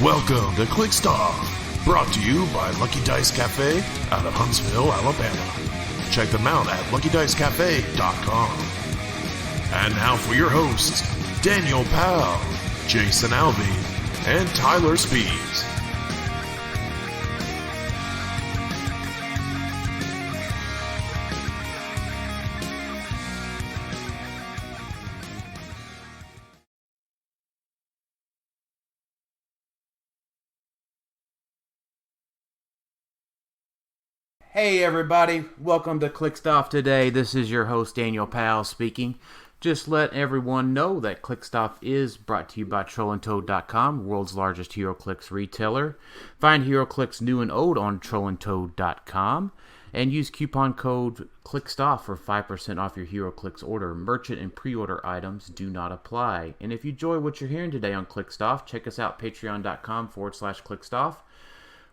Welcome to Clixed Off, brought to you by Lucky Dice Cafe out of Huntsville, Alabama. Check them out at LuckyDiceCafe.com. And now for your hosts, Daniel Powell, Jason Alvey, and Tyler Speeds. Hey everybody, welcome to Clixed Off today. This is your host Daniel Powell speaking. Just let everyone know that Clixed Off is brought to you by TrollandToad.com, world's largest HeroClix retailer. Find HeroClix new and old on TrollandToad.com and use coupon code CLIXEDOFF for 5% off your HeroClix order. Merchant and pre-order items do not apply. And if you enjoy what you're hearing today on Clixed Off, check us out patreon.com/ClixedOff.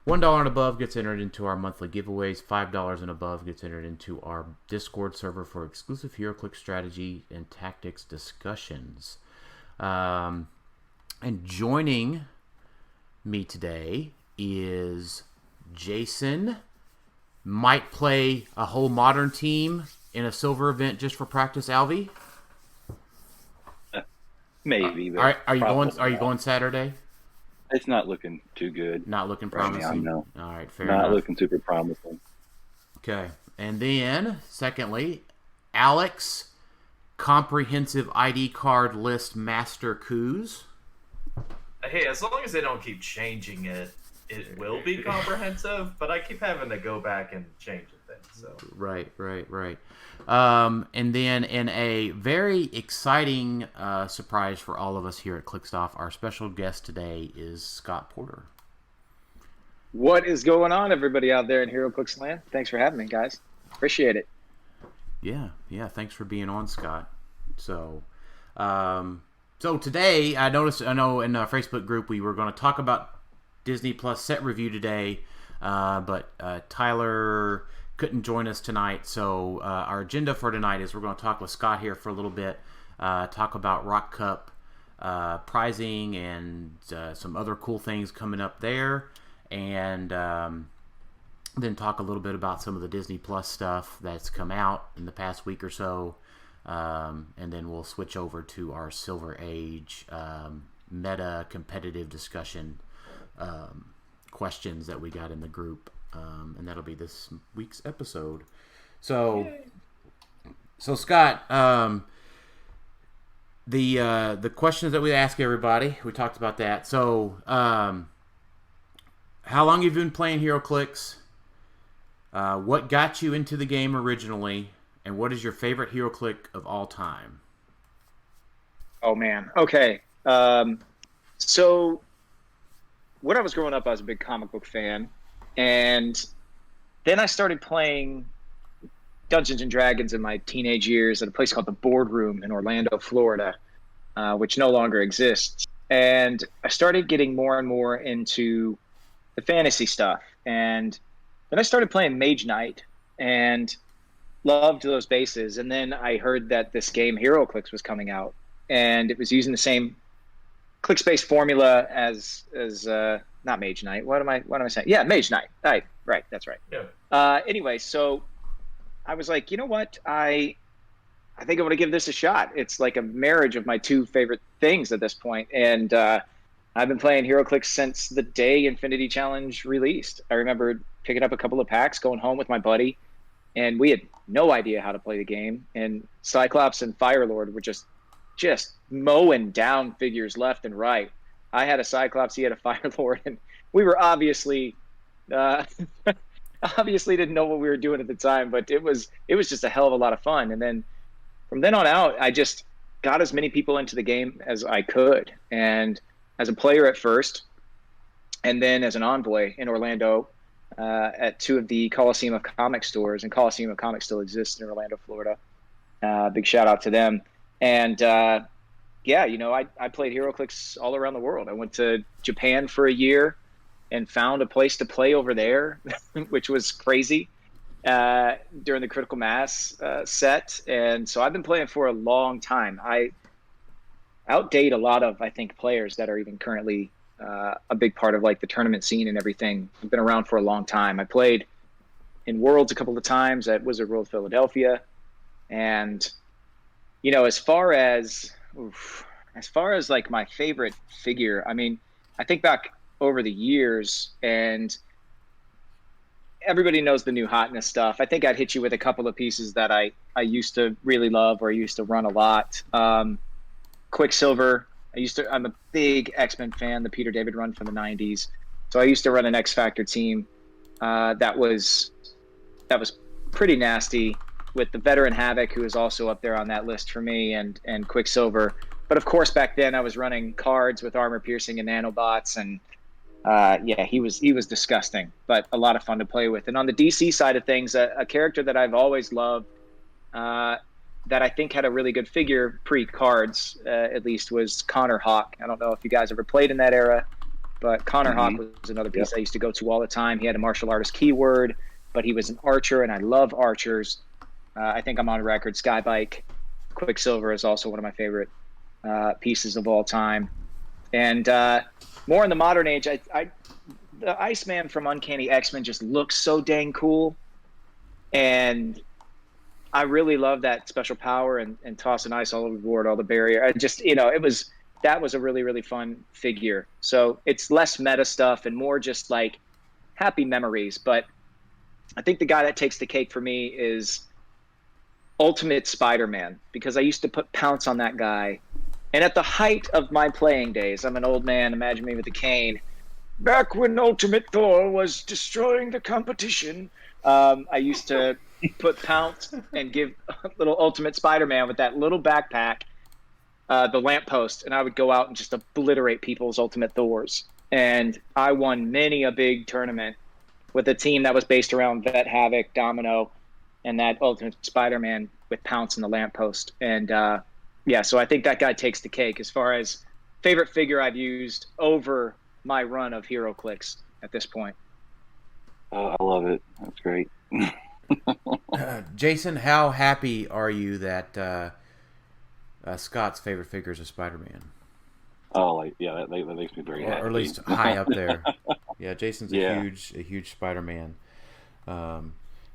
$1 and above gets entered into our monthly giveaways. $5 and above gets entered into our Discord server for exclusive HeroClix strategy and tactics discussions. And joining me today is Jason. Might play a whole modern team in a silver event just for practice, Alvy? Maybe. But are you going Saturday? It's not looking too good. Not looking promising? Right now, no. All right, fair not enough. Looking super promising. Okay. And then, secondly, Alex, comprehensive ID card list master Coos. Hey, as long as they don't keep changing it, it will be comprehensive, but I keep having to go back and change the thing. So. Right. And then in a very exciting surprise for all of us here at Clixed Off, our special guest today is Scott Porter. What is going on, everybody out there in HeroClix land? Thanks for having me, guys. Appreciate it. Yeah. Thanks for being on, Scott. So today, I know in the Facebook group we were going to talk about Disney Plus set review today, but Tyler couldn't join us tonight, so our agenda for tonight is we're going to talk with Scott here for a little bit, talk about ROC Cup prizing and some other cool things coming up there, and then talk a little bit about some of the Disney Plus stuff that's come out in the past week or so, and then we'll switch over to our Silver Age meta competitive discussion questions that we got in the group. And that'll be this week's episode. So Scott, the questions that we ask everybody, we talked about that. So, how long have you been playing HeroClix? What got you into the game originally, and what is your favorite HeroClix of all time? Oh man. Okay. So when I was growing up, I was a big comic book fan. And then I started playing Dungeons and Dragons in my teenage years at a place called the Boardroom in Orlando, Florida, which no longer exists. And I started getting more and more into the fantasy stuff. And then I started playing Mage Knight and loved those bases. And then I heard that this game HeroClix was coming out, and it was using the same Clix-based formula as not Mage Knight. What am I saying? Yeah, Mage Knight. Right, that's right. Yeah. Anyway, so I was like, you know what? I think I'm going to give this a shot. It's like a marriage of my two favorite things at this point. And I've been playing HeroClix since the day Infinity Challenge released. I remember picking up a couple of packs, going home with my buddy, and we had no idea how to play the game. And Cyclops and Firelord were just mowing down figures left and right. I had a Cyclops, he had a Firelord, and we were obviously didn't know what we were doing at the time, but it was just a hell of a lot of fun. And then from then on out, I just got as many people into the game as I could. And as a player at first, and then as an envoy in Orlando at two of the Coliseum of Comics stores, and Coliseum of Comics still exists in Orlando, Florida. Big shout out to them. And I played HeroClix all around the world. I went to Japan for a year and found a place to play over there, which was crazy during the Critical Mass set. And so I've been playing for a long time. I outdate a lot of, I think, players that are even currently a big part of like the tournament scene and everything. I've been around for a long time. I played in Worlds a couple of times at Wizard World Philadelphia, and as far as like my favorite figure, I mean, I think back over the years, and everybody knows the new hotness stuff. I think I'd hit you with a couple of pieces that I used to really love or used to run a lot. Quicksilver. I'm a big X-Men fan, the Peter David run from the 90s. So I used to run an X Factor team that was pretty nasty, with the veteran Havoc, who is also up there on that list for me, and Quicksilver. But of course, back then I was running cards with armor piercing and nanobots, and he was disgusting, but a lot of fun to play with. And on the DC side of things, a character that I've always loved, that I think had a really good figure pre-cards, at least, was Connor Hawk. I don't know if you guys ever played in that era, but Connor Hawk was another piece I used to go to all the time. He had a martial artist keyword, but he was an archer, and I love archers. I think I'm on record. Skybike Quicksilver is also one of my favorite pieces of all time. And more in the modern age, the Iceman from Uncanny X-Men just looks so dang cool. And I really love that special power and tossing ice all over the board, all the barrier. I just, that was a really, really fun figure. So it's less meta stuff and more just like happy memories. But I think the guy that takes the cake for me is Ultimate Spider-Man, because I used to put Pounce on that guy. And at the height of my playing days, I'm an old man, imagine me with a cane. Back when Ultimate Thor was destroying the competition, I used to put Pounce and give little Ultimate Spider-Man with that little backpack, the lamppost, and I would go out and just obliterate people's Ultimate Thors. And I won many a big tournament with a team that was based around Vet Havoc, Domino, and that Ultimate Spider-Man with Pounce and the lamppost. And so I think that guy takes the cake as far as favorite figure I've used over my run of HeroClix at this point. Oh, I love it. That's great. Jason, how happy are you that Scott's favorite figure is a Spider-Man? Oh, that makes me very happy. Or at least high up there. Yeah, Jason's a huge Spider-Man.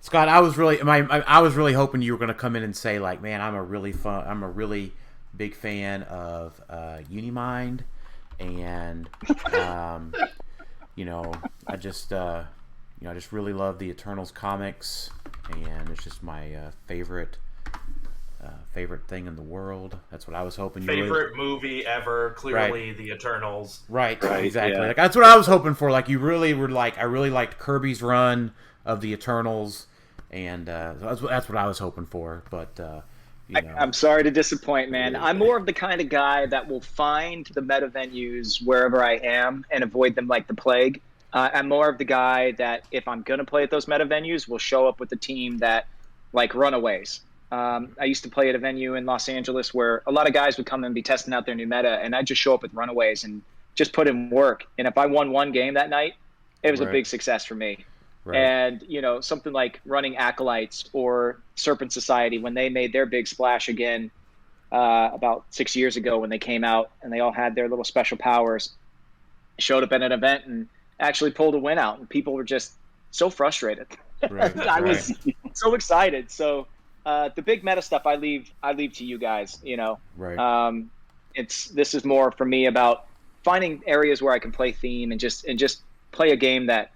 Scott, I was really hoping you were going to come in and say, like, man, I'm a really big fan of Unimind, and I just really love the Eternals comics, and it's just my favorite thing in the world. That's what I was hoping. Favorite movie ever, clearly, right. The Eternals. Right, exactly. Yeah. Like, that's what I was hoping for. Like, you really were like, I really liked Kirby's run of the Eternals, and that's what I was hoping for. But I'm sorry to disappoint, man. I'm more of the kind of guy that will find the meta venues wherever I am and avoid them like the plague. I'm more of the guy that, if I'm going to play at those meta venues, will show up with the team that, like, Runaways. I used to play at a venue in Los Angeles where a lot of guys would come and be testing out their new meta, and I'd just show up with Runaways and just put in work. And if I won one game that night, it was a big success for me. Right. And, something like running Acolytes or Serpent Society, when they made their big splash again about 6 years ago, when they came out and they all had their little special powers, showed up at an event and actually pulled a win out, and people were just so frustrated. I was so excited. So the big meta stuff I leave to you guys. Right. This is more for me about finding areas where I can play theme and just play a game that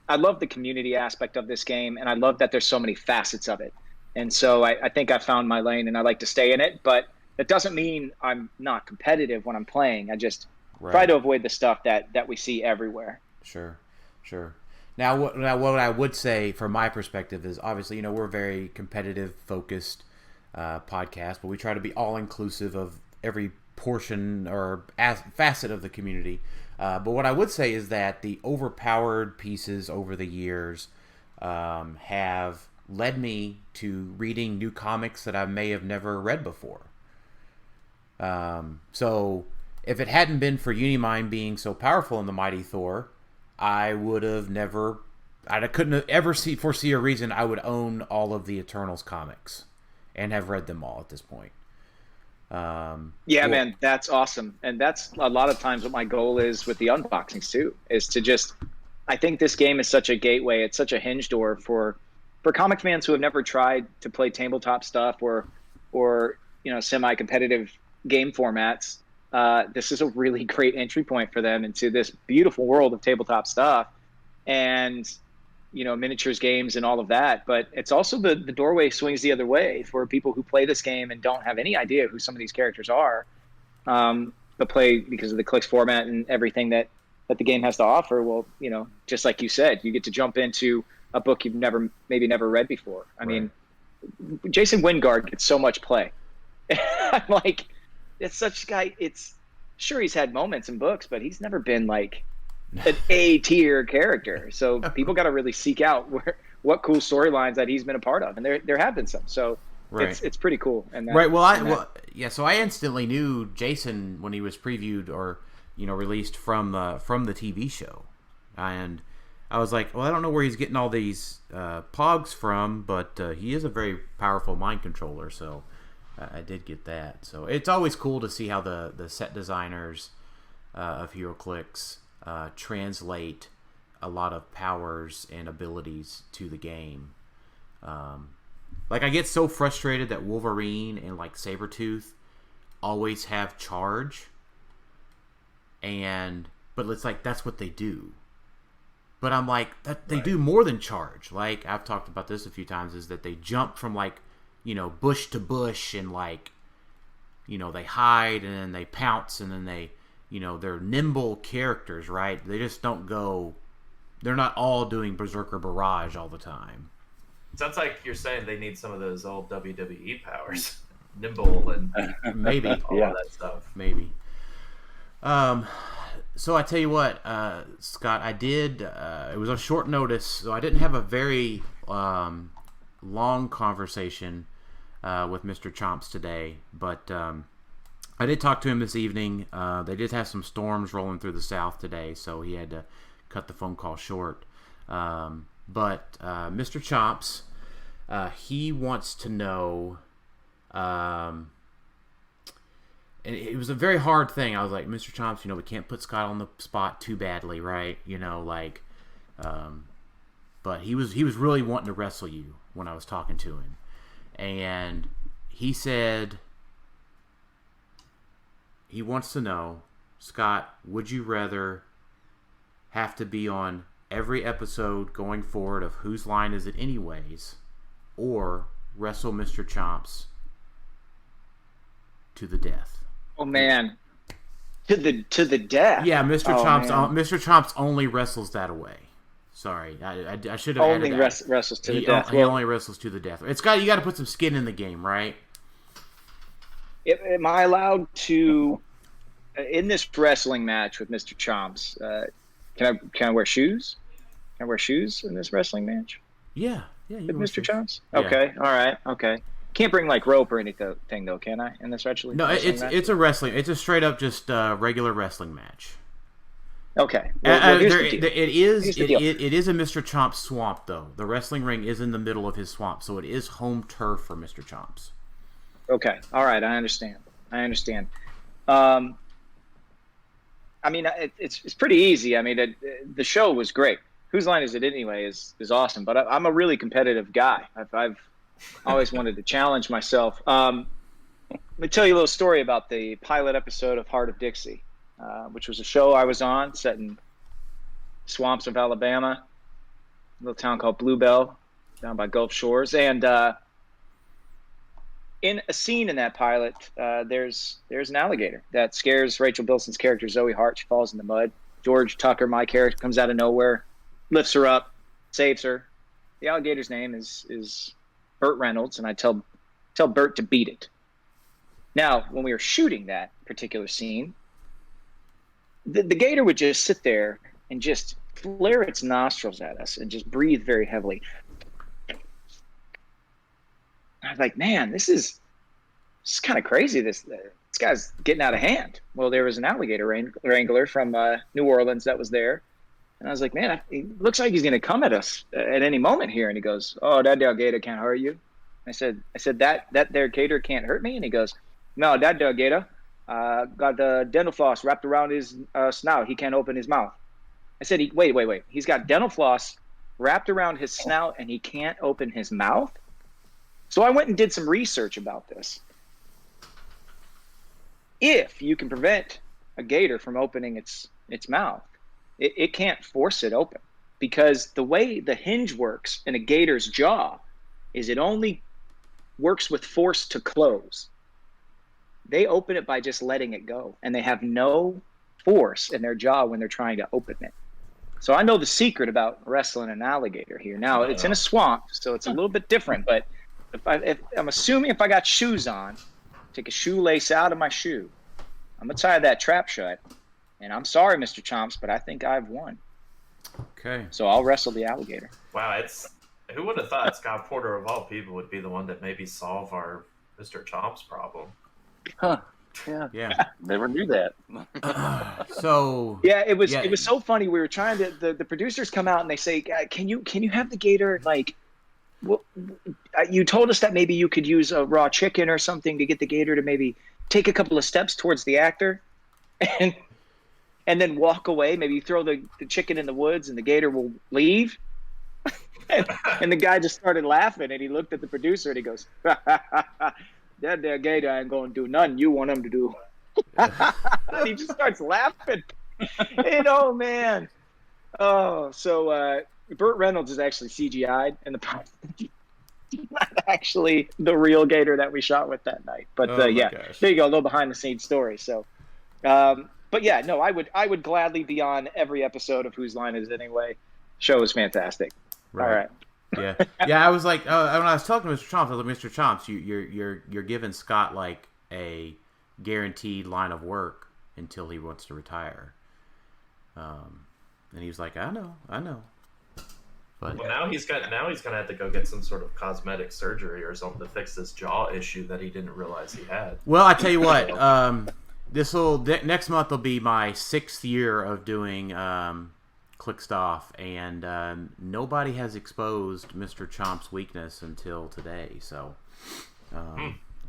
I love. The community aspect of this game, and I love that there's so many facets of it. And so I think I found my lane, and I like to stay in it. But that doesn't mean I'm not competitive when I'm playing. I just try to avoid the stuff that we see everywhere. Sure. Now, what I would say from my perspective is, obviously, we're a very competitive focused podcast, but we try to be all inclusive of every portion or facet of the community. But what I would say is that the overpowered pieces over the years have led me to reading new comics that I may have never read before. So if it hadn't been for Unimind being so powerful in the Mighty Thor, I couldn't have ever foresee a reason I would own all of the Eternals comics and have read them all at this point. Yeah, man, that's awesome. And that's a lot of times what my goal is with the unboxings too, is to just, I think this game is such a gateway. It's such a hinge door for comic fans who have never tried to play tabletop stuff or semi-competitive game formats. This is a really great entry point for them into this beautiful world of tabletop stuff and, miniatures games and all of that. But it's also the doorway swings the other way for people who play this game and don't have any idea who some of these characters are, but play because of the Clix format and everything that the game has to offer. Well, just like you said, you get to jump into a book you've never read before. I mean, Jason Wingard gets so much play. I'm like, it's such a guy. It's sure he's had moments in books, but he's never been like an A-tier character. So people got to really seek out what cool storylines that he's been a part of, and there have been some. So it's pretty cool. And that, right. Well, so I instantly knew Jason when he was previewed or released from the TV show, and I was like, well, I don't know where he's getting all these pogs from, but he is a very powerful mind controller. So I did get that. So it's always cool to see how the set designers of HeroClix translate a lot of powers and abilities to the game. Like, I get so frustrated that Wolverine and like Sabretooth always have charge, but it's like that's what they do. But I'm like, that they do more than charge. Like, I've talked about this a few times, is that they jump from like, bush to bush, and like, they hide and then they pounce and then they, they're nimble characters, right? They just don't go, they're not all doing Berserker Barrage all the time. Sounds like you're saying they need some of those old WWE powers. Nimble and maybe all of that stuff. Maybe. So I tell you what, Scott, I did, it was on short notice, so I didn't have a very long conversation with Mr. Chomps today, but I did talk to him this evening. They did have some storms rolling through the south today, so he had to cut the phone call short. But Mr. Chomps, he wants to know, and it was a very hard thing. I was like, Mr. Chomps, we can't put Scott on the spot too badly, right? But he was really wanting to wrestle you when I was talking to him. And he said he wants to know, Scott, would you rather have to be on every episode going forward of Whose Line Is It Anyways, or wrestle Mr. Chomps to the death? Oh man, to the death. Yeah, Mr. Chomps only wrestles that away. Sorry, I should have only wrestles to the death. He only wrestles to the death. You got to put some skin in the game, right? Am I allowed to, in this wrestling match with Mr. Chomps? Can I wear shoes? Can I wear shoes in this wrestling match? Yeah. With Mr. Chomps? Okay, all right, okay. Can't bring like rope or anything though, can I? In this wrestling? No, match? It's a wrestling. It's a straight up just regular wrestling match. Okay. Well, it is a Mr. Chomps swamp though. The wrestling ring is in the middle of his swamp, so it is home turf for Mr. Chomps. Okay. All right. I understand. I mean, it's pretty easy. I mean, the show was great. Whose Line Is It Anyway is awesome, but I'm a really competitive guy. I've always wanted to challenge myself. Let me tell you a little story about the pilot episode of Heart of Dixie, which was a show I was on set in swamps of Alabama, a little town called Bluebell down by Gulf Shores. And in a scene in that pilot, there's an alligator that scares Rachel Bilson's character, Zoe Hart. She falls in the mud. George Tucker, my character, comes out of nowhere, lifts her up, saves her. The alligator's name is Burt Reynolds, and I tell Burt to beat it. Now, when we were shooting that particular scene, the gator would just sit there and just flare its nostrils at us and just breathe very heavily. I was like, man, this is kind of crazy. This guy's getting out of hand. Well, there was an alligator wrangler from New Orleans that was there. And I was like, man, it looks like he's going to come at us at any moment here. And he goes, oh, that alligator can't hurt you. I said, that there gator can't hurt me? And he goes, No, that gator got the dental floss wrapped around his snout. He can't open his mouth. I said, wait. He's got dental floss wrapped around his snout and he can't open his mouth? So I went and did some research about this. If you can prevent a gator from opening its mouth, it can't force it open, because the way the hinge works in a gator's jaw is it only works with force to close. They open it by just letting it go, and they have no force in their jaw when they're trying to open it. So I know the secret about wrestling an alligator here. Now, it's in a swamp, so it's a little bit different, but if I'm assuming if I got shoes on, take a shoelace out of my shoe, I'm going to tie that trap shut, and I'm sorry, Mr. Chomps, but I think I've won. Okay. So I'll wrestle the alligator. Wow, who would have thought Scott Porter of all people would be the one that maybe solve our Mr. Chomps problem? Huh. Yeah. Never knew that. So it was so funny. We were trying to the producers come out and they say, can you have the gator, like, well, you told us that maybe you could use a raw chicken or something to get the gator to maybe take a couple of steps towards the actor and then walk away. Maybe you throw the chicken in the woods and the gator will leave. and the guy just started laughing, and he looked at the producer and he goes, that there gator ain't going to do nothing you want him to do. And he just starts laughing. And oh, man. Oh, so Burt Reynolds is actually CGI'd, and not actually the real gator that we shot with that night. But gosh. There you go, a little behind the scenes story. So, but yeah, no, I would gladly be on every episode of Whose Line Is It Anyway. Show is fantastic. Right. All right. Yeah. I was like, when I was talking to Mr. Chomps, I was like, Mr. Chomps, you're giving Scott like a guaranteed line of work until he wants to retire. And he was like, I know. But well, now he's gonna have to go get some sort of cosmetic surgery or something to fix this jaw issue that he didn't realize he had. Well, I tell you what, next month will be my 6th year of doing Clixed Off, and nobody has exposed Mr. Chomp's weakness until today. So,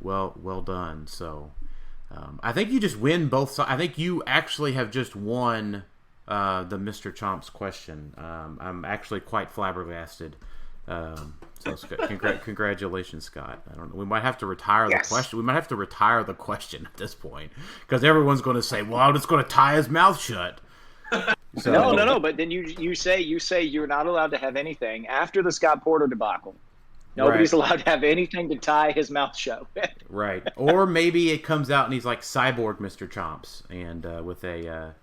well done. So, I think you just win both sides. I think you actually have just won the Mr. Chomp's question. I'm actually quite flabbergasted. So congratulations, Scott. I don't know. We might have to retire the question. We might have to retire the question at this point, because everyone's going to say, "Well, I'm just going to tie his mouth shut." So, No. But then you say you're not allowed to have anything after the Scott Porter debacle. Nobody's allowed to have anything to tie his mouth shut. Right. Or maybe it comes out and he's like Cyborg Mr. Chomps, and with a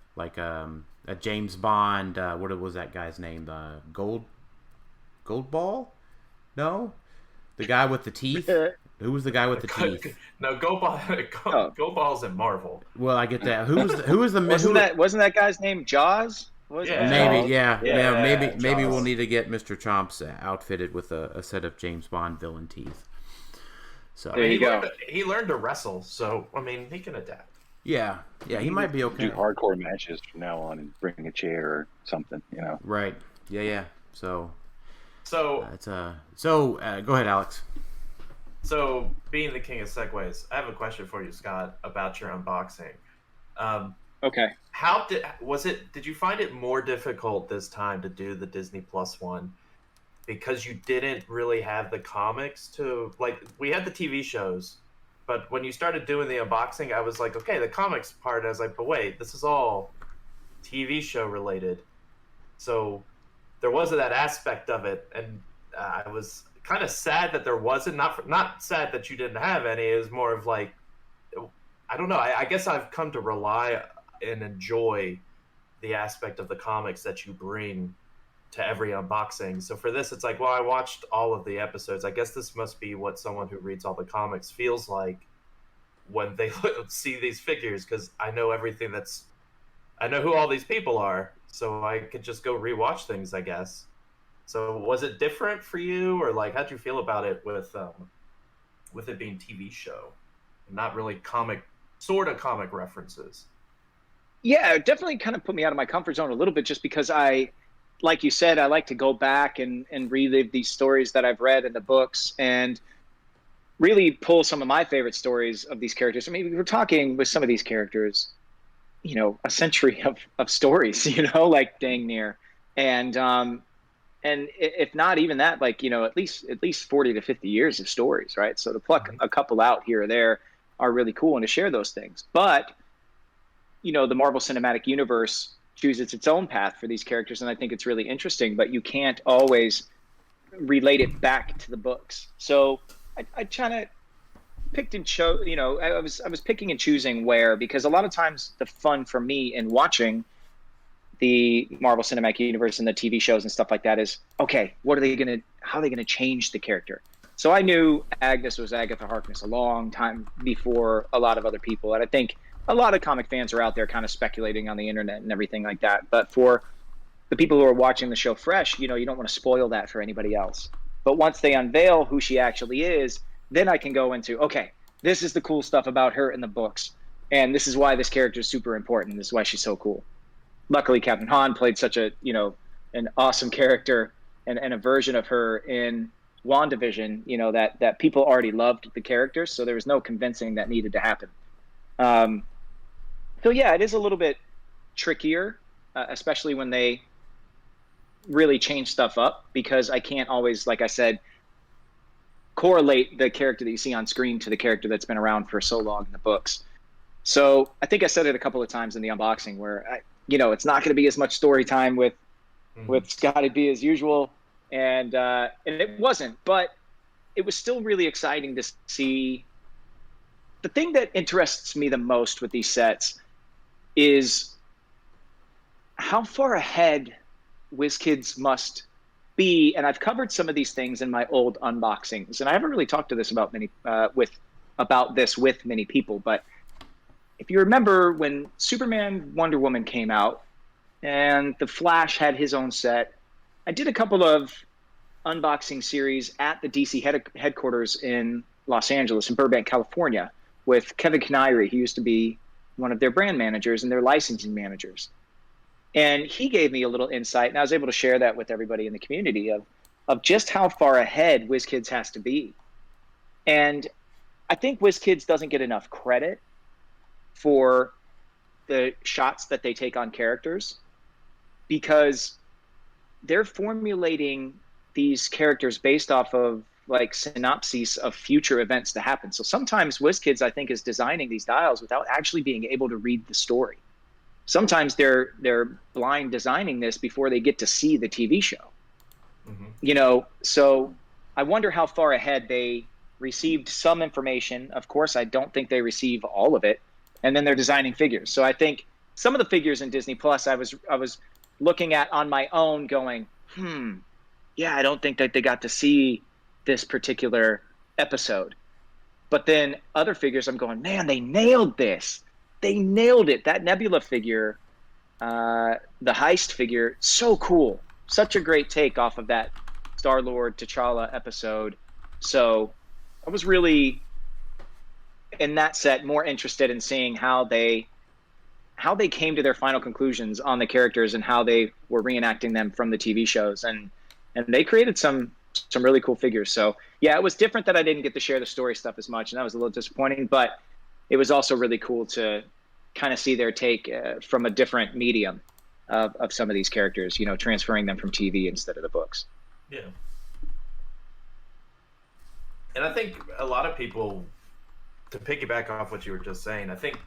James Bond. What was that guy's name? Gold Ball? No, the guy with the teeth. Who was the guy with the teeth? No, Go Ball's in Marvel. Well, I get that. Who was the wasn't that guy's name Jaws? Maybe, maybe we'll need to get Mr. Chomps outfitted with a set of James Bond villain teeth. So there you go. He learned to wrestle, so I mean he can adapt. Yeah, he might be okay. Do hardcore matches from now on and bring a chair or something, Right. Yeah. So it's go ahead, Alex. So, being the king of segues, I have a question for you, Scott, about your unboxing. Okay. Did you find it more difficult this time to do the Disney Plus one because you didn't really have the comics to, like, we had the TV shows, but when you started doing the unboxing, I was like, okay, the comics part, I was like, but wait, this is all TV show related. So there wasn't that aspect of it, and I was kind of sad that there wasn't. Not sad that you didn't have any. It was more of like, I don't know. I guess I've come to rely and enjoy the aspect of the comics that you bring to every unboxing. So for this, it's like, well, I watched all of the episodes. I guess this must be what someone who reads all the comics feels like when they see these figures, because I know everything I know who all these people are, so I could just go rewatch things, I guess. So was it different for you, or like how'd you feel about it with it being TV show, not really comic references? Yeah, it definitely kind of put me out of my comfort zone a little bit, just because like you said, I like to go back and relive these stories that I've read in the books. And really pull some of my favorite stories of these characters. I mean, we're talking with some of these characters, a century of stories, like dang near. And if not even that, like, at least 40 to 50 years of stories, right? So to pluck a couple out here or there are really cool, and to share those things. But, the Marvel Cinematic Universe chooses its own path for these characters, and I think it's really interesting, but you can't always relate it back to the books. So I kind of picked and chose, I was picking and choosing where, because a lot of times the fun for me in watching the Marvel Cinematic Universe and the TV shows and stuff like that is, okay, how are they going to change the character? So I knew Agnes was Agatha Harkness a long time before a lot of other people. And I think a lot of comic fans are out there kind of speculating on the internet and everything like that. But for the people who are watching the show fresh, you don't want to spoil that for anybody else. But once they unveil who she actually is, then I can go into, okay, this is the cool stuff about her in the books. And this is why this character is super important. This is why she's so cool. Luckily, Captain Han played such an awesome character and a version of her in WandaVision, that people already loved the character. So there was no convincing that needed to happen. So yeah, it is a little bit trickier, especially when they really change stuff up, because I can't always, like I said, correlate the character that you see on screen to the character that's been around for so long in the books. So I think I said it a couple of times in the unboxing where it's not going to be as much story time with Scotty B as usual, and it wasn't, but it was still really exciting to see. The thing that interests me the most with these sets is how far ahead WizKids must be, and I've covered some of these things in my old unboxings, and I haven't really talked to this about this with many people, but if you remember when Superman Wonder Woman came out and the Flash had his own set, I did a couple of unboxing series at the DC headquarters in Los Angeles, in Burbank, California, with Kevin Kniry. He used to be one of their brand managers and their licensing managers. And he gave me a little insight, and I was able to share that with everybody in the community of just how far ahead WizKids has to be. And I think WizKids doesn't get enough credit for the shots that they take on characters, because they're formulating these characters based off of like synopses of future events to happen. So sometimes WizKids, I think, is designing these dials without actually being able to read the story. Sometimes they're blind designing this before they get to see the TV show. So I wonder how far ahead they received some information. Of course, I don't think they receive all of it. And then they're designing figures. So I think some of the figures in Disney Plus, I was looking at on my own going, yeah, I don't think that they got to see this particular episode. But then other figures, I'm going, man, they nailed this. They nailed it. That Nebula figure, the heist figure, so cool. Such a great take off of that Star-Lord T'Challa episode. So I was really, in that set, more interested in seeing how they came to their final conclusions on the characters and how they were reenacting them from the TV shows. And they created some really cool figures. So yeah, it was different that I didn't get to share the story stuff as much, and that was a little disappointing, but it was also really cool to kind of see their take from a different medium of some of these characters, transferring them from TV instead of the books. Yeah. And I think a lot of people, to piggyback off what you were just saying, I think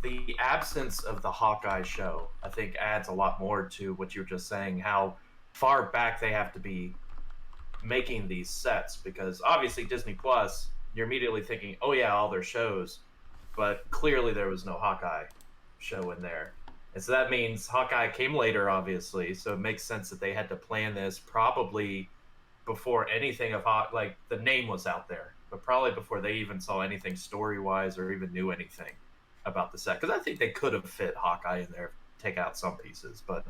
the absence of the Hawkeye show, I think, adds a lot more to what you were just saying, how far back they have to be making these sets, because obviously Disney Plus, you're immediately thinking, oh yeah, all their shows, but clearly there was no Hawkeye show in there. And so that means Hawkeye came later, obviously, so it makes sense that they had to plan this probably before anything of like the name was out there, but probably before they even saw anything story-wise or even knew anything about the set. Because I think they could have fit Hawkeye in there, take out some pieces, but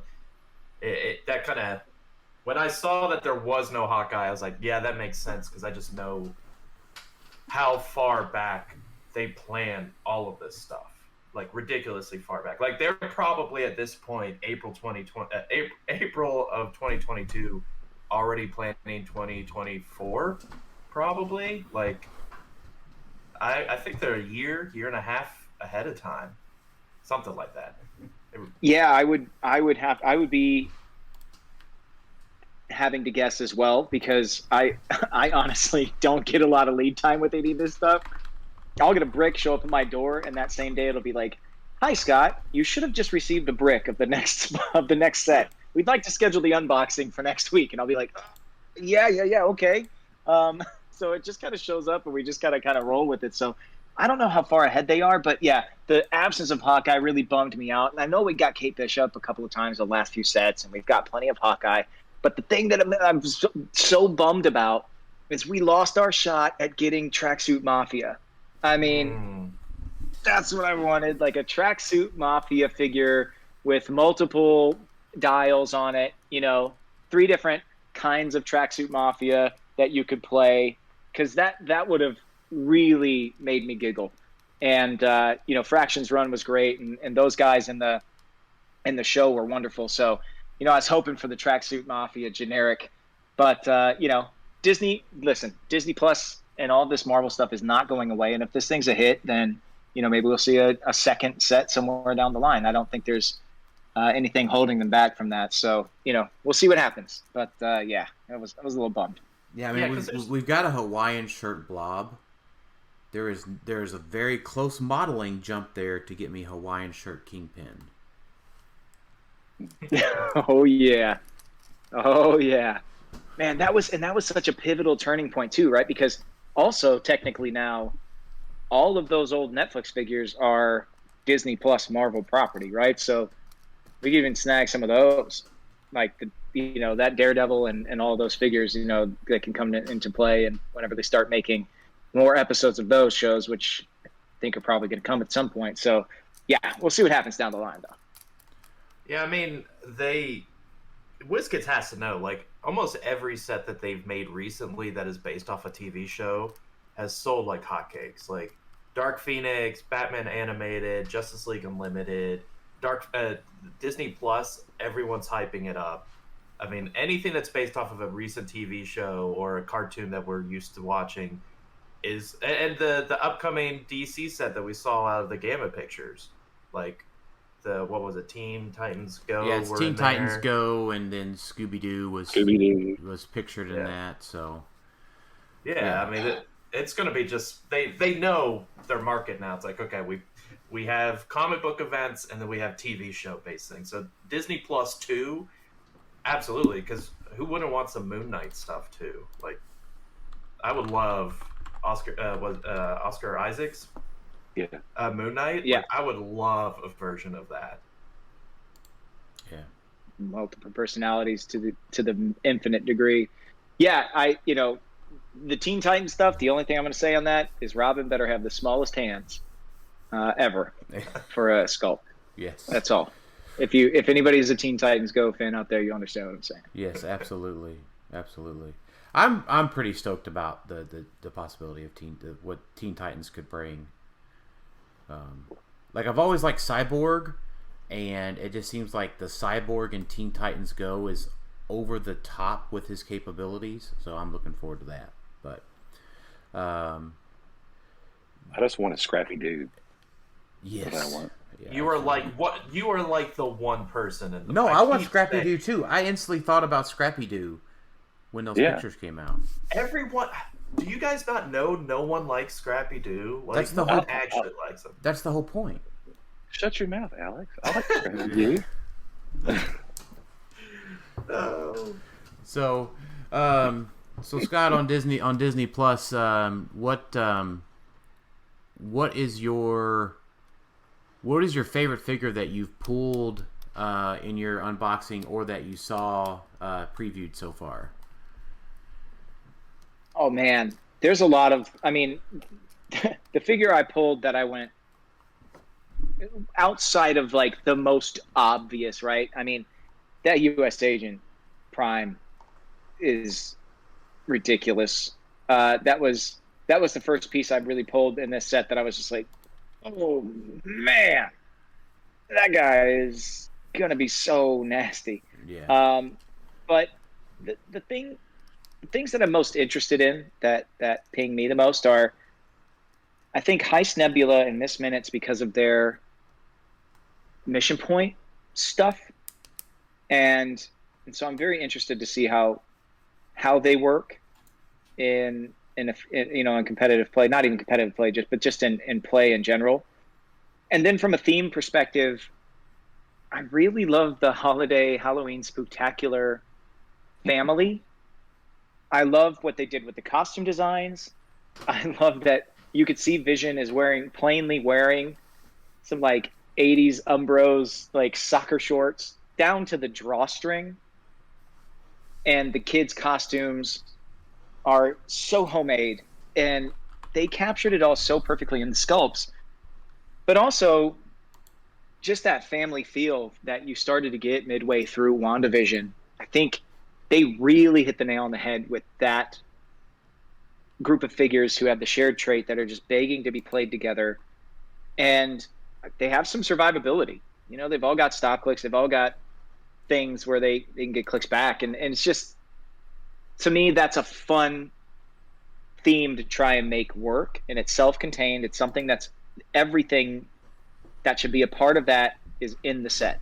that kind of, when I saw that there was no Hawkeye, I was like, yeah, that makes sense, because I just know how far back they planned all of this stuff, like ridiculously far back. Like they're probably at this point, April of 2022, already planning 2024, probably. Like I think they're a year and a half ahead of time, something like that. Yeah, I would be having to guess as well, because I honestly don't get a lot of lead time with any of this stuff. I'll get a brick show up at my door, and that same day it'll be like, "Hi Scott, you should have just received a brick of the next set. We'd like to schedule the unboxing for next week." And I'll be like, "Yeah, okay." So it just kind of shows up, and we just kind of roll with it. So I don't know how far ahead they are, but yeah, the absence of Hawkeye really bummed me out. And I know we got Kate Bishop a couple of times the last few sets, and we've got plenty of Hawkeye. But the thing that I'm so bummed about is we lost our shot at getting Tracksuit Mafia. I mean, that's what I wanted, like a Tracksuit Mafia figure with multiple dials on it, 3 different kinds of Tracksuit Mafia that you could play, because that would have really made me giggle. And Fraction's run was great, and those guys in the show were wonderful. So I was hoping for the Tracksuit Mafia generic, but Disney Plus and all this Marvel stuff is not going away. And if this thing's a hit, then maybe we'll see a second set somewhere down the line. I don't think there's anything holding them back from that. So we'll see what happens. But yeah, I was a little bummed. Yeah, I mean, we've got a Hawaiian shirt blob. There's a very close modeling jump there to get me Hawaiian shirt Kingpin. Oh yeah, man, that was such a pivotal turning point too, right? Because also technically now, all of those old Netflix figures are Disney Plus Marvel property, right? So we can even snag some of those, like that Daredevil and all those figures, that can come into play, and whenever they start making more episodes of those shows, which I think are probably going to come at some point. So yeah, we'll see what happens down the line though. Yeah, I mean, WizKids has to know, like, almost every set that they've made recently that is based off a TV show has sold like hotcakes. Like Dark Phoenix, Batman Animated, Justice League Unlimited, Disney Plus, everyone's hyping it up. I mean, anything that's based off of a recent TV show or a cartoon that we're used to watching is... And the upcoming DC set that we saw out of the Gamma Pictures, like... what was it? Teen Titans Go. Yeah, it's Teen Titans Go, and then Scooby-Doo was pictured in that. So yeah. I mean, it's going to be just they know their market now. It's like, okay, we have comic book events, and then we have TV show based things. So Disney Plus 2, absolutely, because who wouldn't want some Moon Knight stuff too? Like, I would love Oscar Isaac's. Yeah. Moon Knight. Yeah, like, I would love a version of that. Yeah, multiple personalities to the infinite degree. Yeah, the Teen Titans stuff. The only thing I'm going to say on that is Robin better have the smallest hands ever for a sculpt. Yes, that's all. If anybody's a Teen Titans Go fan out there, you understand what I'm saying. Yes, absolutely. I'm pretty stoked about the possibility of what Teen Titans could bring. Like, I've always liked Cyborg, and it just seems like the Cyborg in Teen Titans Go is over the top with his capabilities, so I'm looking forward to that. But I just want a scrappy dude. Yes, that's what I want. Yeah, you are like what? You are like the one person in the... No, I want Scrappy Doo too. I instantly thought about Scrappy Doo when those pictures came out. Everyone... Do you guys not know no one likes Scrappy Doo? Like, That's the no whole... one actually likes him. That's the whole point. Shut your mouth, Alex. I like Scrappy Doo. Oh. So Scott, on Disney Plus, what is your favorite figure that you've pulled in your unboxing, or that you saw previewed so far? Oh man, there's a lot of... I mean, the figure I pulled that I went outside of like the most obvious, right? I mean, that U.S. Agent Prime is ridiculous. That was the first piece I really pulled in this set that I was just like, oh man, that guy is gonna be so nasty. Yeah. But the things that I'm most interested in that ping me the most are I think Heist Nebula and Miss Minutes, because of their mission point stuff, and so I'm very interested to see how they work in competitive play, not even competitive play, just in play in general. And then from a theme perspective, I really love the holiday Halloween Spooktacular family. I love what they did with the costume designs. I love that you could see Vision is plainly wearing some like 80s Umbros, like soccer shorts down to the drawstring. And the kids' costumes are so homemade, and they captured it all so perfectly in the sculpts, but also just that family feel that you started to get midway through WandaVision. I think they really hit the nail on the head with that group of figures who have the shared trait that are just begging to be played together. And they have some survivability. They've all got stop clicks. They've all got things where they can get clicks back. And it's just, to me, that's a fun theme to try and make work. And it's self-contained. It's something that's everything that should be a part of that is in the set,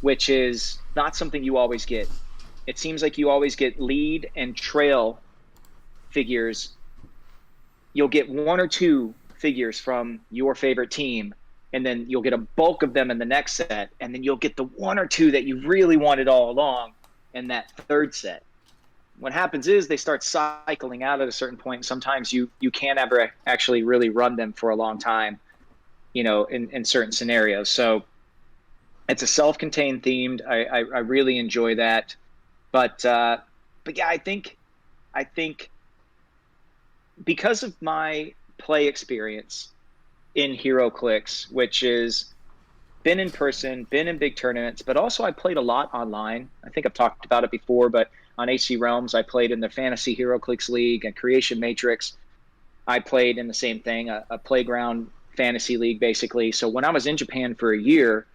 which is not something you always get. It seems like you always get lead and trail figures. You'll get one or two figures from your favorite team, and then you'll get a bulk of them in the next set, and then you'll get the one or two that you really wanted all along in that third set. What happens is they start cycling out at a certain point, and sometimes you can't ever actually really run them for a long time, in certain scenarios. So it's a self-contained themed. I really enjoy that. But yeah, I think because of my play experience in HeroClix, which is been in person, been in big tournaments, but also I played a lot online. I think I've talked about it before, but on HC Realms, I played in the Fantasy HeroClix League and Creation Matrix. I played in the same thing, a playground fantasy league, basically. So when I was in Japan for a year,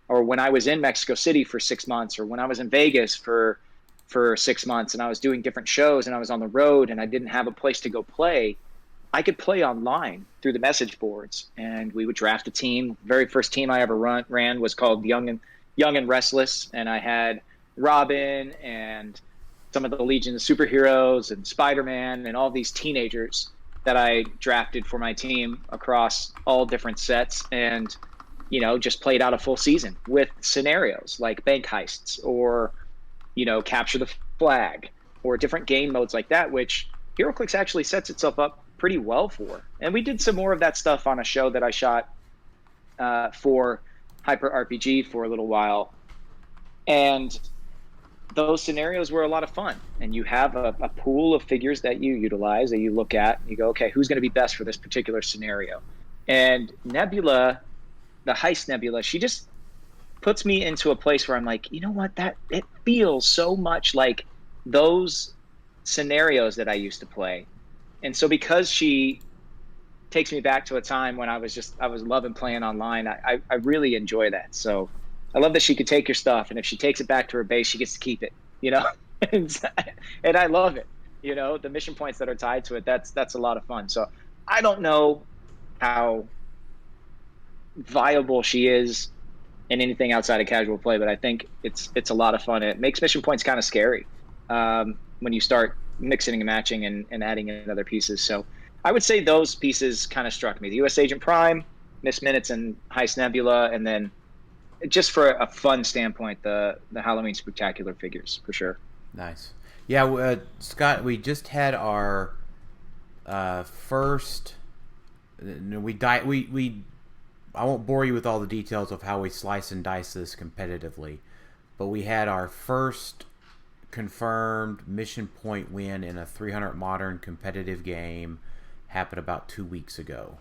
or when I was in Mexico City for 6 months, or when I was in Vegas for 6 months, and I was doing different shows and I was on the road and I didn't have a place to go play, I could play online through the message boards, and we would draft a team. The very first team I ever ran was called Young and Restless, and I had Robin and some of the Legion of Superheroes and Spider-Man and all these teenagers that I drafted for my team across all different sets, and just played out a full season with scenarios like bank heists or capture the flag or different game modes like that, which HeroClix actually sets itself up pretty well for. And we did some more of that stuff on a show that I shot for Hyper RPG for a little while, and those scenarios were a lot of fun. And you have a pool of figures that you utilize, that you look at, and you go, okay, who's going to be best for this particular scenario? And Nebula, the Heist Nebula, she just puts me into a place where I'm like, you know what, it feels so much like those scenarios that I used to play. And so because she takes me back to a time when I was loving playing online, I really enjoy that. So I love that she could take your stuff, and if she takes it back to her base, she gets to keep it, and I love it. The mission points that are tied to it, that's a lot of fun. So I don't know how viable she is in anything outside of casual play, but I think it's a lot of fun. It makes mission points kind of scary when you start mixing and matching and adding in other pieces. So I would say those pieces kind of struck me: the U.S. Agent Prime, Miss Minutes, and Heist Nebula, and then just for a fun standpoint, the Halloween Spectacular figures for sure. Nice. Yeah, Scott, we just had our first. I won't bore you with all the details of how we slice and dice this competitively, but we had our first confirmed mission point win in a 300 modern competitive game happen about 2 weeks ago.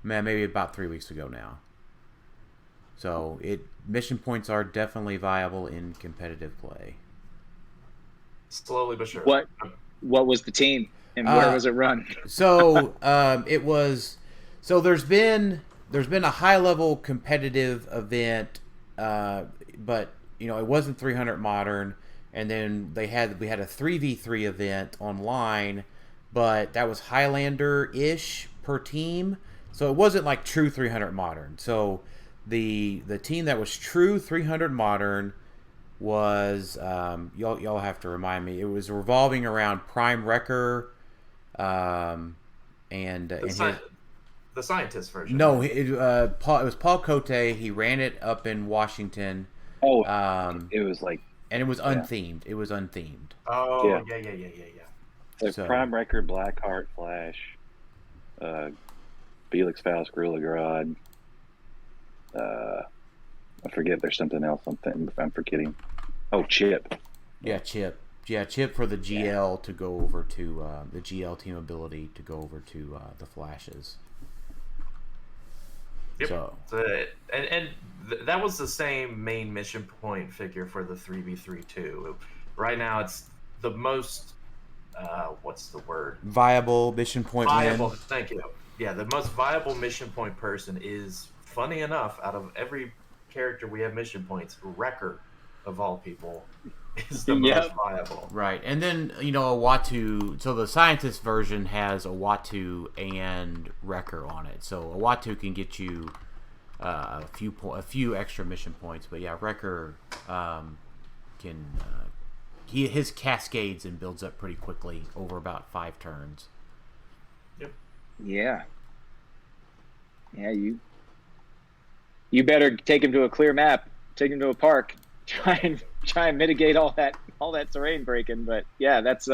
Maybe about 3 weeks ago now. So mission points are definitely viable in competitive play. Slowly but surely. What was the team, and where was it run? So it was. So there's been a high level competitive event, but it wasn't 300 modern, and then we had a 3v3 event online, but that was Highlander-ish per team. So it wasn't like true 300 modern. So the team that was true 300 modern was y'all have to remind me. It was revolving around Prime Wrecker, and the scientist version. No, it was Paul Cote. He ran it up in Washington. Oh, it was like, and it was unthemed. It was unthemed. Oh, yeah. So Prime Record, Blackheart, Flash, Felix Faust, Gorilla Grodd. I forget. There's something else. I'm forgetting. Oh, Chip. Yeah, Chip. Yeah, Chip for the GL to go over to the GL team ability to go over to the Flashes. Yep. So that was the same main mission point figure for the 3v3 too. Right now, it's the most what's the word? Viable mission point. Viable. Win. Thank you. Yeah, the most viable mission point person is, funny enough, out of every character we have mission points, Wrecker, of all people, is the most viable. Right, and then a Watu. So the scientist version has a Watu and Wrecker on it. So a Watu can get you a few extra mission points, but yeah, Wrecker can his cascades and builds up pretty quickly over about 5 turns. Yep. Yeah. You better take him to a clear map, take him to a park, try and mitigate all that terrain breaking. But yeah, that's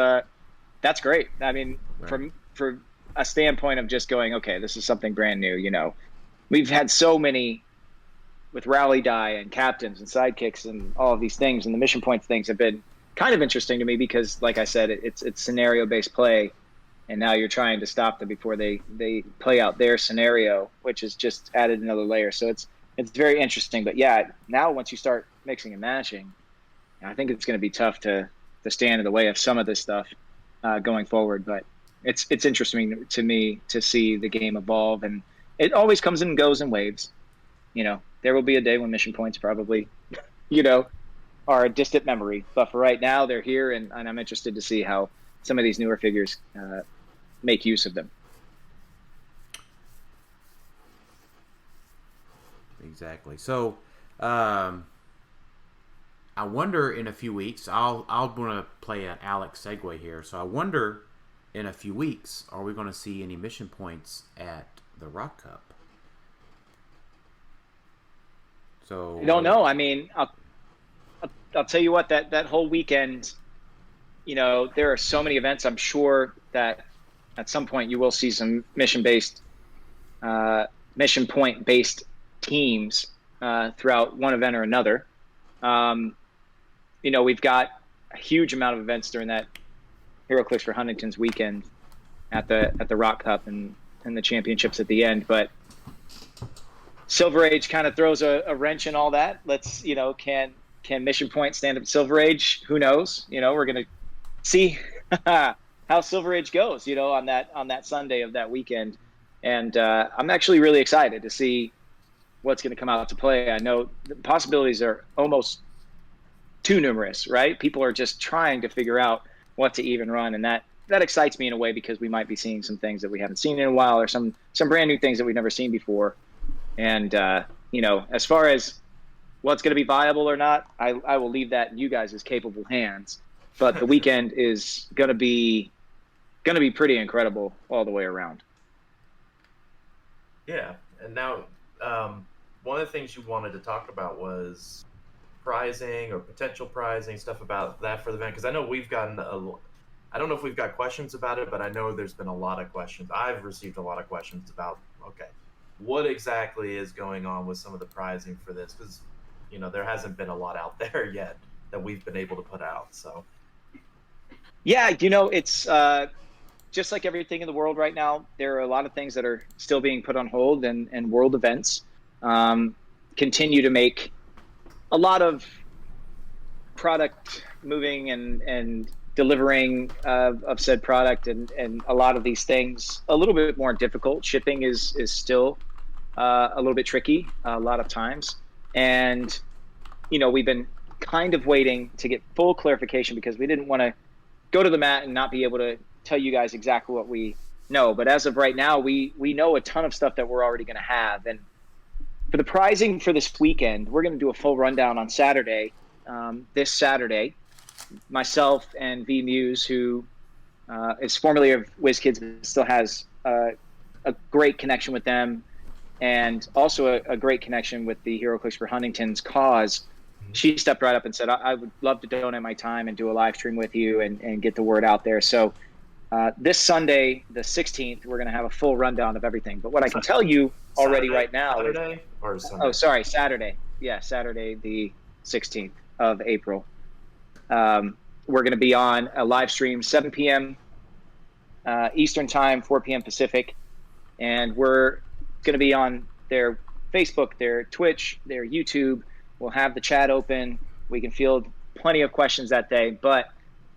great. I mean, right. from a standpoint of just going, okay, this is something brand new. We've had so many with rally die and captains and sidekicks and all of these things, and the mission points things have been kind of interesting to me because, like I said, it's scenario based play, and now you're trying to stop them before they play out their scenario, which has just added another layer. So it's very interesting. But yeah, now once you start mixing and matching, I think it's going to be tough to stand in the way of some of this stuff going forward. But it's interesting to me to see the game evolve, and it always comes and goes in waves. There will be a day when mission points probably, are a distant memory. But for right now, they're here, and I'm interested to see how some of these newer figures make use of them. Exactly. So, I wonder in a few weeks. I'll want to play an Alex segue here. So I wonder in a few weeks, are we going to see any mission points at the ROC Cup? So I don't know. I mean, I'll tell you what. That whole weekend, there are so many events. I'm sure that at some point you will see some mission point based teams throughout one event or another. We've got a huge amount of events during that HeroClix for Huntington's weekend at the ROC Cup and the championships at the end. But Silver Age kind of throws a wrench in all that. Let's, can Mission Point stand up Silver Age? Who knows? We're going to see how Silver Age goes, on that Sunday of that weekend. And I'm actually really excited to see what's going to come out to play. I know the possibilities are almost too numerous, right? People are just trying to figure out what to even run. And that excites me in a way because we might be seeing some things that we haven't seen in a while or some brand new things that we've never seen before. And, as far as what's going to be viable or not, I will leave that in you guys' capable hands. But the weekend is going to be pretty incredible all the way around. Yeah. And now one of the things you wanted to talk about was prizing or potential prizing, stuff about that for the event. Because I know we've gotten I don't know if we've got questions about it, but I know there's been a lot of questions. I've received a lot of questions about, okay, what exactly is going on with some of the prizing for this? Because, there hasn't been a lot out there yet that we've been able to put out. So, yeah, it's just like everything in the world right now. There are a lot of things that are still being put on hold, and world events continue to make a lot of product moving and delivering of said product and a lot of these things a little bit more difficult. Shipping is still a little bit tricky a lot of times. And, we've been kind of waiting to get full clarification because we didn't want to go to the mat and not be able to tell you guys exactly what we know. But as of right now, we know a ton of stuff that we're already going to have. And for the prizing for this weekend, we're going to do a full rundown on Saturday. This Saturday, myself and V Muse, who is formerly of WizKids, but still has a great connection with them, and also a great connection with the HeroClix for Huntington's cause. She stepped right up and said, I would love to donate my time and do a live stream with you and get the word out there. So this Sunday, the 16th, we're going to have a full rundown of everything. But what I can tell you already right now Saturday or Sunday? Oh, sorry, Saturday. Yeah, Saturday the 16th of April. We're going to be on a live stream, 7 p.m. Eastern Time, 4 p.m. Pacific. And we're going to be on their Facebook, their Twitch, their YouTube. We'll have the chat open. We can field plenty of questions that day. But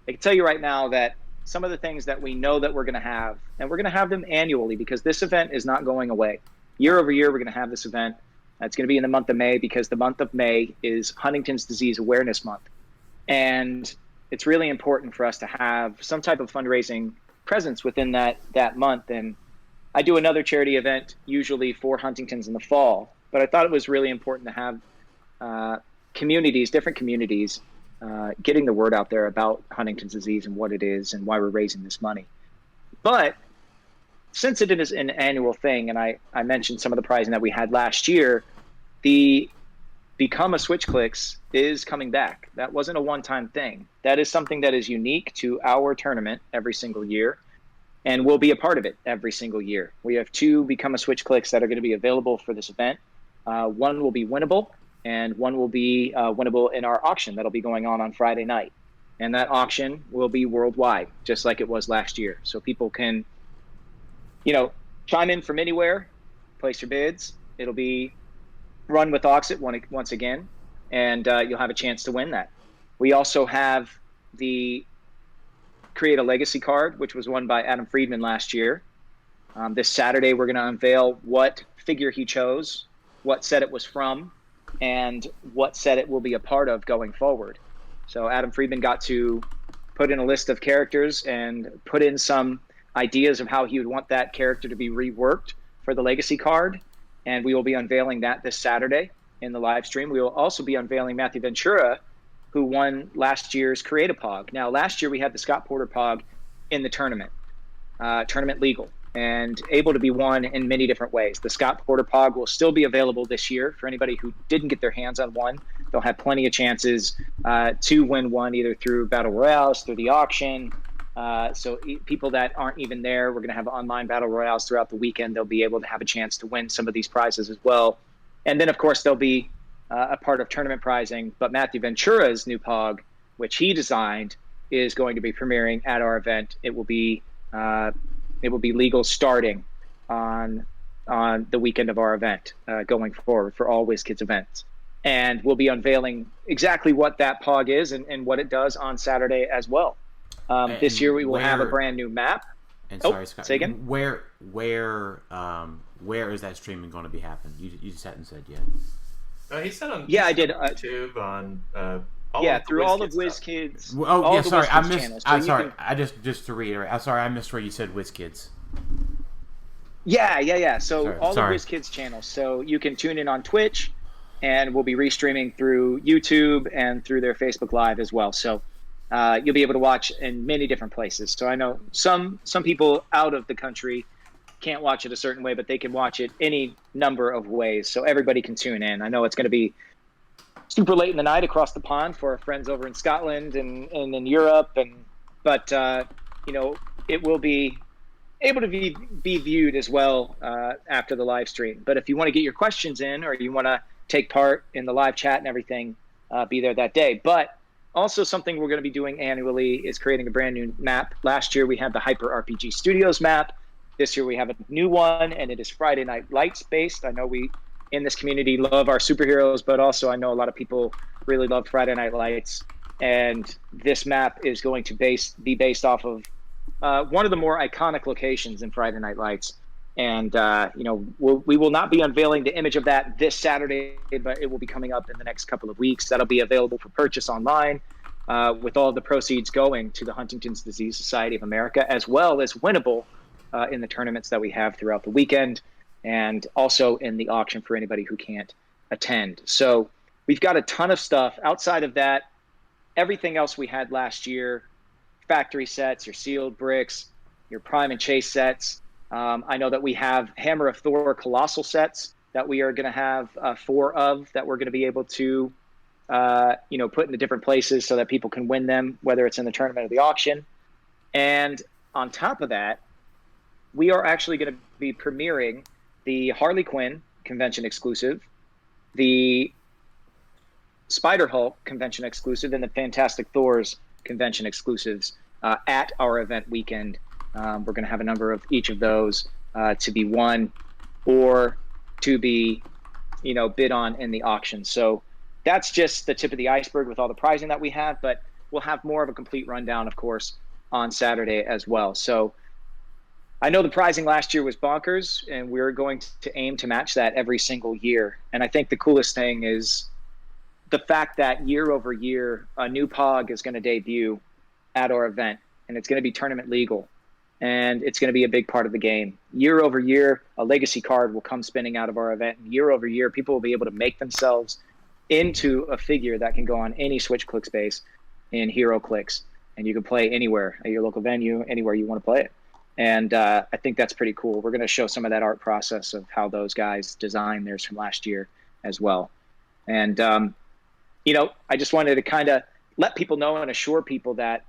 I can tell you right now that some of the things that we know that we're going to have, and we're going to have them annually because this event is not going away. Year over year, we're going to have this event. It's going to be in the month of May because the month of May is Huntington's Disease Awareness Month. And it's really important for us to have some type of fundraising presence within that month. And I do another charity event usually for Huntington's in the fall, but I thought it was really important to have communities, different communities, getting the word out there about Huntington's disease and what it is and why we're raising this money. But since it is an annual thing, and I mentioned some of the prizing that we had last year, the Become a HeroClix is coming back. That wasn't a one-time thing. That is something that is unique to our tournament every single year, and we'll be a part of it every single year. We have 2 Become a HeroClix that are going to be available for this event. One will be winnable, and one will be winnable in our auction that'll be going on Friday night. And that auction will be worldwide, just like it was last year. So people can, chime in from anywhere, place your bids. It'll be run with Auxxit once again, and you'll have a chance to win that. We also have the Create a Legacy card, which was won by Adam Friedman last year. This Saturday, we're going to unveil what figure he chose, what set it was from, and what set it will be a part of going forward. So Adam Friedman got to put in a list of characters and put in some ideas of how he would want that character to be reworked for the Legacy card. And we will be unveiling that this Saturday in the live stream. We will also be unveiling Matthew Ventura, who won last year's Create a Pog. Now, last year we had the Scott Porter Pog in the tournament legal, and able to be won in many different ways. The Scott Porter Pog will still be available this year for anybody who didn't get their hands on one. They'll have plenty of chances to win one, either through Battle Royales, through the auction. So people that aren't even there, we're going to have online Battle Royales throughout the weekend. They'll be able to have a chance to win some of these prizes as well. And then, of course, they'll be a part of tournament prizing. But Matthew Ventura's new Pog, which he designed, is going to be premiering at our event. It will be legal starting on the weekend of our event going forward for all WizKids events. And we'll be unveiling exactly what that Pog is and what it does on Saturday as well. This year we will have a brand new map. And sorry, Scott, say again? Where is that streaming going to be happening? You just hadn't said yet. He said on I did YouTube on through all of WizKids. Sorry, I missed. Channels. I'm sorry. I just to reiterate. I'm sorry, I missed where you said WizKids. Yeah. So sorry, all the WizKids channels. So you can tune in on Twitch, and we'll be restreaming through YouTube and through their Facebook Live as well. So you'll be able to watch in many different places. So I know some people out of the country can't watch it a certain way, but they can watch it any number of ways. So everybody can tune in. I know it's going to be super late in the night across the pond for our friends over in Scotland and in Europe, but it will be able to be viewed as well after the live stream. But if you want to get your questions in, or you want to take part in the live chat and everything, be there that day. But also something we're going to be doing annually is creating a brand new map. Last year we had the Hyper RPG Studios map. This year we have a new one, and it is Friday Night Lights based. I know we in this community love our superheroes, but also I know a lot of people really love Friday Night Lights. And this map is going to be based off of one of the more iconic locations in Friday Night Lights. And, we will not be unveiling the image of that this Saturday, but it will be coming up in the next couple of weeks. That'll be available for purchase online. with all the proceeds going to the Huntington's Disease Society of America, as well as winnable in the tournaments that we have throughout the weekend, and also in the auction for anybody who can't attend. So we've got a ton of stuff. Outside of that, everything else we had last year, factory sets, your sealed bricks, your prime and chase sets. I know that we have Hammer of Thor colossal sets that we are going to have 4 of that we're going to be able to put into different places so that people can win them, whether it's in the tournament or the auction. And on top of that, we are actually going to be premiering the Harley Quinn convention exclusive, the Spider-Hulk convention exclusive, and the Fantastic Thor's convention exclusives at our event weekend. We're going to have a number of each of those to be won or to be, bid on in the auction. So that's just the tip of the iceberg with all the prizing that we have, but we'll have more of a complete rundown, of course, on Saturday as well. So I know the prizing last year was bonkers, and we're going to aim to match that every single year. And I think the coolest thing is the fact that year over year, a new POG is going to debut at our event, and it's going to be tournament legal, and it's going to be a big part of the game. Year over year, a legacy card will come spinning out of our event, and year over year, people will be able to make themselves into a figure that can go on any Switch Clix base in HeroClix, and you can play anywhere at your local venue, anywhere you want to play it. And I think that's pretty cool. We're going to show some of that art process of how those guys designed theirs from last year as well. And, I just wanted to kind of let people know and assure people that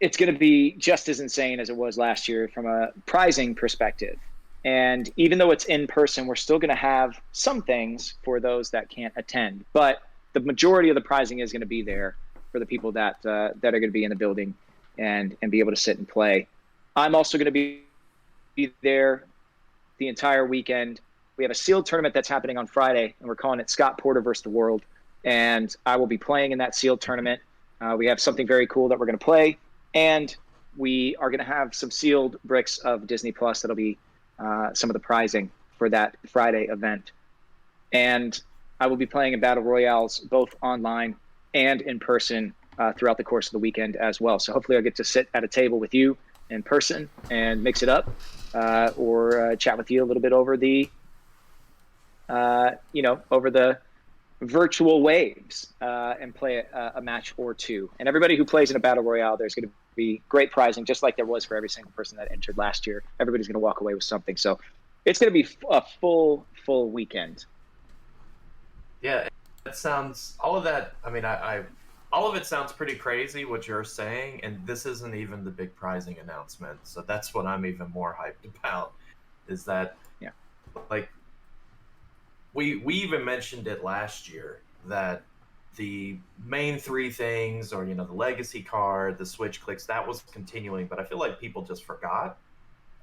it's going to be just as insane as it was last year from a prizing perspective. And even though it's in person, we're still going to have some things for those that can't attend. But the majority of the prizing is going to be there for the people that are going to be in the building and be able to sit and play. I'm also going to be there the entire weekend. We have a sealed tournament that's happening on Friday, and we're calling it Scott Porter versus the World. And I will be playing in that sealed tournament. We have something very cool that we're going to play, and we are going to have some sealed bricks of Disney Plus that'll be some of the prizing for that Friday event. And I will be playing in Battle Royales, both online and in person, throughout the course of the weekend as well. So hopefully I'll get to sit at a table with you in person and mix it up, or chat with you a little bit over the, over the virtual waves, and play a match or two. And everybody who plays in a Battle Royale, there's going to be great prizing, just like there was for every single person that entered last year. Everybody's going to walk away with something. So it's going to be a full weekend. Yeah, that sounds, all of that, I mean, all of it sounds pretty crazy what you're saying, and this isn't even the big prizing announcement. So that's what I'm even more hyped about, is that, yeah, like, we even mentioned it last year that the main 3 things, or, the legacy card, the Switch Clix, that was continuing, but I feel like people just forgot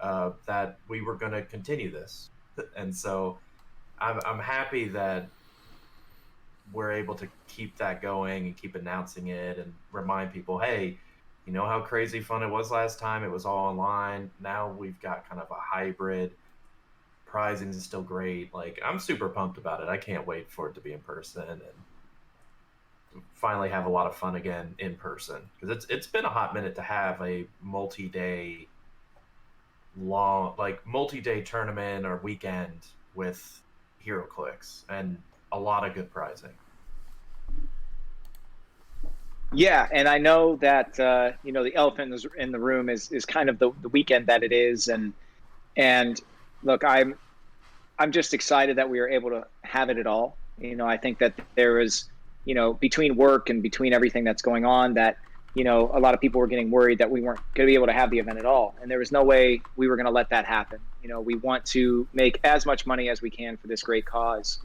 that we were going to continue this. And so I'm happy that we're able to keep that going and keep announcing it and remind people, hey, you know how crazy fun it was last time? It was all online. Now we've got kind of a hybrid. Prizing is still great. Like, I'm super pumped about it. I can't wait for it to be in person and finally have a lot of fun again in person, because it's been a hot minute to have a multi-day tournament or weekend with HeroClix and a lot of good prizing. Yeah, and I know that the elephant in the room is kind of the weekend that it is, and look, I'm just excited that we are able to have it at all. I think that there is, between work and between everything that's going on, that a lot of people were getting worried that we weren't going to be able to have the event at all, and there was no way we were going to let that happen. We want to make as much money as we can for this great cause.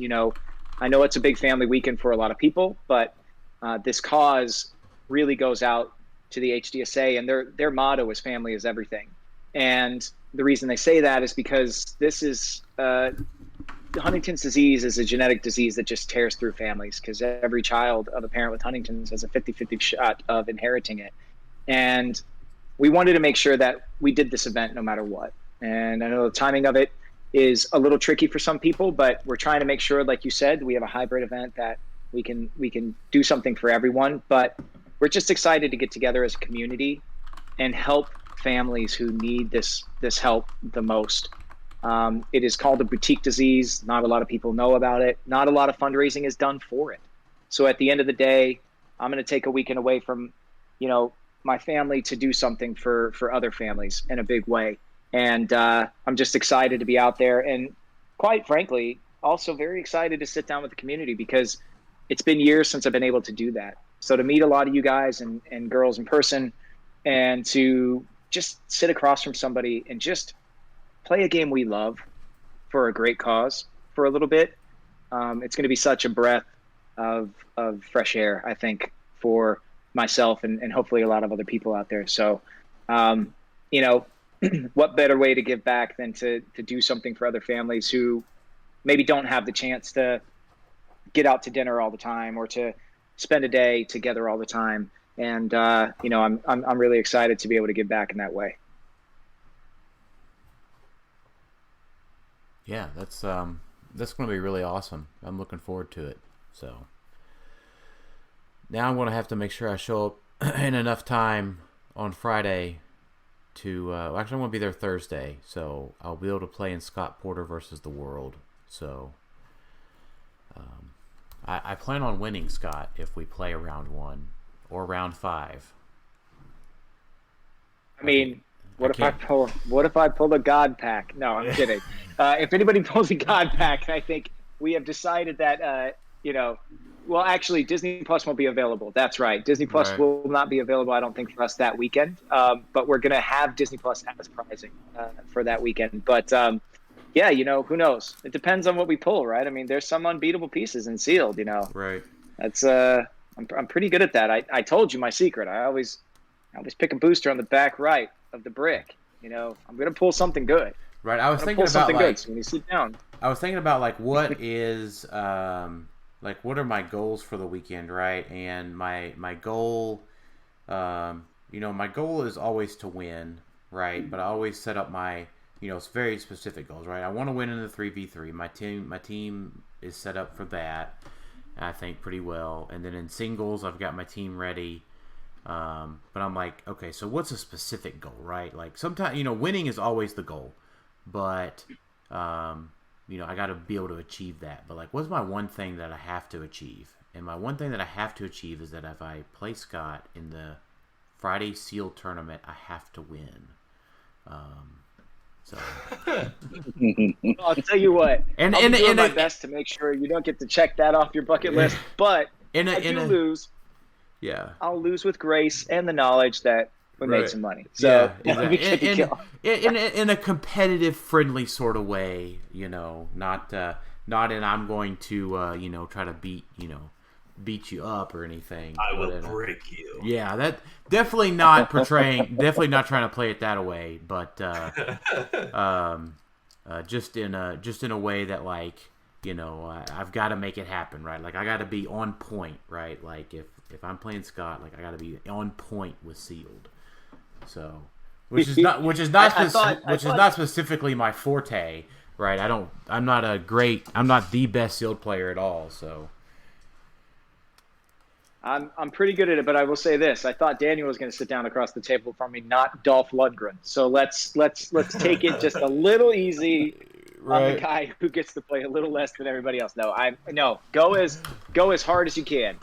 I know it's a big family weekend for a lot of people, but this cause really goes out to the HDSA, and their motto is family is everything. And the reason they say that is because this is Huntington's disease is a genetic disease that just tears through families, because every child of a parent with Huntington's has a 50-50 shot of inheriting it. And we wanted to make sure that we did this event no matter what. And I know the timing of it is a little tricky for some people, but we're trying to make sure, like you said, we have a hybrid event that We can do something for everyone, but we're just excited to get together as a community and help families who need this help the most. It is called a boutique disease. Not a lot of people know about it. Not a lot of fundraising is done for it. So at the end of the day, I'm going to take a weekend away from, my family to do something for other families in a big way. And I'm just excited to be out there. And quite frankly, also very excited to sit down with the community because it's been years since I've been able to do that. So to meet a lot of you guys and girls in person and to just sit across from somebody and just play a game we love for a great cause for a little bit, it's going to be such a breath of fresh air, I think, for myself and hopefully a lot of other people out there. So, what better way to give back than to do something for other families who maybe don't have the chance to get out to dinner all the time or to spend a day together all the time. And, I'm really excited to be able to give back in that way. Yeah, that's going to be really awesome. I'm looking forward to it. So now I'm going to have to make sure I show up in enough time on Friday to actually I'm going to be there Thursday, so I'll be able to play in Scott Porter versus the World. So I plan on winning, Scott, if we play round 1 or round 5. I mean, what if I pull the God Pack? No, I'm kidding. If anybody pulls a God Pack, I think we have decided that well, actually, Disney Plus won't be available. That's right. Disney Plus will not be available, I don't think, for us that weekend. But we're going to have Disney Plus as pricing for that weekend. But yeah, who knows? It depends on what we pull, right? I mean, there's some unbeatable pieces in Sealed, Right. That's I'm pretty good at that. I told you my secret. I always pick a booster on the back right of the brick. I'm going to pull something good. Right. I was thinking about something good. So when you sit down, I was thinking about what is what are my goals for the weekend, right? And my goal, my goal is always to win, right? But I always set up my, it's very specific goals, right? I want to win in the 3v3. My team is set up for that, I think, pretty well. And then in singles, I've got my team ready. But I'm like, okay, so what's a specific goal, right? Like sometimes, winning is always the goal, but I got to be able to achieve that. But what's my one thing that I have to achieve? And my one thing that I have to achieve is that if I play Scott in the Friday Seal tournament, I have to win. So I'll tell you what. And I'll be doing my best to make sure you don't get to check that off your bucket list. But if you lose, yeah, I'll lose with grace and the knowledge that we made some money. So yeah, in a competitive, friendly sort of way, not in I'm going to try to beat you up or anything. I will break you. Yeah, that definitely not portraying, definitely not trying to play it that way, but just in a way that I've got to make it happen, right? I got to be on point, right? If I'm playing Scott, I got to be on point with Sealed. So, which is not specifically my forte, right? I'm not the best Sealed player at all. So, I'm pretty good at it, but I will say this: I thought Daniel was going to sit down across the table from me, not Dolph Lundgren. So let's take it just a little easy on the guy who gets to play a little less than everybody else. Go as hard as you can.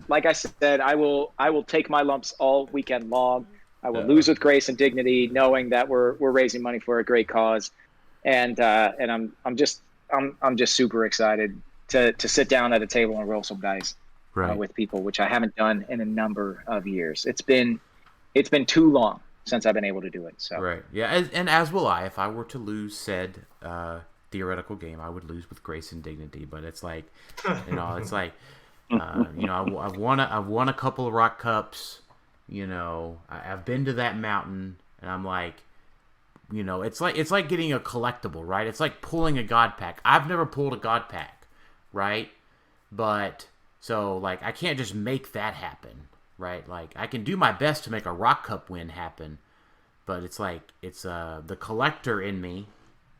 Like I said, I will take my lumps all weekend long. I will lose with grace and dignity, knowing that we're raising money for a great cause, and I'm just super excited to sit down at a table and roll some dice with people, which I haven't done in a number of years. It's been too long since I've been able to do it. So and as will I. If I were to lose said theoretical game, I would lose with grace and dignity. But it's I've won a couple of ROC Cups. I've been to that mountain, and I'm like, it's like getting a collectible, right? It's like pulling a God Pack. I've never pulled a God Pack, right? But so I can't just make that happen, right? I can do my best to make a ROC Cup win happen, but it's the collector in me,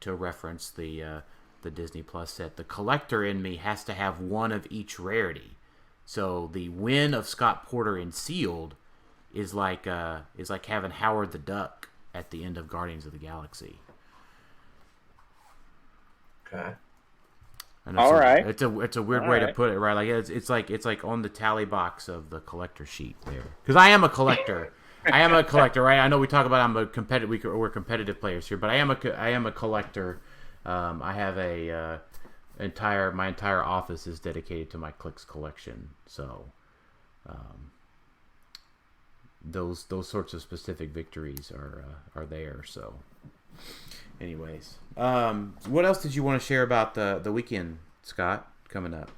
to reference the the Disney Plus set. The collector in me has to have one of each rarity. So the win of Scott Porter in Sealed is like having Howard the Duck at the end of Guardians of the Galaxy. Okay. All right. It's a weird way to put it, right? Like it's like on the tally box of the collector sheet there. Because I am a collector. Right? I know we talk about we're competitive players here, but I am a collector. I have my entire office is dedicated to my Clix collection. So those sorts of specific victories are there. So anyways, what else did you want to share about the weekend, Scott, coming up?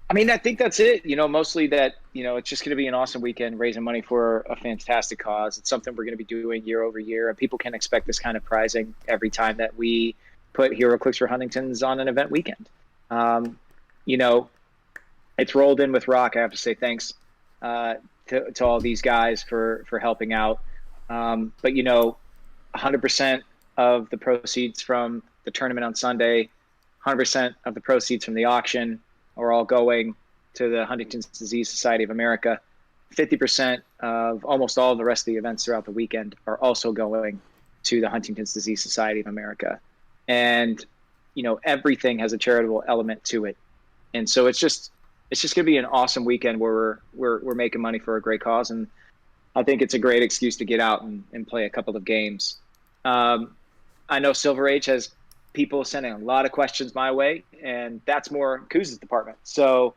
I mean, I think that's it. Mostly that, it's just going to be an awesome weekend raising money for a fantastic cause. It's something we're going to be doing year over year, and people can expect this kind of prizing every time that we put HeroClix for Huntington's on an event weekend. It's rolled in with ROC. I have to say thanks to all these guys for helping out. But 100% of the proceeds from the tournament on Sunday, 100% of the proceeds from the auction are all going to the Huntington's Disease Society of America. 50% of almost all of the rest of the events throughout the weekend are also going to the Huntington's Disease Society of America. And, everything has a charitable element to it. And so it's just going to be an awesome weekend where we're making money for a great cause. And I think it's a great excuse to get out and play a couple of games. I know Silver Age has people sending a lot of questions my way, and that's more Kuz's department. So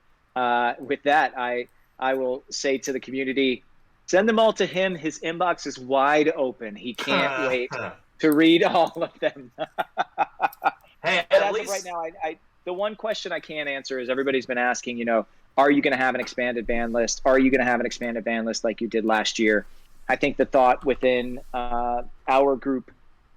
with that, I will say to the community, send them all to him. His inbox is wide open. He can't wait to read all of them. Hey, but at as least of right now, I the one question I can't answer is everybody's been asking, are you going to have an expanded ban list? Are you going to have an expanded ban list like you did last year? I think the thought within our group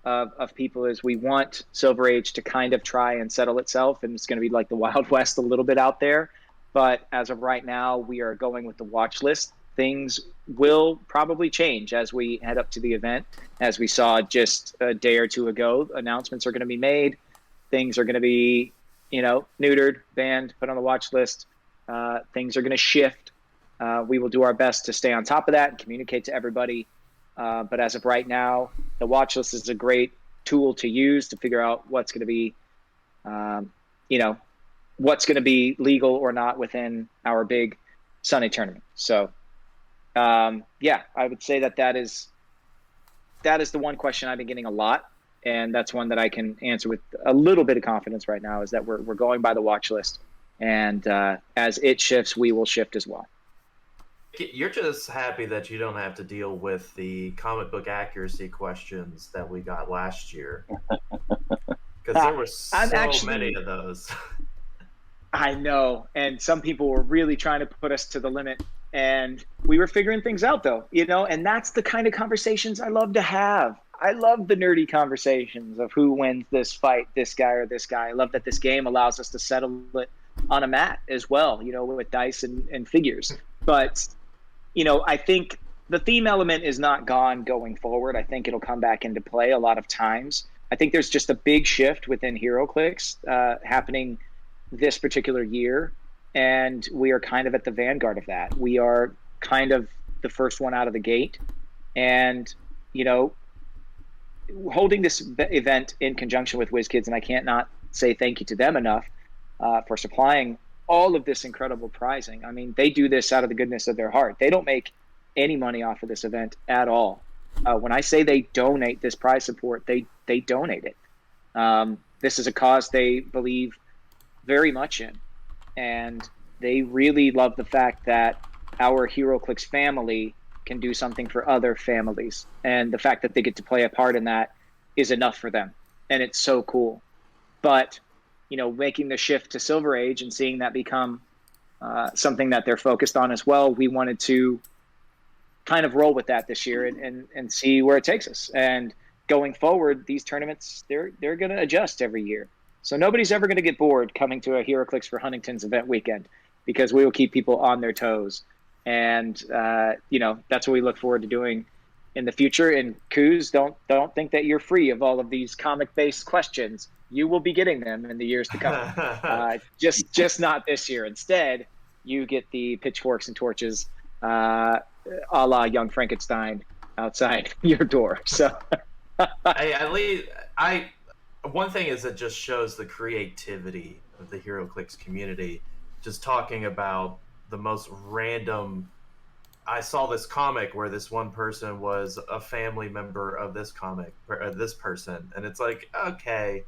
of people is we want Silver Age to kind of try and settle itself, and it's going to be like the Wild West a little bit out there. But as of right now, we are going with the watch list. Things will probably change as we head up to the event. As we saw just a day or two ago, announcements are going to be made. Things are going to be, neutered, banned, put on the watch list. Things are going to shift. We will do our best to stay on top of that and communicate to everybody. But as of right now, the watch list is a great tool to use to figure out what's going to be, what's going to be legal or not within our big Sunday tournament. So, I would say that is the one question I've been getting a lot. And that's one that I can answer with a little bit of confidence right now, is that we're going by the watch list. And as it shifts, we will shift as well. You're just happy that you don't have to deal with the comic book accuracy questions that we got last year. Because there were so many of those. I know. And some people were really trying to put us to the limit. And we were figuring things out, though, and that's the kind of conversations I love to have. I love the nerdy conversations of who wins this fight, this guy or this guy. I love that this game allows us to settle it on a mat as well, with dice and figures. But, I think the theme element is not gone going forward. I think it'll come back into play a lot of times. I think there's just a big shift within HeroClix happening this particular year. And we are kind of at the vanguard of that. We are kind of the first one out of the gate. And, holding this event in conjunction with WizKids, and I can't not say thank you to them enough for supplying all of this incredible prizing. I mean, they do this out of the goodness of their heart. They don't make any money off of this event at all. When I say they donate this prize support, they donate it. This is a cause they believe very much in. And they really love the fact that our HeroClix family can do something for other families. And the fact that they get to play a part in that is enough for them. And it's so cool. But, making the shift to Silver Age and seeing that become something that they're focused on as well, we wanted to kind of roll with that this year and see where it takes us. And going forward, these tournaments, they're going to adjust every year. So nobody's ever going to get bored coming to a HeroClix for Huntington's event weekend, because we will keep people on their toes. And, that's what we look forward to doing in the future. And Coos, don't think that you're free of all of these comic-based questions. You will be getting them in the years to come. Just not this year. Instead, you get the pitchforks and torches, a la Young Frankenstein, outside your door. So, hey, at least one thing is it just shows the creativity of the HeroClix community. Just talking about the most random. I saw this comic where this one person was a family member of this comic, or this person, and it's like, okay,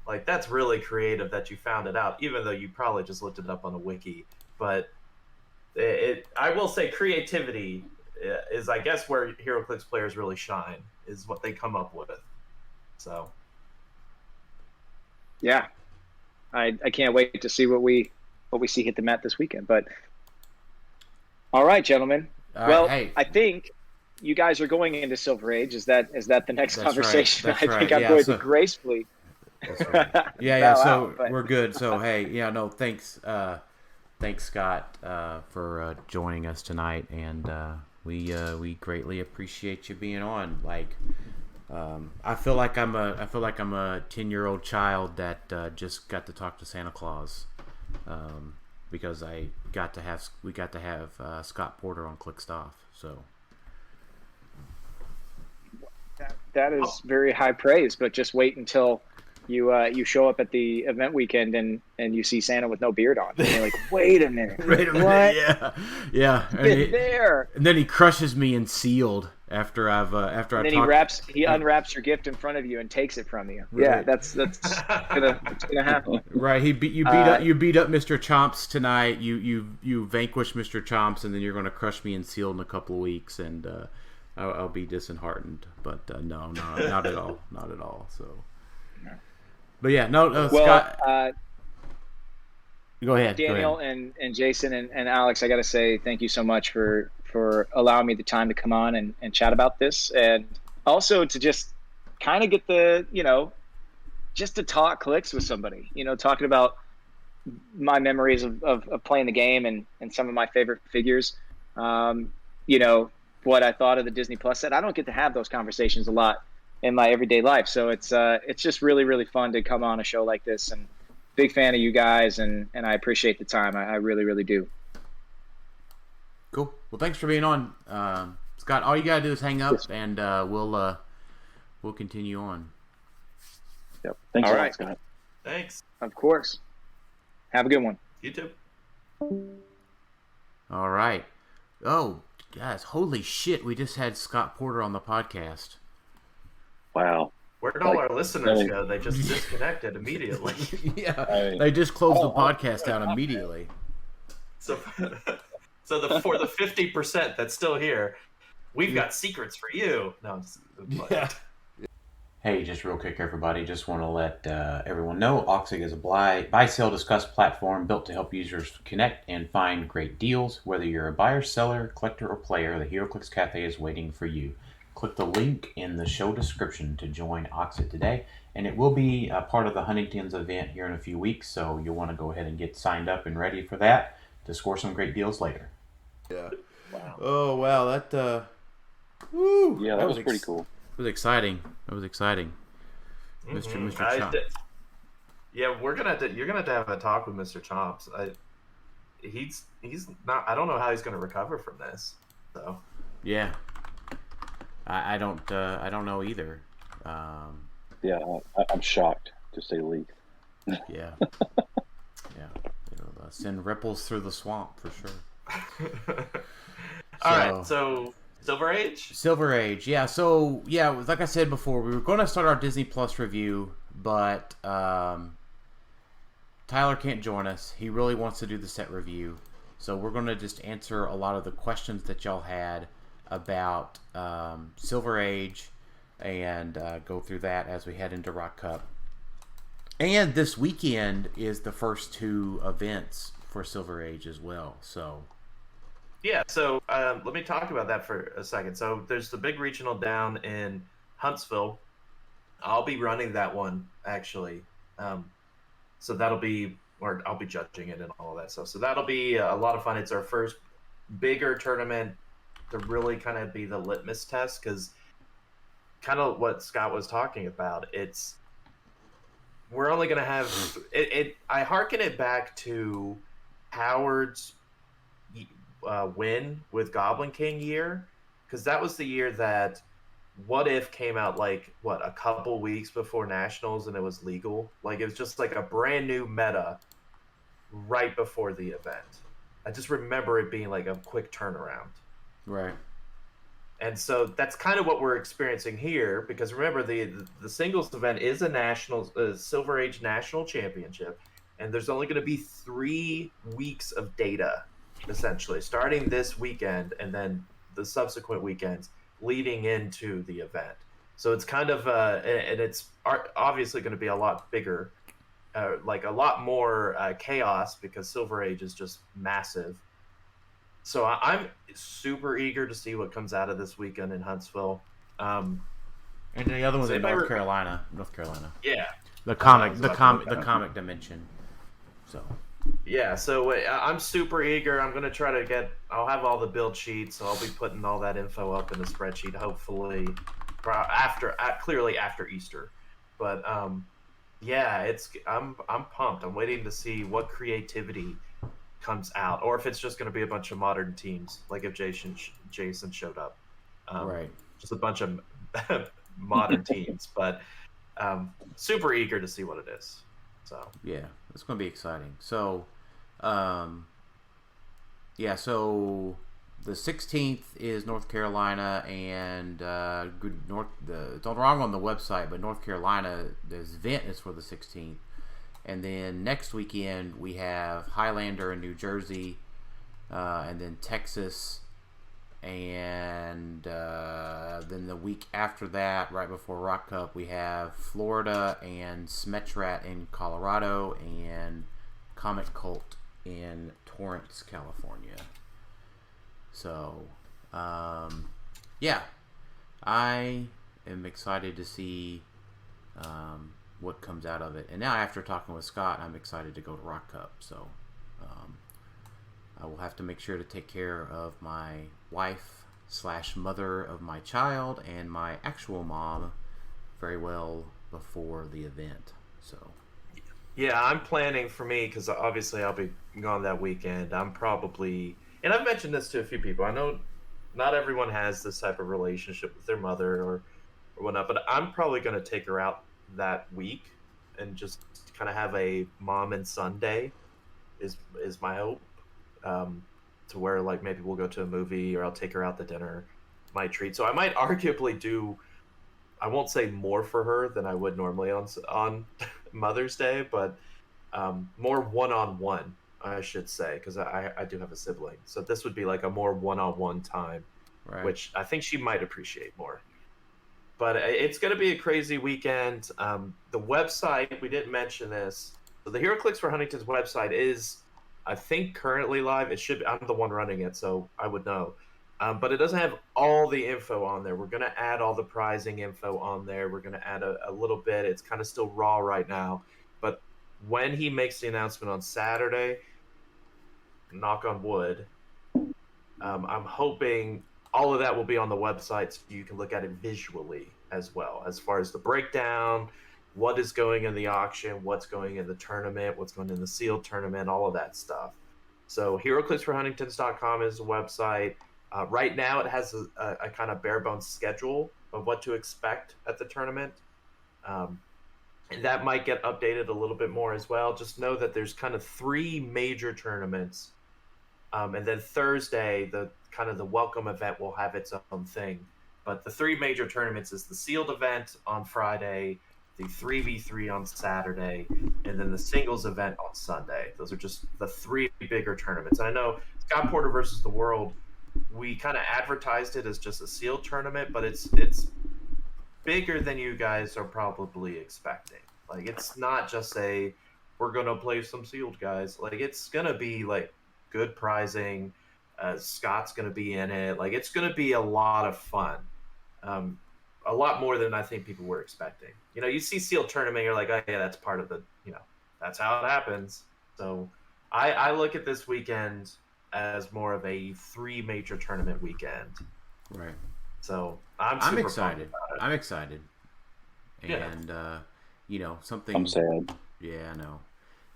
like that's really creative that you found it out, even though you probably just looked it up on a wiki. But I will say, creativity is, I guess, where HeroClix players really shine, is what they come up with. So, yeah, I can't wait to see what we see hit the mat this weekend. But all right, gentlemen. Well, hey. I think you guys are going into Silver Age. Is that the next conversation? Right. I think I'm going to gracefully. That's right. Yeah. So we're good. So hey, thanks, Scott, for joining us tonight, and we greatly appreciate you being on. Like, I feel like I'm a 10-year-old child that just got to talk to Santa Claus. Because we got to have Scott Porter on Clixed Off. So that is very high praise. But just wait until you show up at the event weekend and you see Santa with no beard on. And you're like, wait a minute, what? Yeah. There. And then he crushes me in sealed after and then he unwraps your gift in front of you and takes it from you. Right. Yeah, that's gonna happen. Right. You beat up Mr. Chomps tonight. You vanquished Mr. Chomps, and then you're going to crush me in sealed in a couple of weeks, and I'll be disheartened. But no, not at all, not at all. So, but yeah, Scott. Go ahead, Daniel. And Jason and Alex. I got to say thank you so much for allowing me the time to come on and chat about this, and also to just kind of get just to talk clicks with somebody, talking about my memories of playing the game and some of my favorite figures, what I thought of the Disney Plus set. I don't get to have those conversations a lot in my everyday life. So it's just really, really fun to come on a show like this, and big fan of you guys. And I appreciate the time. I really, really do. Cool. Well, thanks for being on, Scott. All you gotta do is hang up, and we'll continue on. Yep. Thanks all a lot, right, Scott. Thanks. Of course. Have a good one. You too. All right. Oh, guys, holy shit! We just had Scott Porter on the podcast. Wow. Where did all our listeners go? They just disconnected immediately. Yeah, they just closed the podcast down immediately. So for the 50% that's still here, we've got secrets for you. No, yeah. Hey, just real quick, everybody. Just want to let everyone know Auxxit is a buy, sell, discuss platform built to help users connect and find great deals. Whether you're a buyer, seller, collector, or player, the HeroClix Cafe is waiting for you. Click the link in the show description to join Auxxit today, and it will be a part of the Huntington's event here in a few weeks, so you'll want to go ahead and get signed up and ready for that to score some great deals later. Yeah. Wow. Oh, wow. Woo. Yeah, that was pretty cool. It was exciting. Mm-hmm. Mr. Chomp. Yeah, you're gonna have to have a talk with Mr. Chomps. He's not. I don't know how he's gonna recover from this. So. Yeah. I don't know either. Yeah, I'm shocked to say the least. Yeah. It'll send ripples through the swamp for sure. All right, so Silver Age, yeah. So yeah, like I said before, we were going to start our Disney Plus review, but Tyler can't join us. He really wants to do the set review, so we're going to just answer a lot of the questions that y'all had about Silver Age, and go through that as we head into ROC Cup. And this weekend is the first 2 events for Silver Age as well. So yeah, so let me talk about that for a second. So there's the big regional down in Huntsville. I'll be running that one actually. So I'll be judging it and all of that stuff. So that'll be a lot of fun. It's our first bigger tournament to really kind of be the litmus test, because kind of what Scott was talking about, we're only going to have I hearken it back to Howard's win with Goblin King year, because that was the year that What If came out like a couple weeks before Nationals, and it was legal. Like, it was just like a brand new meta right before the event. I just remember it being like a quick turnaround. Right. And so that's kind of what we're experiencing here, because remember, the singles event is a Silver Age National Championship, and there's only going to be 3 weeks of data, essentially, starting this weekend and then the subsequent weekends leading into the event. So it's kind of, and it's obviously going to be a lot bigger, like a lot more chaos, because Silver Age is just massive. So I'm super eager to see what comes out of this weekend in Huntsville. And the other one's in North Carolina. Yeah. The comic dimension. So. Yeah, so I'm super eager. I'm going to try to I'll have all the build sheets, so I'll be putting all that info up in a spreadsheet, hopefully, clearly after Easter. But, yeah, I'm pumped. I'm waiting to see what creativity comes out, or if it's just going to be a bunch of modern teams, like if Jason showed up. Right. Just a bunch of modern teams, but super eager to see what it is. So yeah, it's going to be exciting. So, yeah, so the 16th is North Carolina, and it's all wrong on the website, but North Carolina, the event is for the 16th. And then next weekend we have Highlander in New Jersey, and then Texas, and then the week after that, right before ROC Cup, we have Florida and Smetrat in Colorado, and Comic Cult in Torrance, California. So, yeah, I am excited to see what comes out of it. And now, after talking with Scott, I'm excited to go to ROC Cup. So I will have to make sure to take care of my wife / mother of my child and my actual mom very well before the event. So yeah, I'm planning for me, because obviously I'll be gone that weekend. I'm probably, and I've mentioned this to a few people, I know not everyone has this type of relationship with their mother or whatnot, but I'm probably going to take her out that week and just kind of have a mom and son day is my hope, to where like maybe we'll go to a movie, or I'll take her out to dinner, my treat. So I might arguably do, I won't say more for her than I would normally on Mother's Day, but more one-on-one, I should say, because I do have a sibling, so this would be like a more one-on-one time, right, which I think she might appreciate more. But it's going to be a crazy weekend. The website, we didn't mention this. So the HeroClix for Huntington's website is, I think, currently live. It should be, I'm the one running it, so I would know. But it doesn't have all the info on there. We're going to add all the prizing info on there. We're going to add a little bit. It's kind of still raw right now. But when he makes the announcement on Saturday, knock on wood, I'm hoping all of that will be on the website, so you can look at it visually as well, as far as the breakdown, what is going in the auction, what's going in the tournament, what's going in the sealed tournament, all of that stuff. So HeroClixForHuntingtons.com is the website. Right now it has a kind of bare bones schedule of what to expect at the tournament. And that might get updated a little bit more as well. Just know that there's kind of 3 major tournaments. And then Thursday, the welcome event will have its own thing. But the 3 major tournaments is the sealed event on Friday, the 3v3 on Saturday, and then the singles event on Sunday. Those are just the 3 bigger tournaments. And I know Scott Porter versus the World, we kind of advertised it as just a sealed tournament, but it's bigger than you guys are probably expecting. Like, it's not just we're going to play some sealed guys. Like, it's going to be like good prizing. Scott's going to be in it. Like, it's going to be a lot of fun. A lot more than I think people were expecting. You know, you see sealed tournament, you're like, oh yeah, that's part of the, that's how it happens. So I look at this weekend as more of a 3 major tournament weekend. Right. So I'm excited. I'm excited. Yeah. And something. I'm sad. Yeah, I know.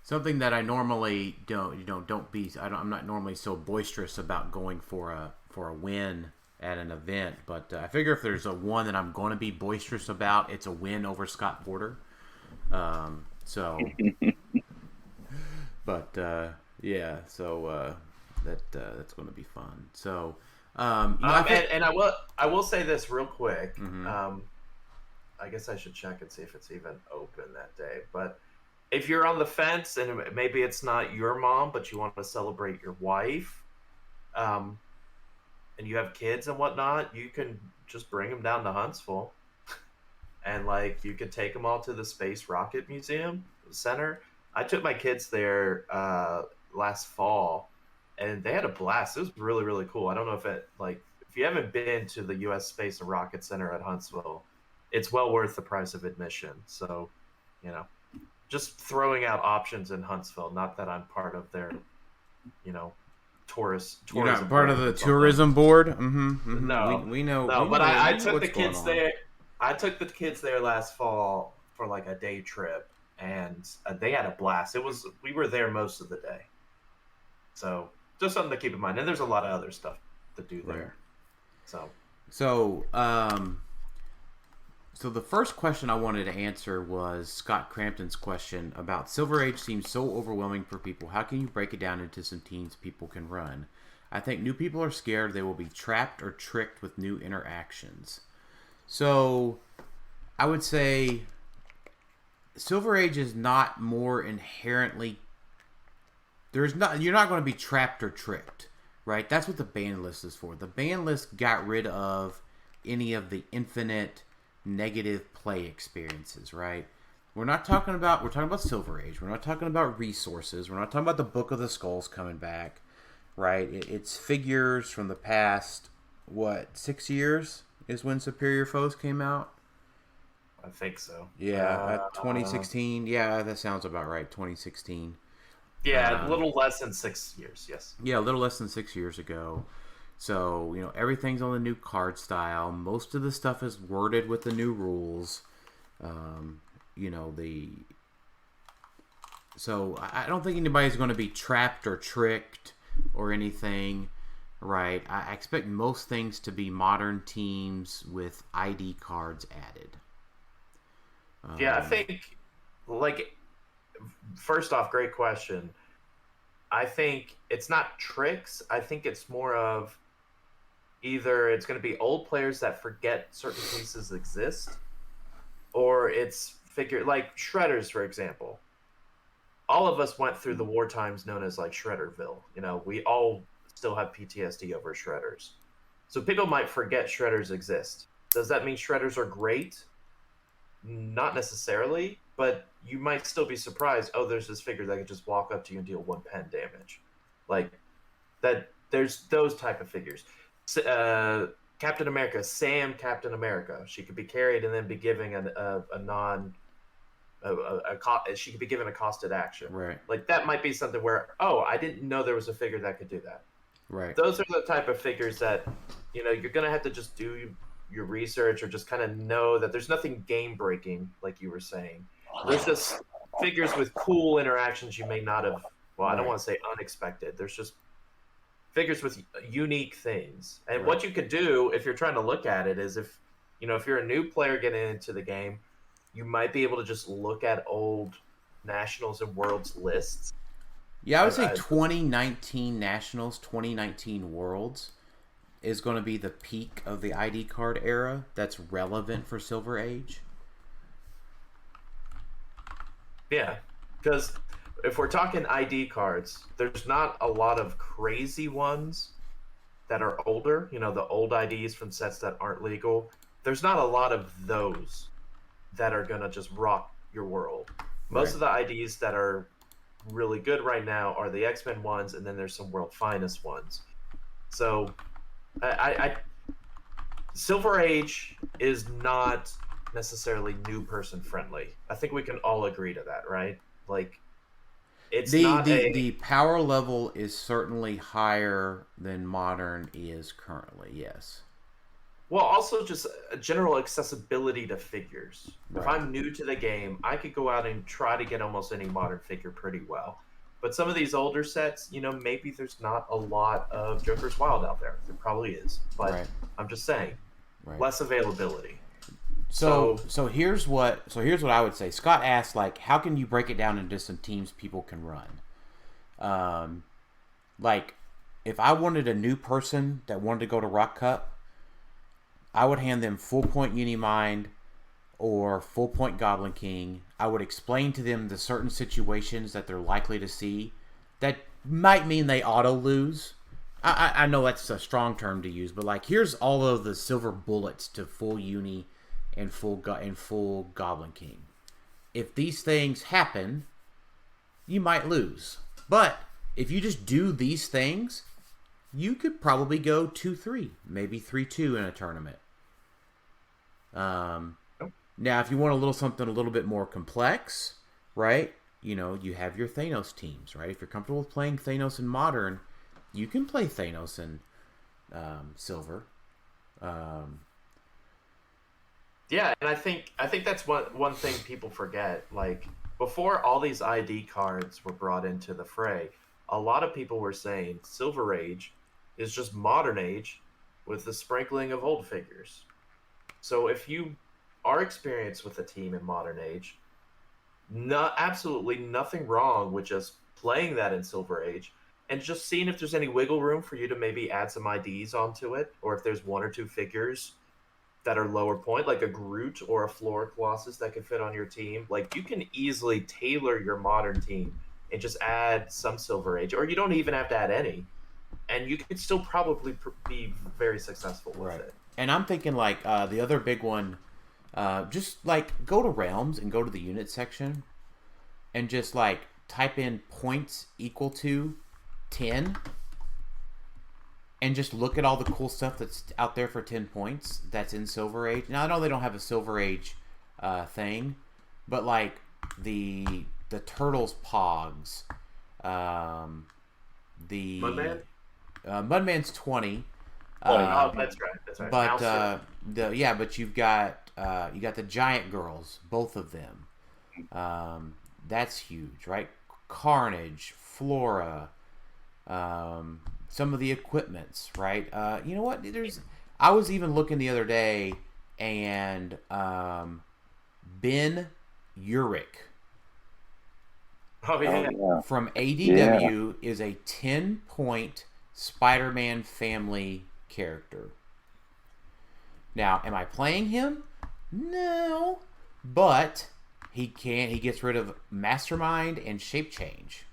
Something that I normally don't be. I'm not normally so boisterous about going for a win at an event, but I figure if there's a one that I'm going to be boisterous about, it's a win over Scott Porter. So, but yeah, so that's going to be fun. So, and I will say this real quick. Mm-hmm. I guess I should check and see if it's even open that day. But if you're on the fence and maybe it's not your mom, but you want to celebrate your wife, and you have kids and whatnot, you can just bring them down to Huntsville, and you could take them all to the Space Rocket Museum Center. I took my kids there last fall, and they had a blast. It was really, really cool. I don't know if if you haven't been to the U.S. Space and Rocket Center at Huntsville, it's well worth the price of admission. So, just throwing out options in Huntsville. Not that I'm part of their, tourism. You're not part of the tourism board? Mm-hmm, mm-hmm. No. We know. No, but I took the kids there. there. I took the kids there last fall for a day trip, and they had a blast. We were there most of the day. So just something to keep in mind. And there's a lot of other stuff to do there. Right. So the first question I wanted to answer was Scott Crampton's question about Silver Age seems so overwhelming for people. How can you break it down into some teams people can run? I think new people are scared they will be trapped or tricked with new interactions. So I would say Silver Age is not more inherently... you're not going to be trapped or tricked, right? That's what the ban list is for. The ban list got rid of any of the infinite negative play experiences, right? We're talking about Silver Age. We're not talking about resources. We're not talking about the Book of the Skulls coming back, right? It's figures from the past, 6 years is when Superior Foes came out? I think so. Yeah, 2016. Yeah, that sounds about right, 2016. Yeah, a little less than 6 years, yes. Yeah, a little less than 6 years ago. So, everything's on the new card style. Most of the stuff is worded with the new rules. So I don't think anybody's going to be trapped or tricked or anything, right? I expect most things to be modern teams with ID cards added. Yeah, I think, first off, great question. I think it's not tricks. I think it's more of either it's going to be old players that forget certain pieces exist, or it's like Shredders, for example. All of us went through the war times known as Shredderville. We all still have PTSD over Shredders. So people might forget Shredders exist. Does that mean Shredders are great? Not necessarily, but you might still be surprised. Oh, there's this figure that can just walk up to you and deal 1 pen damage. That. There's those type of figures. Captain America, Sam Captain America. She could be carried and then be given she could be given a costed action. Right. That might be something where, I didn't know there was a figure that could do that. Right. Those are the type of figures that, you're going to have to just do your research or just kind of know that there's nothing game breaking, like you were saying. There's just figures with cool interactions you may not have, I don't want to say unexpected. There's just figures with unique things. And what you could do if you're trying to look at it is if you're a new player getting into the game, you might be able to just look at old Nationals and Worlds lists. Yeah, I would say 2019 Nationals, 2019 Worlds is going to be the peak of the ID card era that's relevant for Silver Age. Yeah, because if we're talking ID cards, there's not a lot of crazy ones that are older. The old IDs from sets that aren't legal. There's not a lot of those that are going to just rock your world. Most of the IDs that are really good right now are the X-Men ones, and then there's some World Finest ones. So Silver Age is not necessarily new person friendly. I think we can all agree to that, right? It's The not the power level is certainly higher than modern is currently. Yes. well, also just a general accessibility to figures. If Right. I'm new to the game, I could go out and try to get almost any modern figure pretty well. But some of these older sets, maybe there's not a lot of Joker's Wild out there. There probably is, but Right. I'm just saying, Right. less availability. So here's what I would say. Scott asked, like, how can you break it down into some teams people can run? Like, if I wanted a new person that wanted to go to ROC Cup, I would hand them full point Unimind or full point Goblin King. I would explain to them the certain situations that they're likely to see that might mean they auto lose. I know that's a strong term to use, but like, here's all of the silver bullets to full Uni and full Goblin King. If these things happen, you might lose. But if you just do these things, you could probably go 2-3, maybe 3-2 in a tournament. Now, if you want something a little bit more complex, right? You have your Thanos teams, right? If you're comfortable with playing Thanos in Modern, you can play Thanos in Silver. Yeah, and I think that's one thing people forget. Like, before all these ID cards were brought into the fray, a lot of people were saying Silver Age is just Modern Age with the sprinkling of old figures. So if you are experienced with a team in Modern Age, absolutely nothing wrong with just playing that in Silver Age and just seeing if there's any wiggle room for you to maybe add some IDs onto it, or if there's one or two figures that are lower point, like a Groot or a Flora Colossus that could fit on your team. Like, you can easily tailor your Modern team and just add some Silver Age, or you don't even have to add any, and you could still probably be very successful with it. And I'm thinking, like, the other big one, just like go to Realms and go to the unit section and just like type in points equal to 10 and just look at all the cool stuff that's out there for 10 points that's in Silver Age. Now, I know they don't have a Silver Age thing, but like the Turtles Pogs, the Mudman? Mudman's 20. Oh, that's right. But but you've got the Giant Girls, both of them. That's huge, right? Carnage, Flora, some of the equipments, right? You know what? I was even looking the other day, and Ben Urich from ADW is a 10-point Spider-Man family character. Now, am I playing him? No, but he gets rid of Mastermind and Shape Change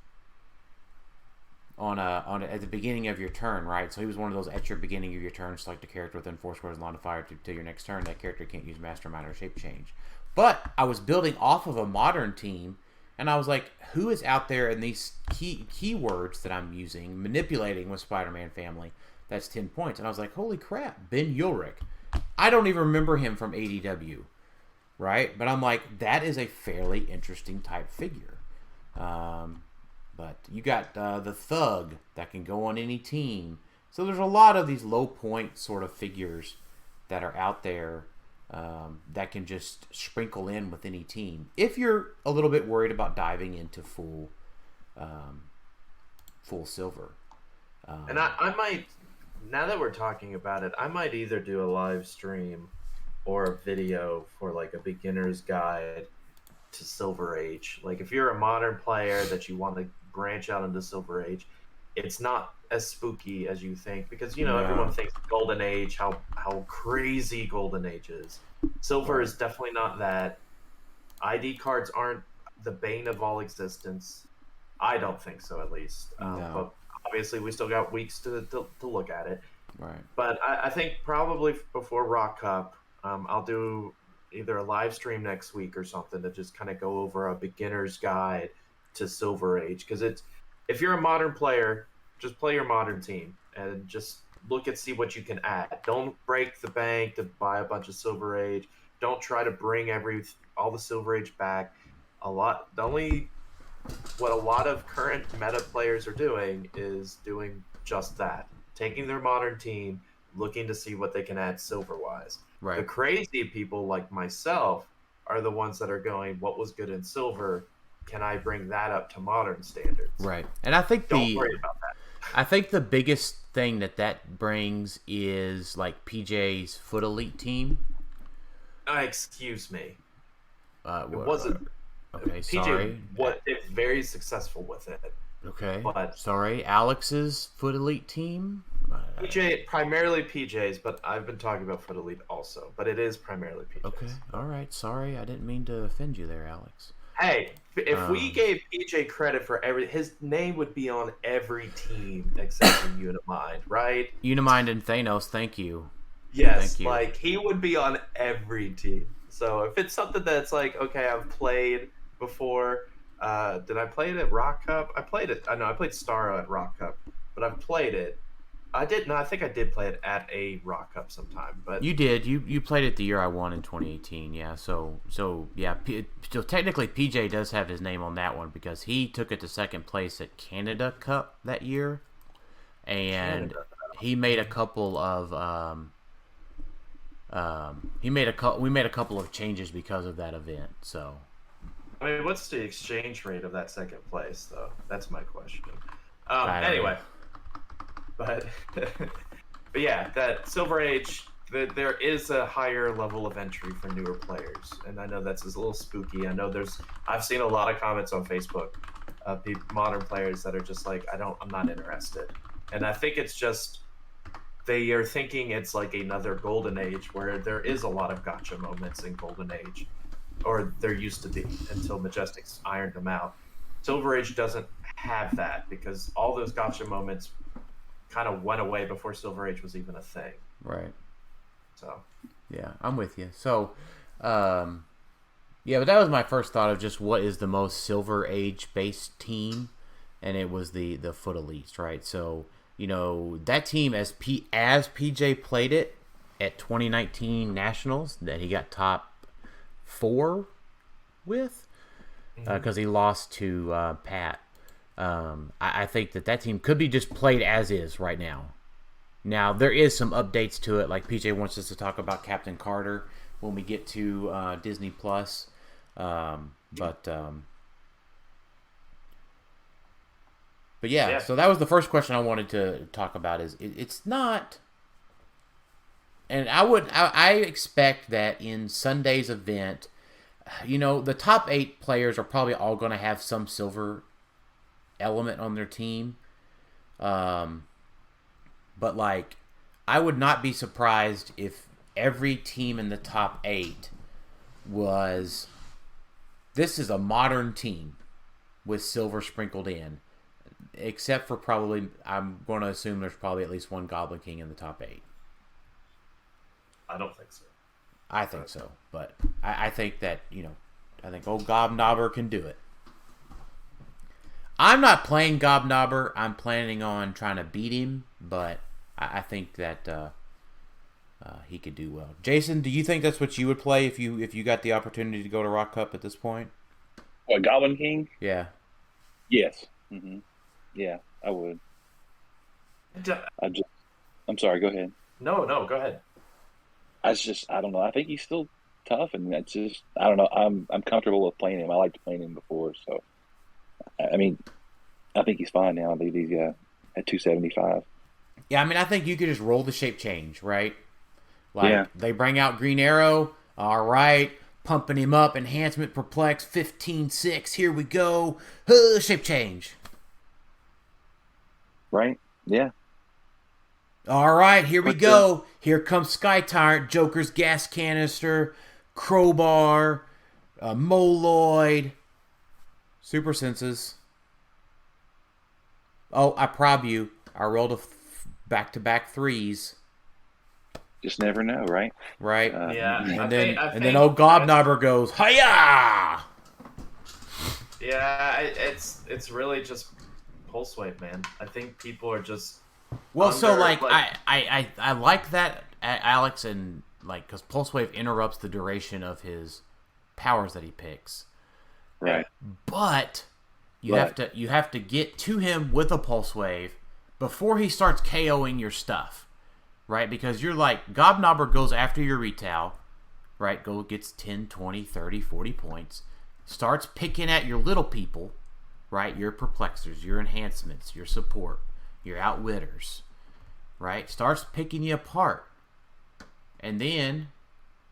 at the beginning of your turn, right? So he was one of those at your beginning of your turn, select a character within 4 squares line of fire to your next turn. That character can't use Mastermind or Shape Change. But I was building off of a Modern team, and I was like, who is out there in these keywords that I'm using, manipulating with Spider-Man family? That's 10 points. And I was like, holy crap, Ben Ulrich. I don't even remember him from ADW, right? But I'm like, that is a fairly interesting type figure. But you got the Thug that can go on any team. So there's a lot of these low point sort of figures that are out there that can just sprinkle in with any team. If you're a little bit worried about diving into full silver. And I might, now that we're talking about it, I might either do a live stream or a video for like a beginner's guide to Silver Age. Like, if you're a Modern player that you want to branch out into Silver Age, it's not as spooky as you think, because everyone thinks Golden Age, how crazy Golden Age is. Silver is definitely not that. ID cards aren't the bane of all existence. I don't think so, at least. But obviously, we still got weeks to look at it. Right. But I think probably before ROC Cup, I'll do either a live stream next week or something to just kind of go over a beginner's guide to Silver Age. Because if you're a Modern player, just play your Modern team and just see what you can add. Don't break the bank to buy a bunch of Silver Age. Don't try to bring all the Silver Age back. The only what a lot of current meta players are doing is doing just that. Taking their modern team, looking to see what they can add silver-wise. Right. The crazy people like myself are the ones that are going, what was good in silver? Can I bring that up to modern standards? Right. And I think Don't worry about that. I think the biggest thing that brings is like PJ's Foot Elite team. Excuse me. It Well, wasn't. Okay, PJ sorry. was very successful with it. Okay, but sorry. Alex's Foot Elite team. PJ, primarily PJ's, but I've been talking about Foot Elite also. But it is primarily PJ's. Okay, all right. Sorry, I didn't mean to offend you there, Alex. Hey, if we gave PJ credit for his name would be on every team except for Unimind, right? Unimind and Thanos, thank you. Yes, Thank you. like he would be on every team. So if it's something that's like, okay, I've played before. Did I play it at ROC Cup? I played it. I know I played Starro at ROC Cup, but I've played it. I did. No, I think I did play it at a ROC Cup sometime. But You did. You played it the year I won in 2018. Yeah. So yeah. So technically, PJ does have his name on that one because he took it to second place at Canada Cup that year, and he made a couple of we made a couple of changes because of that event. So. I mean, what's the exchange rate of that second place, though? That's my question. Anyway. But yeah, that Silver Age, there is a higher level of entry for newer players, and I know that's a little spooky. I know I've seen a lot of comments on Facebook of modern players that are just like, I'm not interested, and I think it's just they are thinking it's like another Golden Age where there is a lot of gotcha moments in Golden Age, or there used to be until Majestics ironed them out. Silver Age doesn't have that because all those gotcha moments kind of went away before Silver Age was even a thing. Right. So. Yeah, I'm with you. So, yeah, but that was my first thought of just what is the most Silver Age based team, and it was the Foot Elites, right? So, that team as PJ played it at 2019 Nationals that he got top 4 with because he lost to Pat. I think that team could be just played as is right now. Now, there is some updates to it, like PJ wants us to talk about Captain Carter when we get to Disney Plus. But yeah, so that was the first question I wanted to talk about is it's not... And I expect that in Sunday's event, the top 8 players are probably all going to have some silver element on their team. But like, I would not be surprised if every team in the top 8 was, this is a modern team with silver sprinkled in, except for probably, I'm going to assume there's probably at least one Goblin King in the top 8. I don't think so. I think so, but I think that, I think old Gobnobber can do it. I'm not playing Gobnobber. I'm planning on trying to beat him, but I think that he could do well. Jason, do you think that's what you would play if you got the opportunity to go to ROC Cup at this point? What, Goblin King? Yeah. Yes. Mm-hmm. Yeah, I would. I'm sorry, go ahead. No, go ahead. I don't know. I think he's still tough, and that's just, I don't know. I'm comfortable with playing him. I liked playing him before, so I mean, I think he's fine now. I think he's got at 275. Yeah, I mean, I think you could just roll the shape change, right? Like, yeah. They bring out Green Arrow. All right, pumping him up. Enhancement, perplex, 15-6. Here we go. Shape change. Right? Yeah. All right, here we go. Here comes Sky Tyrant, Joker's gas canister, crowbar, Moloid, super senses. Oh, I prob you. I rolled back-to-back 3s. Just never know, right? Right. Yeah. And then old Gobnobber goes, hiya! Yeah, it's really just pulse wave, man. I think people are just. Well, so like I like that, Alex, and like because pulse wave interrupts the duration of his powers that he picks. Right. But You have to get to him with a pulse wave before he starts KOing your stuff, right? Because you're like, Gobnobber goes after your retail, right? Gets 10, 20, 30, 40 points. Starts picking at your little people, right? Your perplexers, your enhancements, your support, your outwitters, right? Starts picking you apart. And then,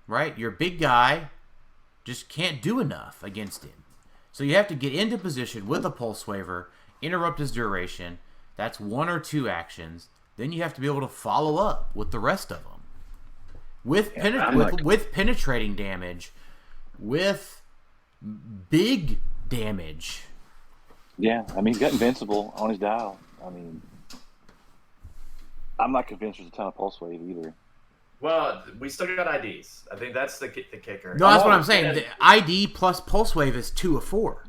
right, your big guy just can't do enough against him. So you have to get into position with a pulse waver, interrupt his duration. That's 1 or 2 actions. Then you have to be able to follow up with the rest of them. With penetrating damage, with big damage. Yeah, I mean, he's got invincible on his dial. I mean, I'm not convinced there's a ton of pulse wave either. Well, we still got IDs. I think that's the kicker. No, that's what I'm saying. The ID plus pulse wave is 2 of 4.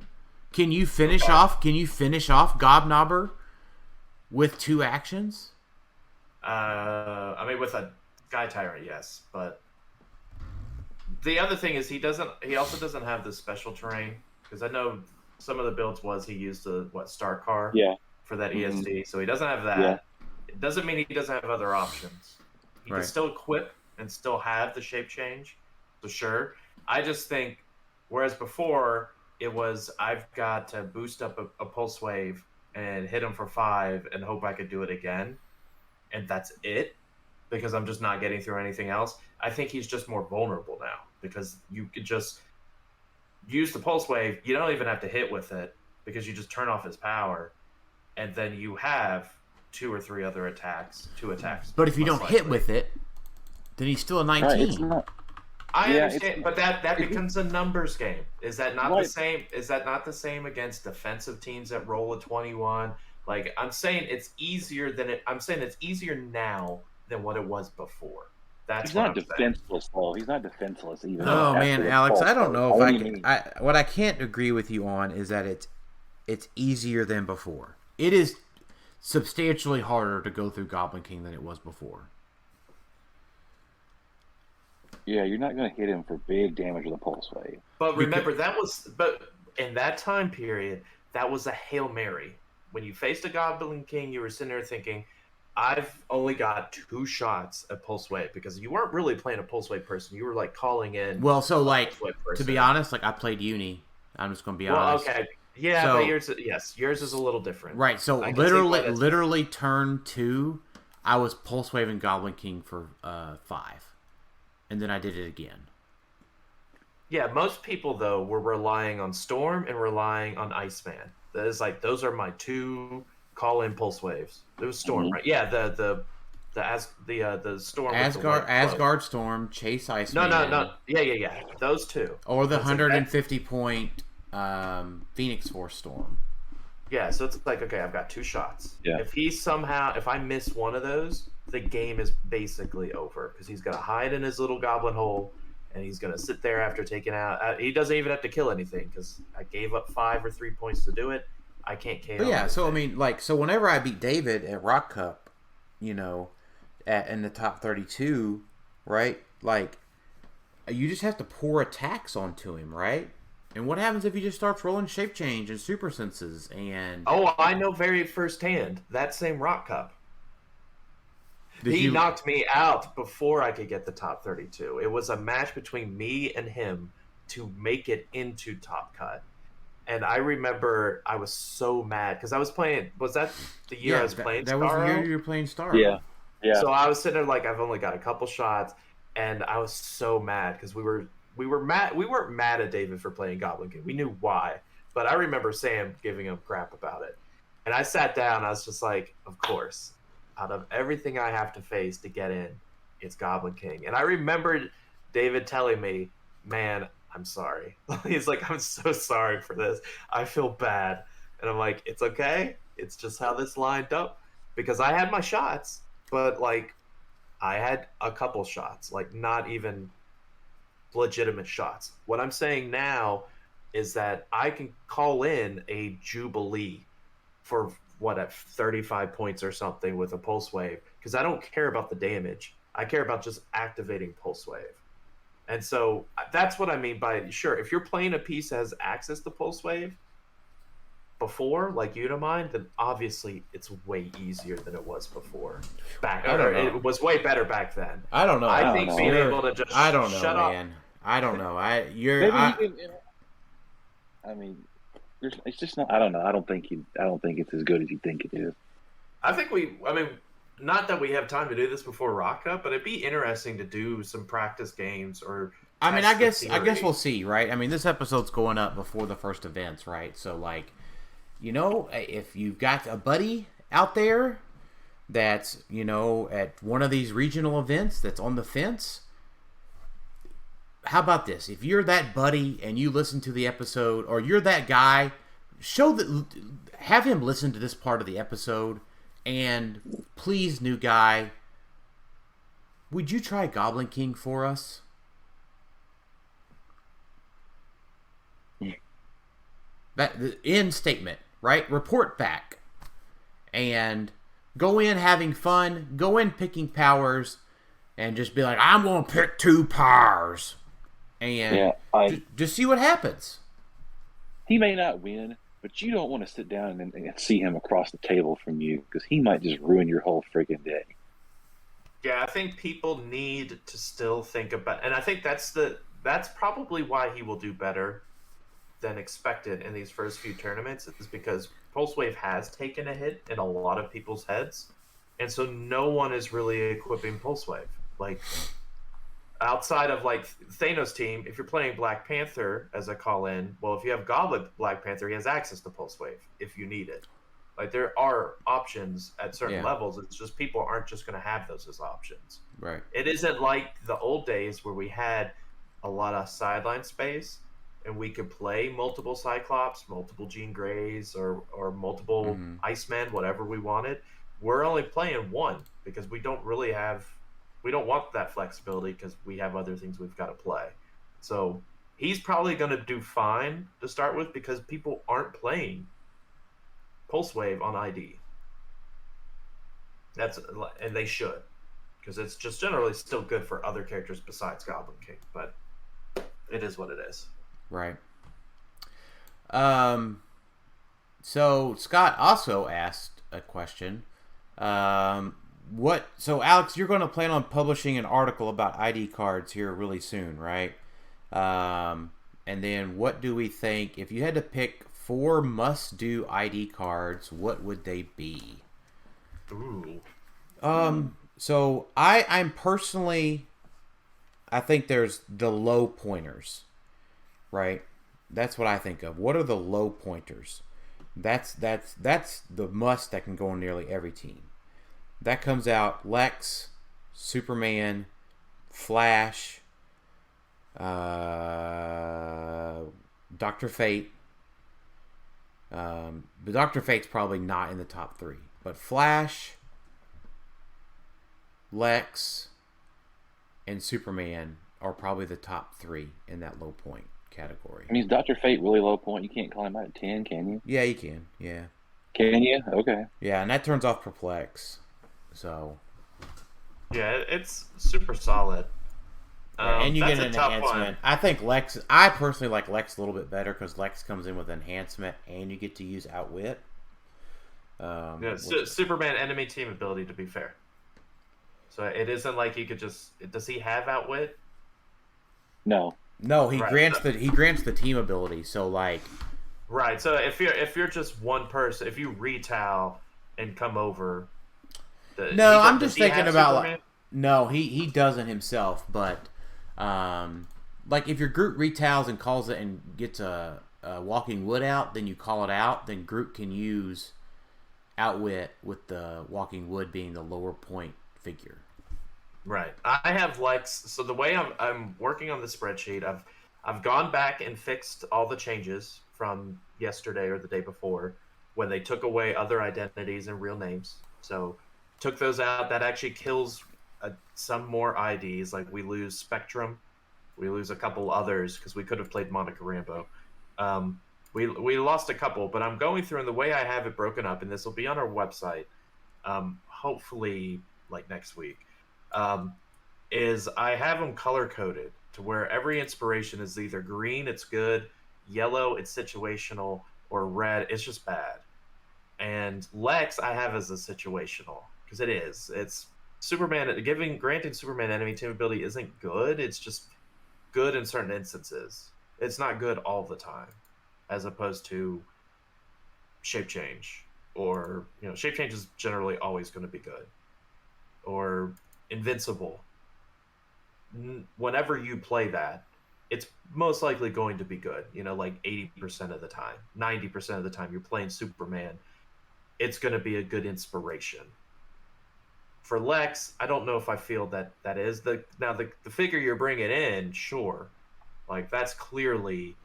Can you finish off Gobnobber with 2 actions? I mean, with a Sky Tyrant, yes, but the other thing is he also doesn't have the special terrain, because I know some of the builds he used the Star Car for that ESD, so he doesn't have that. Yeah. It doesn't mean he doesn't have other options. He can still equip and still have the shape change, for sure. I just think, whereas before it was I've got to boost up a pulse wave and hit him for 5 and hope I could do it again, and that's it, because I'm just not getting through anything else. I think he's just more vulnerable now, because you could just use the pulse wave. You don't even have to hit with it, because you just turn off his power, and then you have 2 or 3 other attacks, 2 attacks. But if you don't hit with it, then he's still a 19. Right, I understand, but that becomes a numbers game. Is that not the same? Is that not the same against defensive teams that roll a 21? Like, I'm saying it's easier I'm saying it's easier now than what it was before. He's not defenseless, though. He's not defenseless even. Oh man, Alex, I don't know if what I can't agree with you on is that it's easier than before. It is substantially harder to go through Goblin King than it was before. Yeah, you're not going to hit him for big damage with a pulse wave. But remember, but in that time period, that was a Hail Mary. When you faced a Goblin King, you were sitting there thinking, I've only got 2 shots at pulse wave, because you weren't really playing a pulse wave person. You were like calling in. Well, so like, to be honest, like I played Uni. I'm just going to be honest. Okay. Yeah, but yours is a little different. Right. So literally turn 2, I was pulse waving Goblin King for 5. And then I did it again. Yeah, most people, though, were relying on Storm and relying on Iceman. That is like, those are my 2 call-in pulse waves. It was Storm, right? Yeah, the Storm. Asgard Storm, Chase Iceman. No. Yeah. Those 2. Or the 150 point Phoenix Force Storm. Yeah, so it's like, okay, I've got 2 shots. Yeah. If I miss one of those, the game is basically over, because he's going to hide in his little goblin hole, and he's going to sit there after taking out. He doesn't even have to kill anything, because I gave up 5 or 3 points to do it. I can't KO. But yeah, so I mean, like, so whenever I beat David at ROC Cup, in the top 32, right? Like, you just have to pour attacks onto him, right? And what happens if he just starts rolling shape change and super senses and? Oh, I know very firsthand. That same ROC Cup. He knocked me out before I could get the top 32. It was a match between me and him to make it into Top Cut. And I remember I was so mad, because I was playing. Was that the year I was playing Starro? That was the year you were playing Starro. Yeah. So I was sitting there like, I've only got a couple shots, and I was so mad, because we were mad. We weren't mad at David for playing Goblin King. We knew why. But I remember Sam giving him crap about it. And I sat down. I was just like, of course. Out of everything I have to face to get in, it's Goblin King. And I remembered David telling me, man, I'm sorry. He's like, I'm so sorry for this. I feel bad. And I'm like, it's okay. It's just how this lined up. Because I had my shots, but like, I had a couple shots, like not even legitimate shots. What I'm saying now is that I can call in a Jubilee for at 35 points or something with a pulse wave, because I don't care about the damage. I care about just activating pulse wave. And so that's what I mean by, sure, if you're playing a piece that has access to pulse wave, before, like Unimind, then obviously it's way easier than it was before. It was way better back then. I don't know. I think being able to just I don't know, shut man. up. I don't know. I mean, it's just not. I don't know. I don't think it's as good as you think it is. I mean, not that we have time to do this before ROC Cup, but it'd be interesting to do some practice games or. I mean, I guess we'll see, right? I mean, this episode's going up before the first events, right? So, like, if you've got a buddy out there that's, at one of these regional events that's on the fence, how about this? If you're that buddy and you listen to the episode, or you're that guy, have him listen to this part of the episode, and please, new guy, would you try Goblin King for us? The end statement, right? Report back. And go in having fun. Go in picking powers. And just be like, I'm going to pick 2 powers. And just see what happens. He may not win, but you don't want to sit down and see him across the table from you, because he might just ruin your whole freaking day. Yeah, I think people need to still think about, and I think that's probably why he will do better than expected in these first few tournaments, is because Pulse Wave has taken a hit in a lot of people's heads, and so no one is really equipping Pulse Wave. Like, outside of like Thanos' team, if you're playing Black Panther as a call-in, well, if you have Goblet Black Panther, he has access to Pulse Wave if you need it. Like, there are options at certain levels. It's just people aren't just going to have those as options. Right. It isn't like the old days where we had a lot of sideline space and we could play multiple Cyclops, multiple Jean Greys, or multiple Iceman, whatever we wanted. We're only playing one because we don't want that flexibility because we have other things we've got to play. So he's probably going to do fine to start with because people aren't playing Pulse Wave on ID. And they should, because it's just generally still good for other characters besides Goblin King, but it is what it is. Right. So Scott also asked a question. So Alex, you're going to plan on publishing an article about ID cards here really soon, right? And then what do we think, if you had to pick 4 must-do ID cards, what would they be? Ooh. So I'm personally, I think there's the low pointers, right? That's what I think of. What are the low pointers? That's the must that can go on nearly every team. That comes out Lex, Superman, Flash, Dr. Fate. But Dr. Fate's probably not in the top 3. But Flash, Lex, and Superman are probably the top 3 in that low point category. I mean, is Dr. Fate really low point? You can't call him out at 10, can you? Yeah, you can. Yeah. Can you? Okay. Yeah, and that turns off Perplex. So. Yeah, it's super solid. And you get an enhancement. I think Lex. I personally like Lex a little bit better because Lex comes in with enhancement, and you get to use Outwit. Superman enemy team ability, to be fair. So it isn't like he could just. Does he have Outwit? No. No, he grants the team ability. So like. Right. So if you're just one person, if you retail and come over. No, I'm just thinking about like. No, he doesn't himself, but. Like if your group retails and calls it and gets a walking wood out, then you call it out, then group can use Outwit with the walking wood being the lower point figure. Right. I have Lex. So the way I'm working on the spreadsheet, I've gone back and fixed all the changes from yesterday or the day before when they took away other identities and real names. So took those out. That actually kills some more IDs. Like we lose Spectrum, we lose a couple others because we could have played Monica Rambeau. We lost a couple, but I'm going through, and the way I have it broken up, and this will be on our website, hopefully like next week, is I have them color coded to where every inspiration is either green, it's good, yellow, it's situational, or red, it's just bad. And Lex I have as a situational, because it's Superman. Granting Superman enemy team ability isn't good, it's just good in certain instances. It's not good all the time, as opposed to shape change, or shape change is generally always going to be good, or invincible. Whenever you play that, it's most likely going to be good. Like 80% of the time, 90% of the time you're playing Superman, it's going to be a good inspiration. For Lex, I don't know if I feel that is the figure you're bringing in. Sure, like that's clearly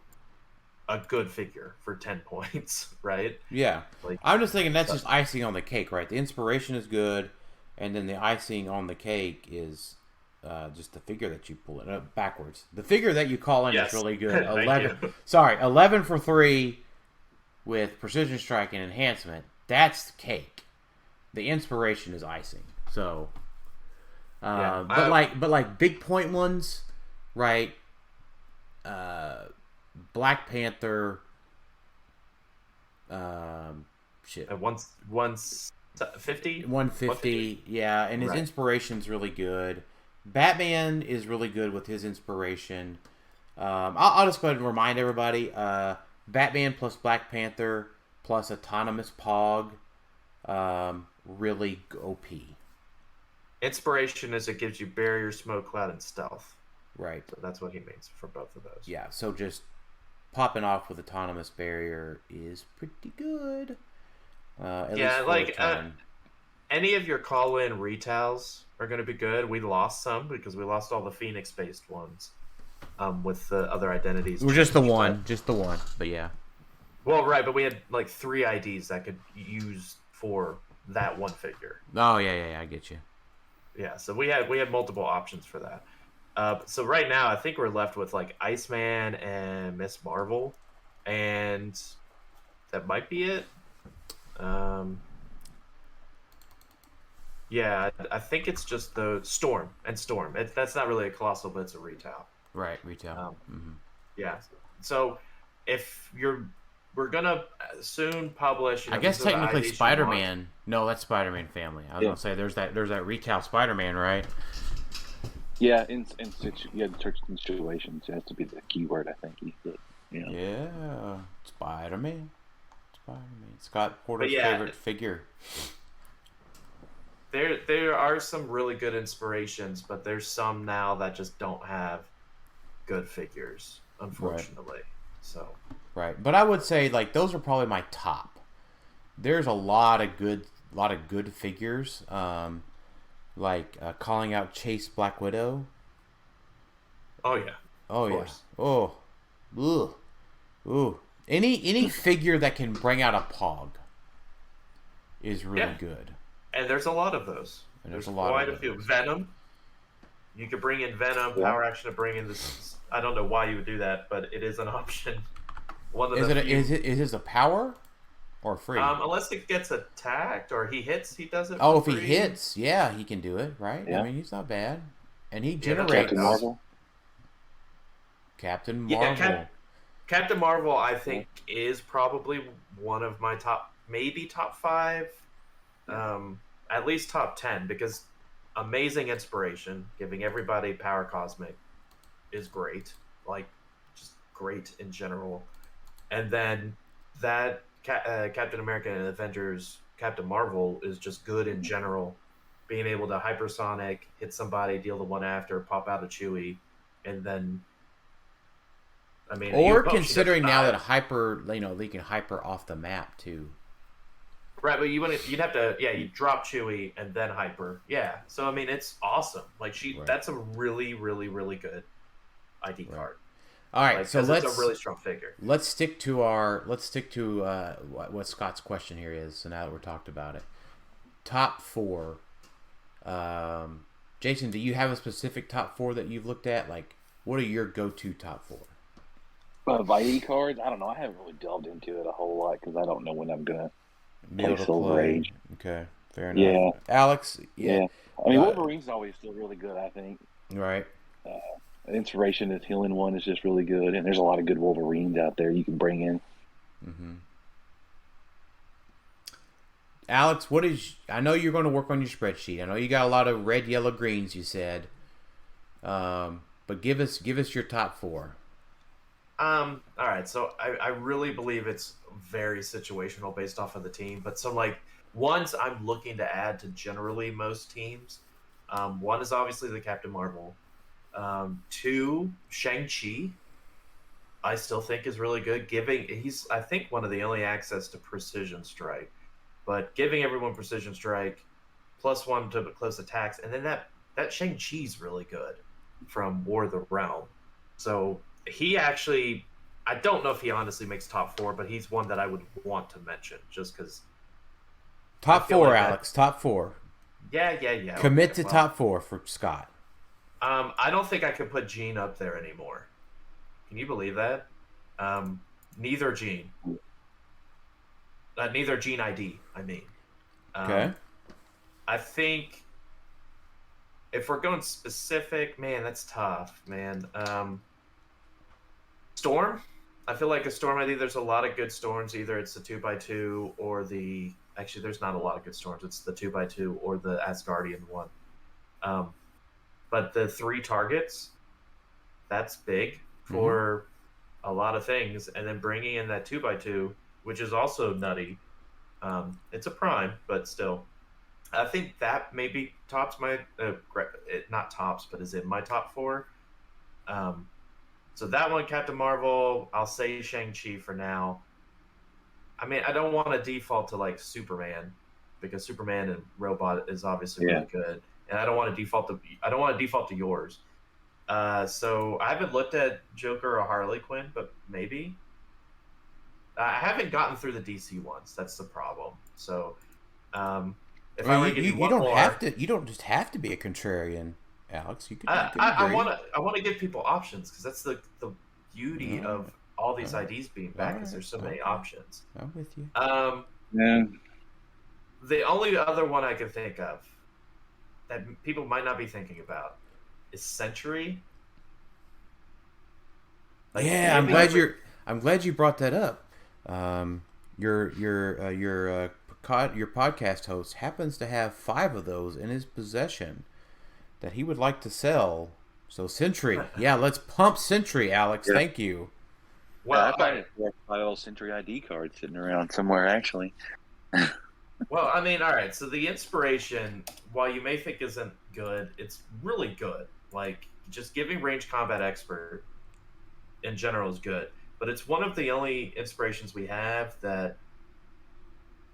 a good figure for 10 points, right? Yeah. Like, I'm just thinking that's just icing on the cake, right? The inspiration is good, and then the icing on the cake is just the figure that you pull in backwards. The figure that you call in is really good. 11 for 3 with precision strike and enhancement. That's cake. The inspiration is icing. So, but like big point ones, right? Black Panther. Shit. 150? 150, yeah, and his inspiration's really good. Batman is really good with his inspiration. I'll just go ahead and remind everybody: Batman plus Black Panther plus autonomous Pog, really OP. Inspiration is it gives you barrier, smoke cloud, and stealth. Right. So that's what he means for both of those. Yeah. So just popping off with autonomous barrier is pretty good. Any of your call-in retals are going to be good. We lost some because we lost all the Phoenix-based ones with the other identities. We're just the one, but yeah. Well, right, but we had like 3 IDs that could use for that one figure. Oh yeah, I get you. Yeah, so we had multiple options for that. So right now, I think we're left with like Iceman and Miss Marvel, and that might be it. Yeah, I think it's just the Storm. That's not really a colossal, but it's a retail. Right, retail. Yeah. So if we're gonna soon publish. I guess technically Spider-Man. No, that's Spider-Man family. I was gonna say there's that retail Spider-Man, right? Yeah, in certain situations, it has to be the keyword. I think. Yeah, Spider-Man. Scott Porter's favorite figure. There are some really good inspirations, but there's some now that just don't have good figures, unfortunately. Right, but I would say like those are probably my top. There's a lot of good figures. Calling out Chase Black Widow. Oh yeah. Oh yeah. Oh. Ugh. Ooh. Any figure that can bring out a Pog is really good. And there's a lot of those. There's quite a few. Venom. You could bring in Venom, power action to bring in this. I don't know why you would do that, but it is an option. Is it a power or free? Unless it gets attacked or he hits, he does it. Oh, if he hits, yeah, he can do it, right? Yeah. I mean, he's not bad, and he generates. Captain Marvel. Captain Marvel. Yeah, Captain Marvel, I think, is probably one of my top 5. At least top 10, because amazing inspiration, giving everybody power cosmic is great, like just great in general. And then that Captain America and Avengers Captain Marvel is just good in general, being able to hypersonic, hit somebody, deal the one after, pop out a Chewie, and then or considering now that they can hyper off the map too. Right, but you'd have to, you drop Chewie and then hyper. Yeah, so it's awesome. Like that's a really, really, really good ID card. All right, so it's a really strong figure. Let's stick to what Scott's question here is. So now that we're talked about it, top 4. Jason, do you have a specific top 4 that you've looked at? Like, what are your go-to top 4? ID cards? I don't know. I haven't really delved into it a whole lot because I don't know when I'm gonna. Silver Age. Okay, fair enough. Yeah, Alex. Yeah. I mean, Wolverine's always still really good. I think. Right. Inspiration, is healing one is just really good, and there's a lot of good Wolverines out there you can bring in. Mm-hmm. Alex, what is? I know you're going to work on your spreadsheet. I know you got a lot of red, yellow, greens. You said, but give us your top 4. All right. So I really believe it's very situational based off of the team. But so like ones I'm looking to add to generally most teams. One is obviously the Captain Marvel. 2, Shang-Chi. I still think is really good. He's I think one of the only access to precision strike, but giving everyone precision strike +1 to close attacks, and then that Shang-Chi's really good from War of the Realm. So he actually, I don't know if he honestly makes top 4, but he's one that I would want to mention just because. Top 4, like Alex. Top 4. Yeah. Commit to top 4 for Scott. I don't think I could put Gene up there anymore. Can you believe that? Neither Gene. Neither Gene ID, I mean. Okay. I think if we're going specific, man, that's tough, man. Storm? I feel like a Storm ID, there's a lot of good Storms. Either it's the 2x2 or the... Actually, there's not a lot of good Storms. It's the 2x2 or the Asgardian one. But the 3 targets, that's big for a lot of things. And then bringing in that 2x2, which is also nutty. It's a prime, but still. I think that maybe tops my... not tops, but is in my top 4. So that one, Captain Marvel, I'll say Shang-Chi for now. I mean, I don't want to default to like Superman because Superman and Robot is obviously really good, and I don't want to default to yours. So I haven't looked at Joker or Harley Quinn, but maybe. I haven't gotten through the DC ones. That's the problem. So if I were to give you one don't more, have to. You don't just have to be a contrarian, Alex. You could. I want to give people options because that's the beauty of all these IDs being back because there's so many options. I'm with you. The only other one I can think of that people might not be thinking about is Sentry. Like, yeah, I'm glad you brought that up. Your podcast host happens to have 5 of those in his possession that he would like to sell. So Sentry, yeah, let's pump Sentry, Alex. Yeah. Thank you. Well, I probably have my old Sentry ID card sitting around somewhere, actually. Well, I mean, all right. So the inspiration, while you may think isn't good, it's really good. Like, just giving range combat expert in general is good. But it's one of the only inspirations we have that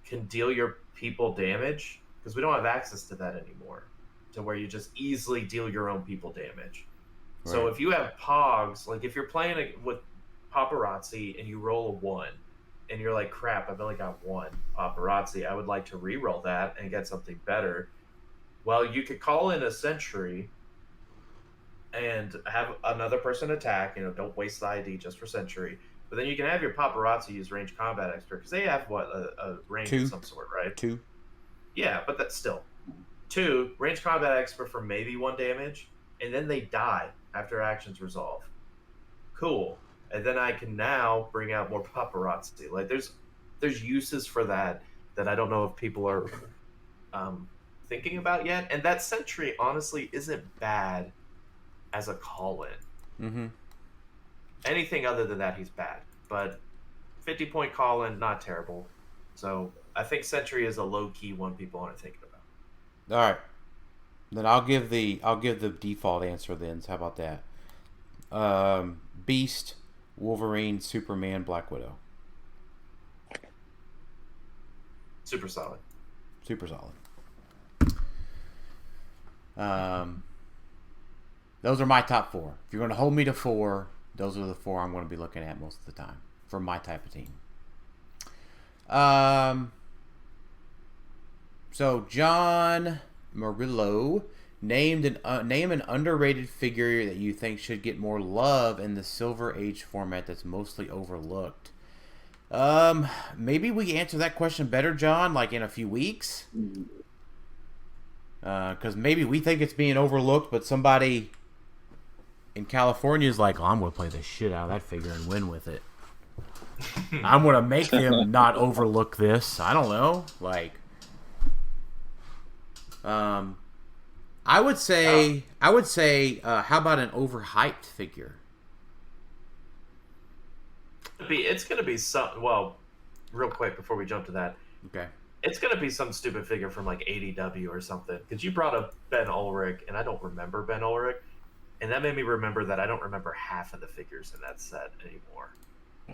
can deal your people damage, because we don't have access to that anymore, to where you just easily deal your own people damage. Right. So if you have Pogs, like if you're playing with Paparazzi and you roll a 1, and you're like, crap, I've only got 1 Paparazzi, I would like to re-roll that and get something better. Well, you could call in a Sentry and have another person attack. Don't waste the ID just for Sentry. But then you can have your Paparazzi use range combat expert, because they have a range 2. of some sort, right? 2. Yeah, but that's still 2 range combat expert for maybe 1 damage, and then they die after actions resolve. Cool. And then I can now bring out more Paparazzi. Like there's uses for that I don't know if people are thinking about yet. And that Sentry honestly isn't bad as a call-in. Mm-hmm. Anything other than that, he's bad. But 50-point call-in, not terrible. So I think Sentry is a low-key one people aren't thinking about. All right. Then I'll give the default answer then. So how about that? Beast, Wolverine, Superman, Black Widow. Super solid. Those are my top 4. If you're going to hold me to 4, those are the 4 I'm going to be looking at most of the time for my type of team. So John Murillo, name an underrated figure that you think should get more love in the Silver Age format that's mostly overlooked. Maybe we answer that question better, John, like in a few weeks. Because maybe we think it's being overlooked, but somebody in California is like, oh, I'm going to play the shit out of that figure and win with it. I'm going to make them not overlook this. I don't know. Like, I would say, how about an overhyped figure? It's going to be some. Well, real quick before we jump to that. Okay. It's going to be some stupid figure from like ADW or something. Because you brought up Ben Ulrich, and I don't remember Ben Ulrich. And that made me remember that I don't remember half of the figures in that set anymore.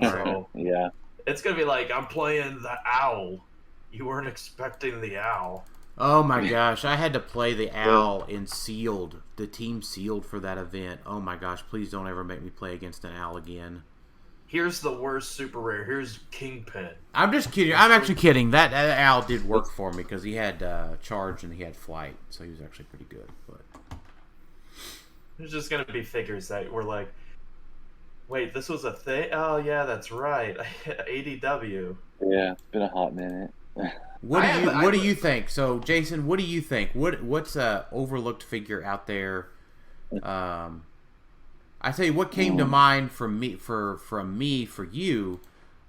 So, yeah. It's going to be like, I'm playing the owl. You weren't expecting the owl. Oh my gosh, I had to play the owl in sealed, the team sealed for that event. Oh my gosh, please don't ever make me play against an owl again. Here's the worst super rare. Here's Kingpin. I'm just kidding. I'm actually kidding. That owl did work for me because he had charge and he had flight, so he was actually pretty good. But there's just going to be figures that were like, wait, this was a thing? Oh, yeah, that's right. ADW. Yeah, it's been a hot minute. What do you think? So, Jason, what do you think? What's a overlooked figure out there? I tell you what came to mind from me for you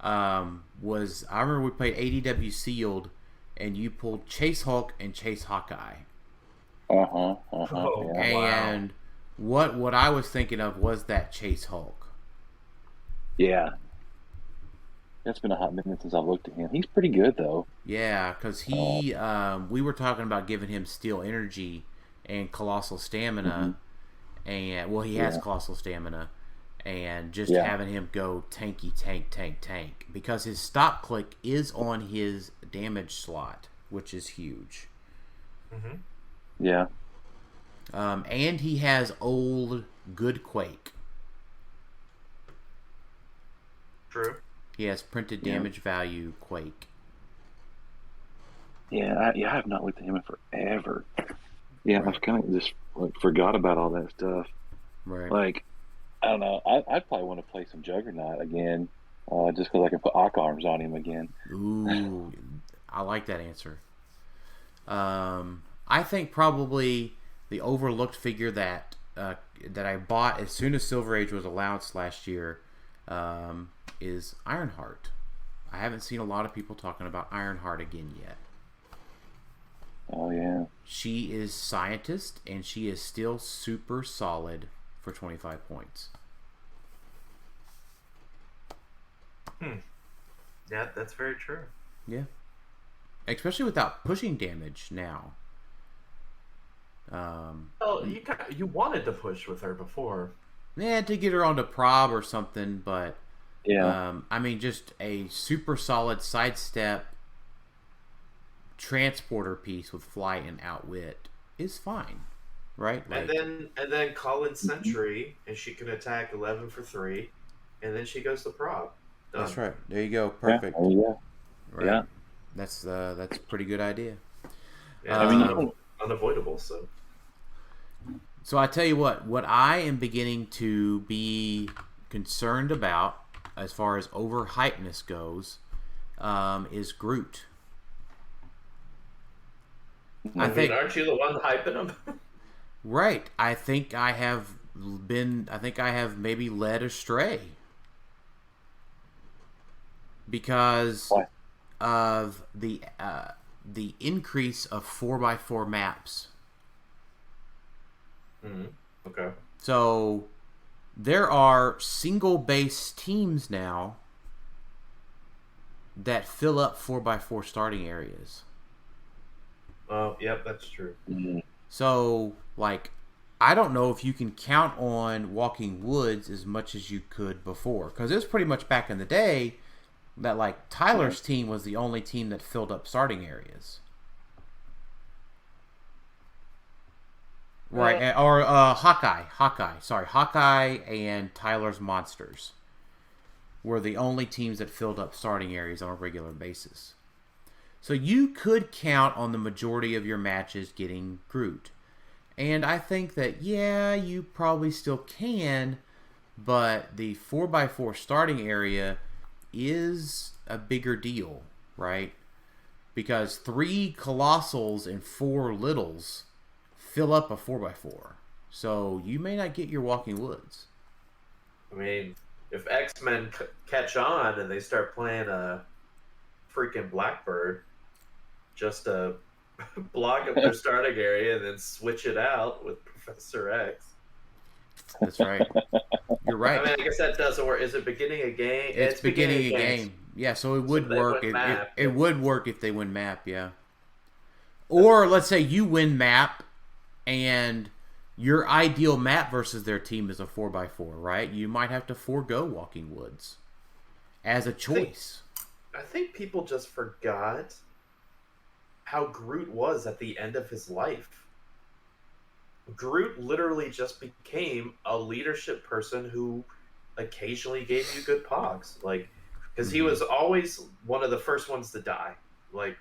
was I remember we played ADW Sealed and you pulled Chase Hulk and Chase Hawkeye. Oh, And what I was thinking of was that Chase Hulk. Yeah. It's been a hot minute since I've looked at him. He's pretty good though. Yeah, because he we were talking about giving him Steel Energy and Colossal Stamina. And he has Colossal Stamina, and just having him go tanky tank because his stop click is on his damage slot, which is huge. Yeah. And he has old good Quake. True. He has printed damage value Quake. Yeah, I have not looked at him in forever. Yeah, right. I've kind of just forgot about all that stuff. Right. Like, I don't know. I'd probably want to play some Juggernaut again, just because I can put Ock Arms on him again. Ooh, I like that answer. I think probably the overlooked figure that I bought as soon as Silver Age was announced last year is Ironheart. I haven't seen a lot of people talking about Ironheart again yet. Oh, yeah. She is scientist, and she is still super solid for 25 points. Yeah, that's very true. Yeah. Especially without pushing damage now. Well, you wanted to push with her before. Yeah, to get her onto prob or something, but... Yeah. I mean, just a super solid sidestep transporter piece with flight and outwit is fine, right? Like, and then call in Sentry, and she can attack 11 for 3, and then she goes to prob. Done. That's right. There you go. Perfect. Yeah. Right. Yeah. That's a pretty good idea. Yeah, I mean, unavoidable. So I tell you what I am beginning to be concerned about as far as overhypeness goes is Groot. I think, aren't you the one hyping him? Right. I think I have maybe led astray because of the increase of 4x4 maps. Okay. So there are single base teams now that fill up 4x4 starting areas. Oh, yep, that's true. So, I don't know if you can count on Walking Woods as much as you could before. Because it was pretty much back in the day that, Tyler's team was the only team that filled up starting areas. Right, or Hawkeye. Sorry, Hawkeye and Tyler's Monsters were the only teams that filled up starting areas on a regular basis. So you could count on the majority of your matches getting Groot. And I think that, you probably still can, but the 4x4 starting area is a bigger deal, right? Because 3 Colossals and 4 Littles fill up a 4x4. So you may not get your Walking Woods. I mean, if X-Men catch on and they start playing a freaking Blackbird just to block up their starting area and then switch it out with Professor X. That's right. You're right. I mean, I guess that doesn't work. Is it beginning a game? It's beginning a game. Yeah, so it would work. It would work if they win map, yeah. Or let's say you win map and your ideal map versus their team is a 4x4, right? You might have to forego Walking Woods as a choice. I think people just forgot how Groot was at the end of his life. Groot literally just became a leadership person who occasionally gave you good pogs. Like, because he was always one of the first ones to die. Like,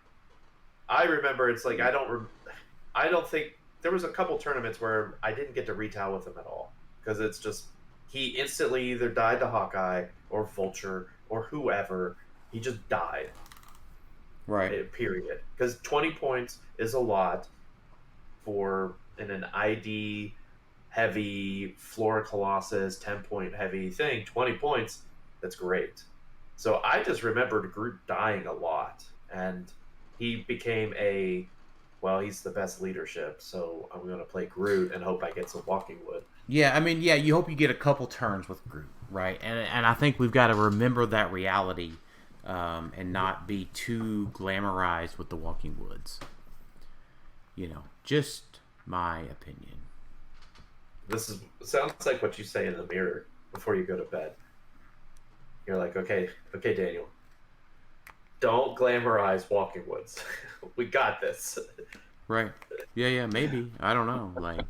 I remember it's like, I don't think, there was a couple tournaments where I didn't get to retail with him at all. Because it's just, he instantly either died to Hawkeye or Vulture or whoever. He just died. Right. Period. Because 20 points is a lot for an ID heavy Flora Colossus 10-point heavy thing. 20 points, that's great. So I just remembered Groot dying a lot, and he became he's the best leadership, so I'm going to play Groot and hope I get some Walking Wood. Yeah, I mean, yeah, you hope you get a couple turns with Groot, right? And I think we've got to remember that reality and not be too glamorized with the Walking Woods. You know, just my opinion. This sounds like what you say in the mirror before you go to bed. You're like, okay, Daniel, don't glamorize Walking Woods. We got this. Right. Yeah, maybe. I don't know. Like,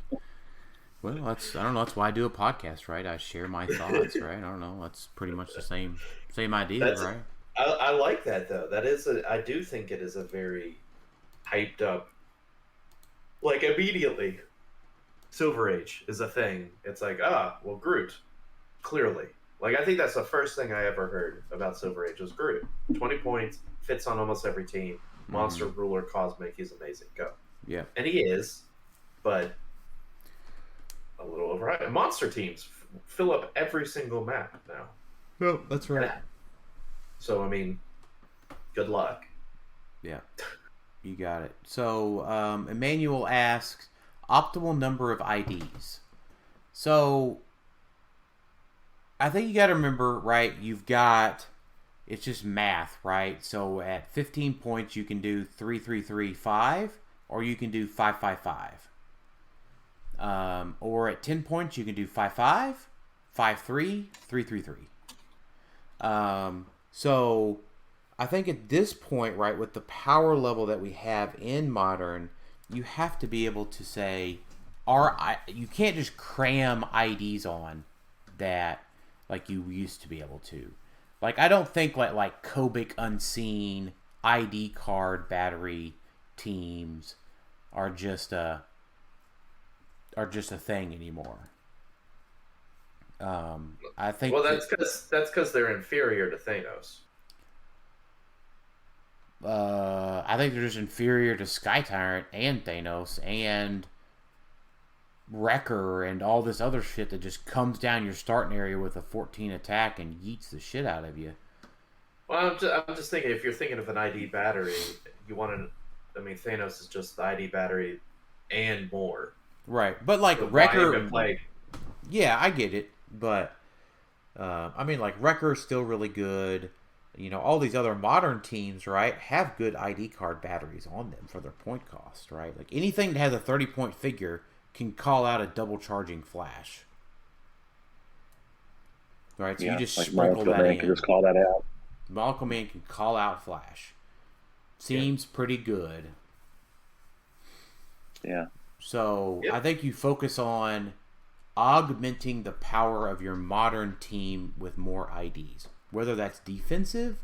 well, I don't know. That's why I do a podcast, right? I share my thoughts, right? I don't know. That's pretty much the same idea, right? I like that, though. I do think it is a very hyped up, like, immediately, Silver Age is a thing. It's like, Groot, clearly. Like, I think that's the first thing I ever heard about Silver Age was Groot. 20 points, fits on almost every team. Monster, Ruler, Cosmic, he's amazing. Go. Yeah. And he is, but a little overhyped. Monster teams fill up every single map now. Oh, that's right. So, I mean, good luck. Yeah. You got it. So, Emmanuel asks, optimal number of IDs. So, I think you got to remember, right, it's just math, right? So, at 15 points, you can do 3-3-3-5, or you can do 5-5-5. Or at 10 points, you can do 5-5, 5-3, 3-3-3. So, I think at this point, right, with the power level that we have in Modern, you have to be able to say, you can't just cram IDs on that like you used to be able to. Like, I don't think like Kobik Unseen ID card battery teams are just a thing anymore. I think. Well, that's because they're inferior to Thanos. I think they're just inferior to Sky Tyrant and Thanos and Wrecker and all this other shit that just comes down your starting area with a 14 attack and yeets the shit out of you. Well, I'm just thinking, if you're thinking of an ID battery, you want to. I mean, Thanos is just the ID battery and more. Right, but like So Wrecker. Yeah, I get it, but I mean, like Wrecker's still really good. You know, all these other modern teams, right, have good ID card batteries on them for their point cost, right? Like anything that has a 30-point figure can call out a double charging flash. Right, so you just like sprinkle that in. Can just call that out. Malcolm Man can call out flash. Seems pretty good. Yeah. So I think you focus on augmenting the power of your modern team with more IDs, whether that's defensive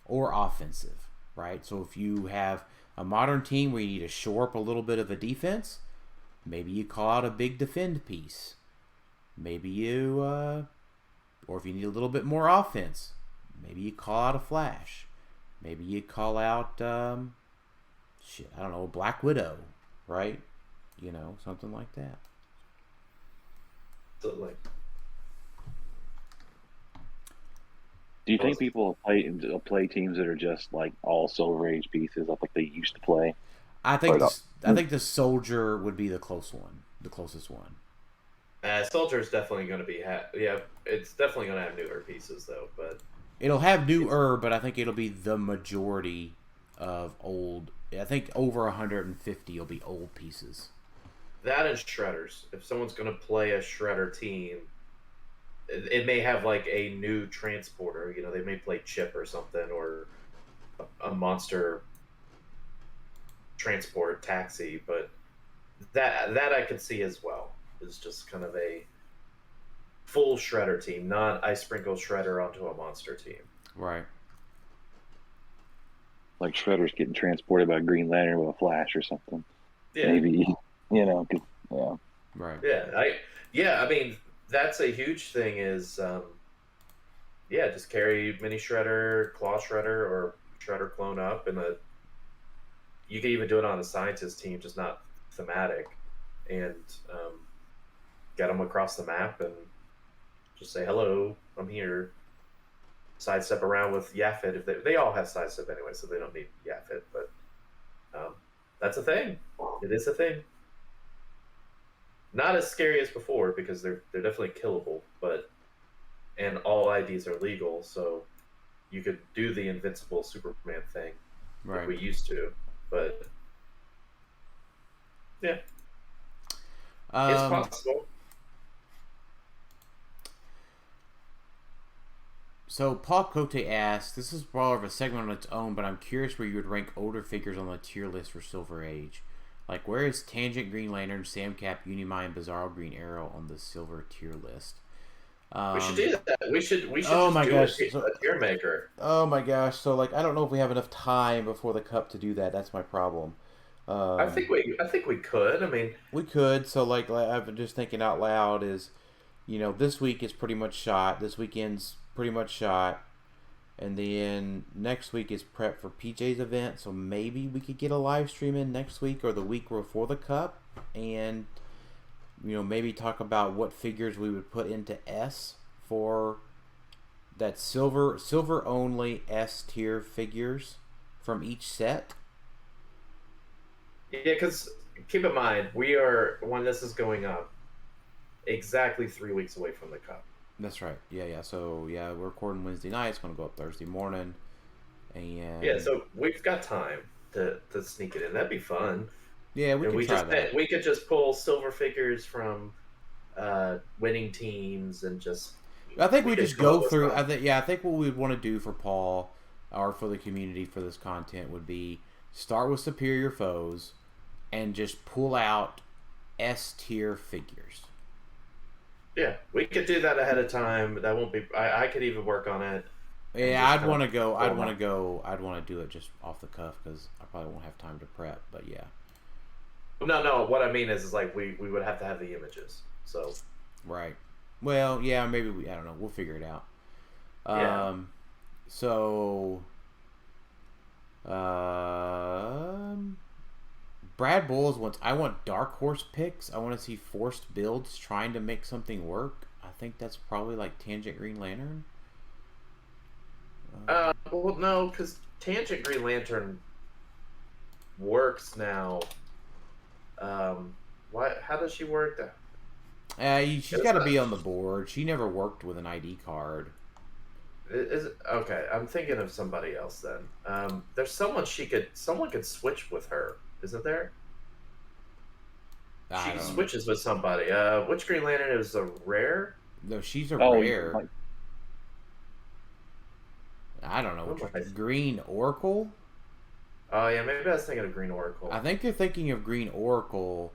or offensive, right? So if you have a modern team where you need to shore up a little bit of a defense, maybe you call out a big defend piece. Maybe you, or if you need a little bit more offense, maybe you call out a flash. Maybe you call out, I don't know, Black Widow, right? You know, something like that. Absolutely. Do you think people play teams that are just like all Silver Age pieces, like they used to play? I think the Soldier would be the closest one. Soldier is definitely going to be it's definitely going to have newer pieces though, but it'll have newer, but I think it'll be the majority of old. I think over 150 will be old pieces. That and shredders. If someone's going to play a shredder team, it may have like a new transporter. You know, they may play Chip or something, or a monster transport taxi. But that I could see as well. Is just kind of a full shredder team, not I sprinkle shredder onto a monster team. Right. Like Shredder's getting transported by a Green Lantern with a flash or something. Yeah. Maybe, yeah. Right. Yeah. I mean, that's a huge thing. Is just carry mini shredder, claw shredder, or shredder clone up, and you can even do it on a scientist team, just not thematic, and get them across the map and just say hello, I'm here. Sidestep around with Yafit if they all have sidestep anyway, so they don't need Yafit. But that's a thing. It is a thing. Not as scary as before because they're definitely killable, and all IDs are legal, so you could do the invincible Superman thing like we used to. But yeah, it's possible. So Paul Cote asks, this is more of a segment on its own, but I'm curious where you would rank older figures on the tier list for Silver Age. Like, where is Tangent Green Lantern, Sam Cap, Unimind, Bizarro Green Arrow on the Silver tier list? We should do that. We should a tier maker. Oh my gosh! So like, I don't know if we have enough time before the Cup to do that. That's my problem. I think we could. I mean, we could. So like I'm just thinking out loud is, this week is pretty much shot. This weekend's pretty much shot, and then next week is prep for PJ's event. So maybe we could get a live stream in next week or the week before the Cup, and maybe talk about what figures we would put into S for that silver only S tier figures from each set. Yeah, because keep in mind, we are, when this is going up, exactly 3 weeks away from the Cup. That's right. Yeah. So, we're recording Wednesday night. It's going to go up Thursday morning. And yeah, so we've got time to sneak it in. That'd be fun. Yeah, we could try that. We could just pull silver figures from winning teams and just... I think we just go through... I think what we'd want to do for Paul, or for the community for this content, would be start with superior foes and just pull out S-tier figures. Yeah, we could do that ahead of time. That won't be... I could even work on it. Yeah, I'd want to do it just off the cuff because I probably won't have time to prep, but yeah. No, what I mean is like we would have to have the images, so... Right. Well, yeah, maybe I don't know. We'll figure it out. Yeah. So... Brad Bowles wants... I want Dark Horse picks. I want to see forced builds trying to make something work. I think that's probably like Tangent Green Lantern. Well, no, because Tangent Green Lantern works now. How does she work? She's got to be on the board. She never worked with an ID card. Okay, I'm thinking of somebody else then. There's someone someone could switch with her, isn't there? She switches with somebody. Which Green Lantern is a rare? No, she's a rare. Like... I don't know. Green Oracle? Oh, yeah, maybe I was thinking of Green Oracle. I think you're thinking of Green Oracle.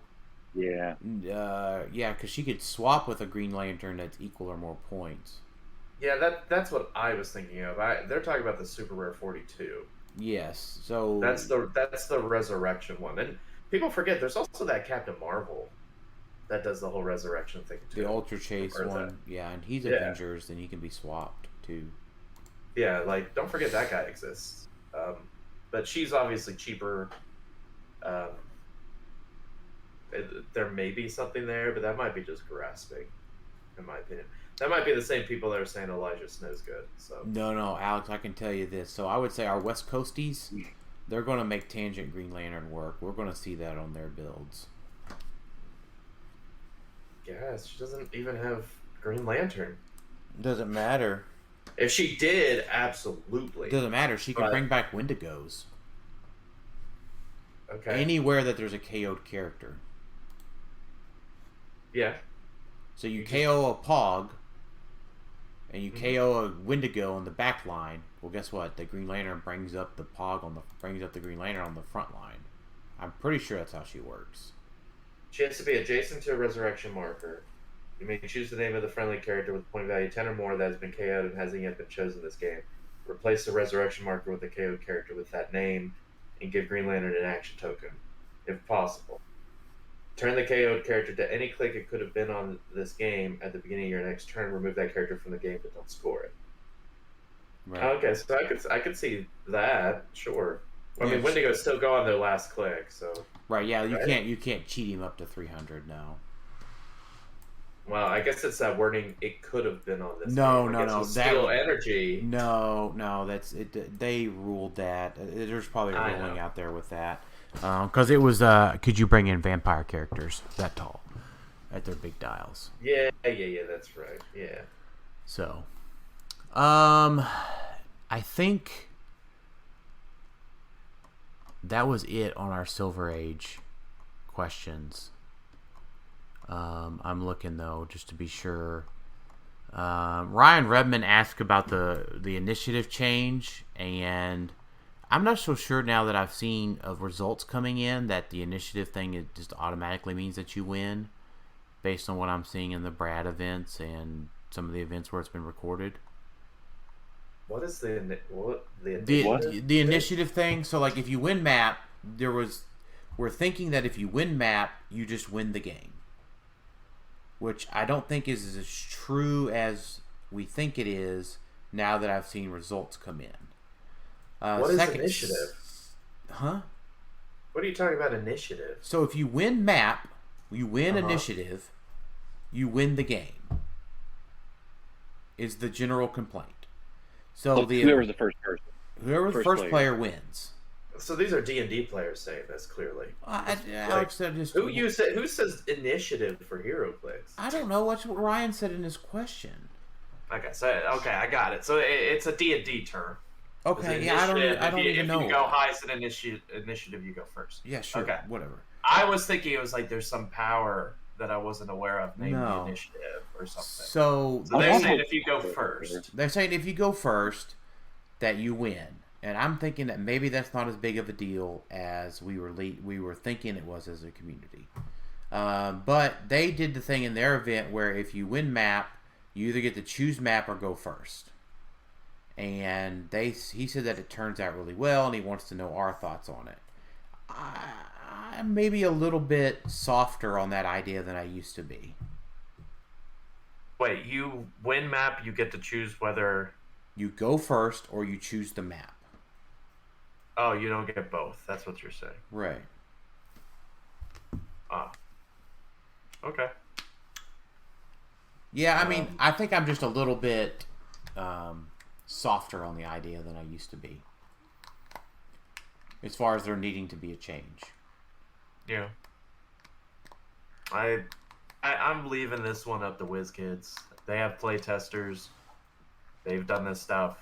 Yeah. Yeah, because she could swap with a Green Lantern that's equal or more points. Yeah, that's what I was thinking of. They're talking about the Super Rare 42. Yes, so... That's the Resurrection one. And people forget, there's also that Captain Marvel that does the whole Resurrection thing, too. The Ultra Chase one. Yeah, and he's Avengers, and he can be swapped, too. Yeah, like, don't forget that guy exists. But she's obviously cheaper. There may be something there, but that might be just grasping, in my opinion. That might be the same people that are saying Elijah Snow's good. So No, Alex, I can tell you this. So I would say our West Coasties, they're going to make Tangent Green Lantern work. We're going to see that on their builds. Yes, she doesn't even have Green Lantern. Doesn't matter. If she did, absolutely. Doesn't matter. She can bring back Wendigos. Okay. Anywhere that there's a KO'd character. Yeah. So you KO a Pog, and you KO a Wendigo on the back line. Well, guess what? The Green Lantern brings up the Green Lantern on the front line. I'm pretty sure that's how she works. She has to be adjacent to a resurrection marker. You may choose the name of the friendly character with point value 10 or more that has been KO'd and hasn't yet been chosen this game. Replace the resurrection marker with a KO'd character with that name and give Green Lantern an action token, if possible. Turn the KO'd character to any click it could have been on this game at the beginning of your next turn. Remove that character from the game, but don't score it. Right. Okay, so I could see that. Sure. I mean, Wendigos still go on their last click, so. Right. Yeah. You can't cheat him up to 300 now. Well, I guess it's that wording. It could have been on this. No. Steal energy. No. That's it. They ruled that. There's probably a ruling out there with that. Because it was, could you bring in vampire characters that tall at their big dials? Yeah, that's right. Yeah. So, I think that was it on our Silver Age questions. I'm looking though, just to be sure. Ryan Redman asked about the initiative change, and I'm not so sure now that I've seen of results coming in that the initiative thing it just automatically means that you win, based on what I'm seeing in the Brad events and some of the events where it's been recorded. What is the initiative thing? So like if you win map, we're thinking that if you win map, you just win the game, which I don't think is as true as we think it is now that I've seen results come in. What is initiative? Huh? What are you talking about, initiative? So if you win map, you win initiative, you win the game. Is the general complaint. So whoever's the first person. Whoever the first player wins. So these are D&D players saying this clearly. Alex said just who says initiative for HeroClix? I don't know. What's what Ryan said in his question. Okay, I got it. So it's a D&D term. Okay, yeah, I don't even know. If you go high as an initiative, you go first. Yeah, sure. Okay, whatever. I was thinking it was like there's some power that I wasn't aware of, named the initiative or something. So they're saying if you go first. They're saying if you go first, that you win. And I'm thinking that maybe that's not as big of a deal as we were thinking it was as a community. But they did the thing in their event where if you win map, you either get to choose map or go first. And he said that it turns out really well, and he wants to know our thoughts on it. I'm maybe a little bit softer on that idea than I used to be. Wait, you win map, you get to choose whether you go first or you choose the map. Oh, you don't get both. That's what you're saying. Right. Ah. Okay. Yeah, I mean, I think I'm just a little bit softer on the idea than I used to be. As far as there needing to be a change. Yeah. I'm leaving this one up to WizKids. They have play testers. They've done this stuff.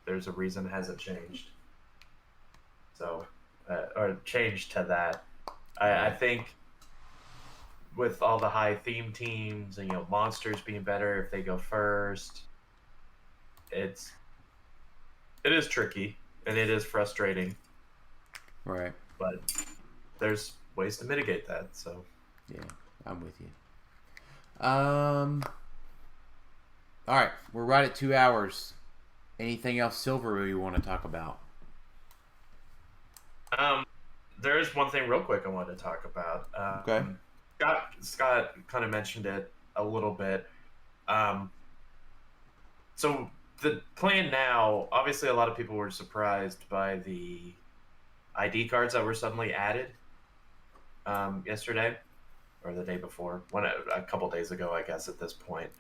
There's a reason it hasn't changed. So, or changed to that. I think with all the high theme teams and monsters being better if they go first, it is tricky and it is frustrating. Right. But there's ways to mitigate that. So. Yeah, I'm with you. All right, we're right at 2 hours. Anything else Silver you want to talk about? There is one thing real quick I wanted to talk about. Okay. Scott kind of mentioned it a little bit. So the plan now, obviously a lot of people were surprised by the ID cards that were suddenly added yesterday or the day before, a couple days ago, I guess at this point.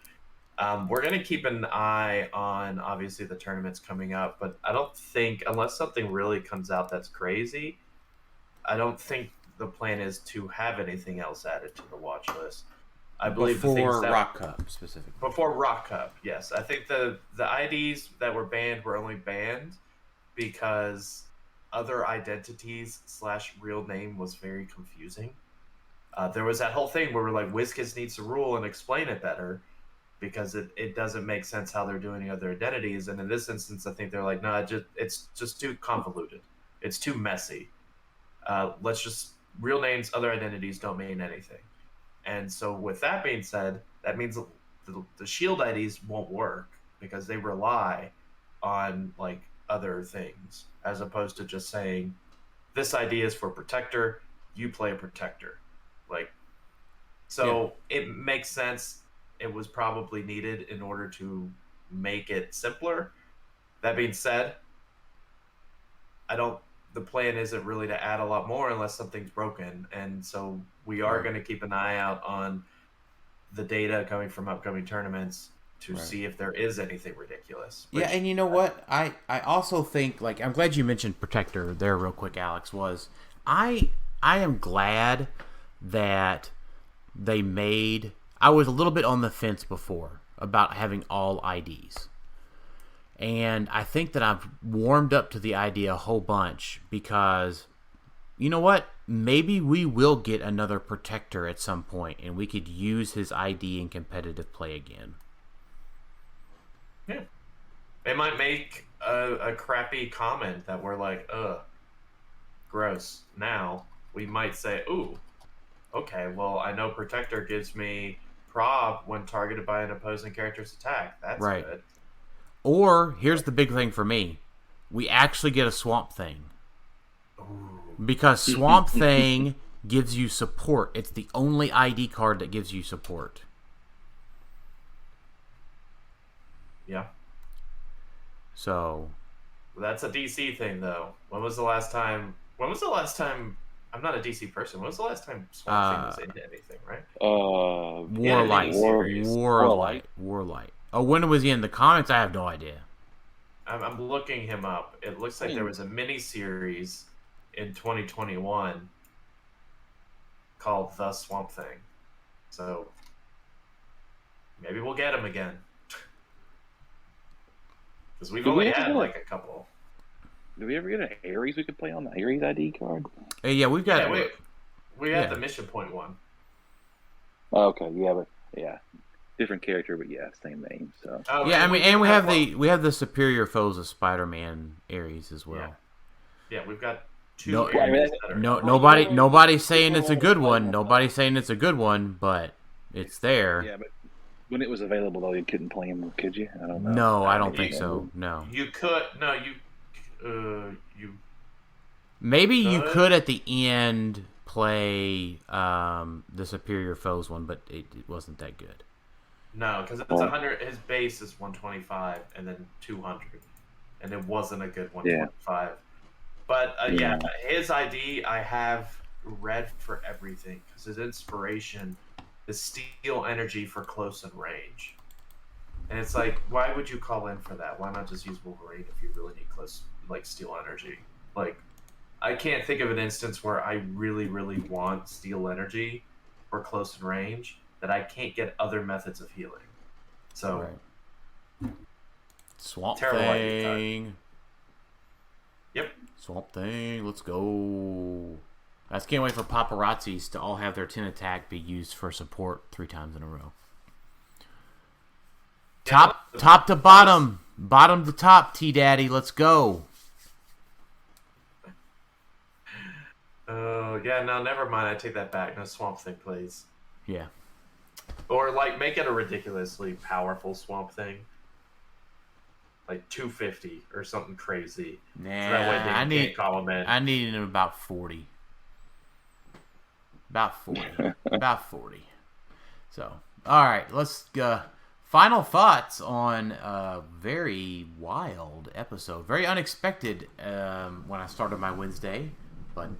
We're going to keep an eye on, obviously, the tournaments coming up, but I don't think, unless something really comes out that's crazy, I don't think the plan is to have anything else added to the watch list. I believe before ROC Cup specifically. Before ROC Cup, yes. I think the IDs that were banned were only banned because other identities / real name was very confusing. There was that whole thing where we're like, WizKids needs to rule and explain it better because it doesn't make sense how they're doing other identities. And in this instance, I think they're like, no, it's just too convoluted. It's too messy. Let's just, real names, other identities don't mean anything. And so with that being said, that means the shield IDs won't work because they rely on like other things as opposed to just saying this ID is for protector, you play a protector. Like, so It makes sense. It was probably needed in order to make it simpler. That being said, the plan isn't really to add a lot more unless something's broken. And so we are going to keep an eye out on the data coming from upcoming tournaments to see if there is anything ridiculous. Yeah, and you know what? I also think, like, I'm glad you mentioned Protector there real quick, Alex, I am glad that they made... I was a little bit on the fence before about having all IDs. And I think that I've warmed up to the idea a whole bunch because, you know what? Maybe we will get another Protector at some point and we could use his ID in competitive play again. Yeah. They might make a crappy comment that we're like, ugh, gross. Now, we might say, ooh, okay, well, I know Protector gives me prob when targeted by an opposing character's attack. That's good. Or, here's the big thing for me. We actually get a Swamp Thing. Ooh. Because Swamp Thing gives you support. It's the only ID card that gives you support. Yeah. So. That's a DC thing, though. When was the last time... I'm not a DC person. When was the last time Swamp Thing was into anything, right? Warlight. Oh, when was he in the comics? I have no idea. I'm looking him up. It looks like there was a mini-series in 2021 called The Swamp Thing. So, maybe we'll get him again. Because we've only had like a couple. Do we ever get an Ares we could play on the Ares ID card? Yeah, we've got... we have the Mission Point one. Oh, okay, yeah. Different character, but same name. So yeah, I mean, and we have the Superior Foes of Spider-Man Ares as well. Yeah, we've got two. Nobody's saying it's a good one. Nobody's saying it's a good one, but it's there. Yeah, but when it was available, though, you couldn't play them, could you? I don't know. No, I don't think so. No. You could. No, you. Maybe you could at the end play the Superior Foes one, but it wasn't that good. No, because it's 100. His base is 125, and then 200, and it wasn't a good 125. Yeah. But his ID I have read for everything because his inspiration is Steel Energy for close and range, and it's like, why would you call in for that? Why not just use Wolverine if you really need close, like Steel Energy? Like, I can't think of an instance where I really, really want Steel Energy for close and range that I can't get other methods of healing. So, Swamp Thing. Yep. Swamp Thing, let's go. I just can't wait for paparazzis to all have their 10 attack be used for support 3 times in a row. Top to bottom. Bottom to top, T-Daddy. Let's go. Oh, no, never mind. I take that back. No Swamp Thing, please. Yeah. Or, like, make it a ridiculously powerful Swamp Thing. Like 250 or something crazy. Nah, so that way they can't call him in. I need him about 40. About 40. So, all right, let's final thoughts on a very wild episode. Very unexpected when I started my Wednesday. But,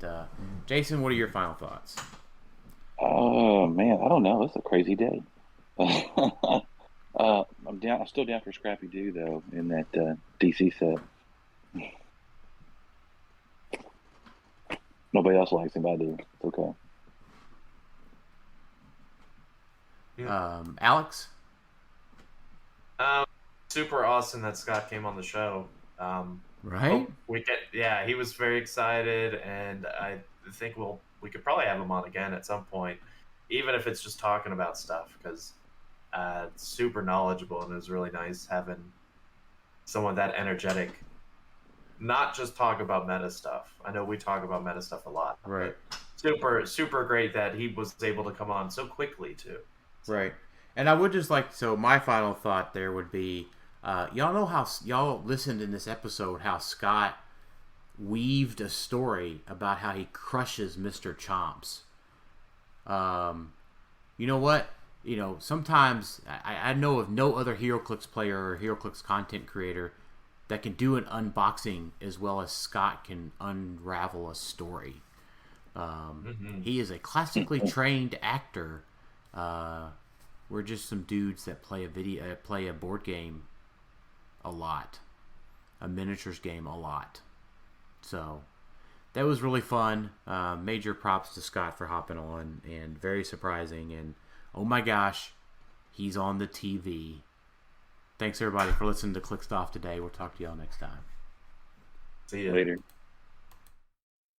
Jason, what are your final thoughts? Oh, man, I don't know. It's a crazy day. I'm down. I'm still down for Scrappy Doo though in that DC set. Nobody else likes him, but I do. It's okay. Alex? Super awesome that Scott came on the show. Right? He was very excited, and I think we could probably have him on again at some point, even if it's just talking about stuff, because super knowledgeable, and it was really nice having someone that energetic, not just talk about meta stuff. I know we talk about meta stuff a lot. Right. Super great that he was able to come on so quickly too. Right. And I would just my final thought there would be, y'all know how, y'all listened in this episode how Scott weaved a story about how he crushes Mr. Chomps. You know what? Sometimes I know of no other HeroClix player or HeroClix content creator that can do an unboxing as well as Scott can unravel a story. He is a classically trained actor. We're just some dudes that play a board game a lot, a miniatures game a lot. So that was really fun. Major props to Scott for hopping on, and very surprising. And oh my gosh, he's on the TV. Thanks everybody for listening to Clixed Off today. We'll talk to y'all next time. See you later.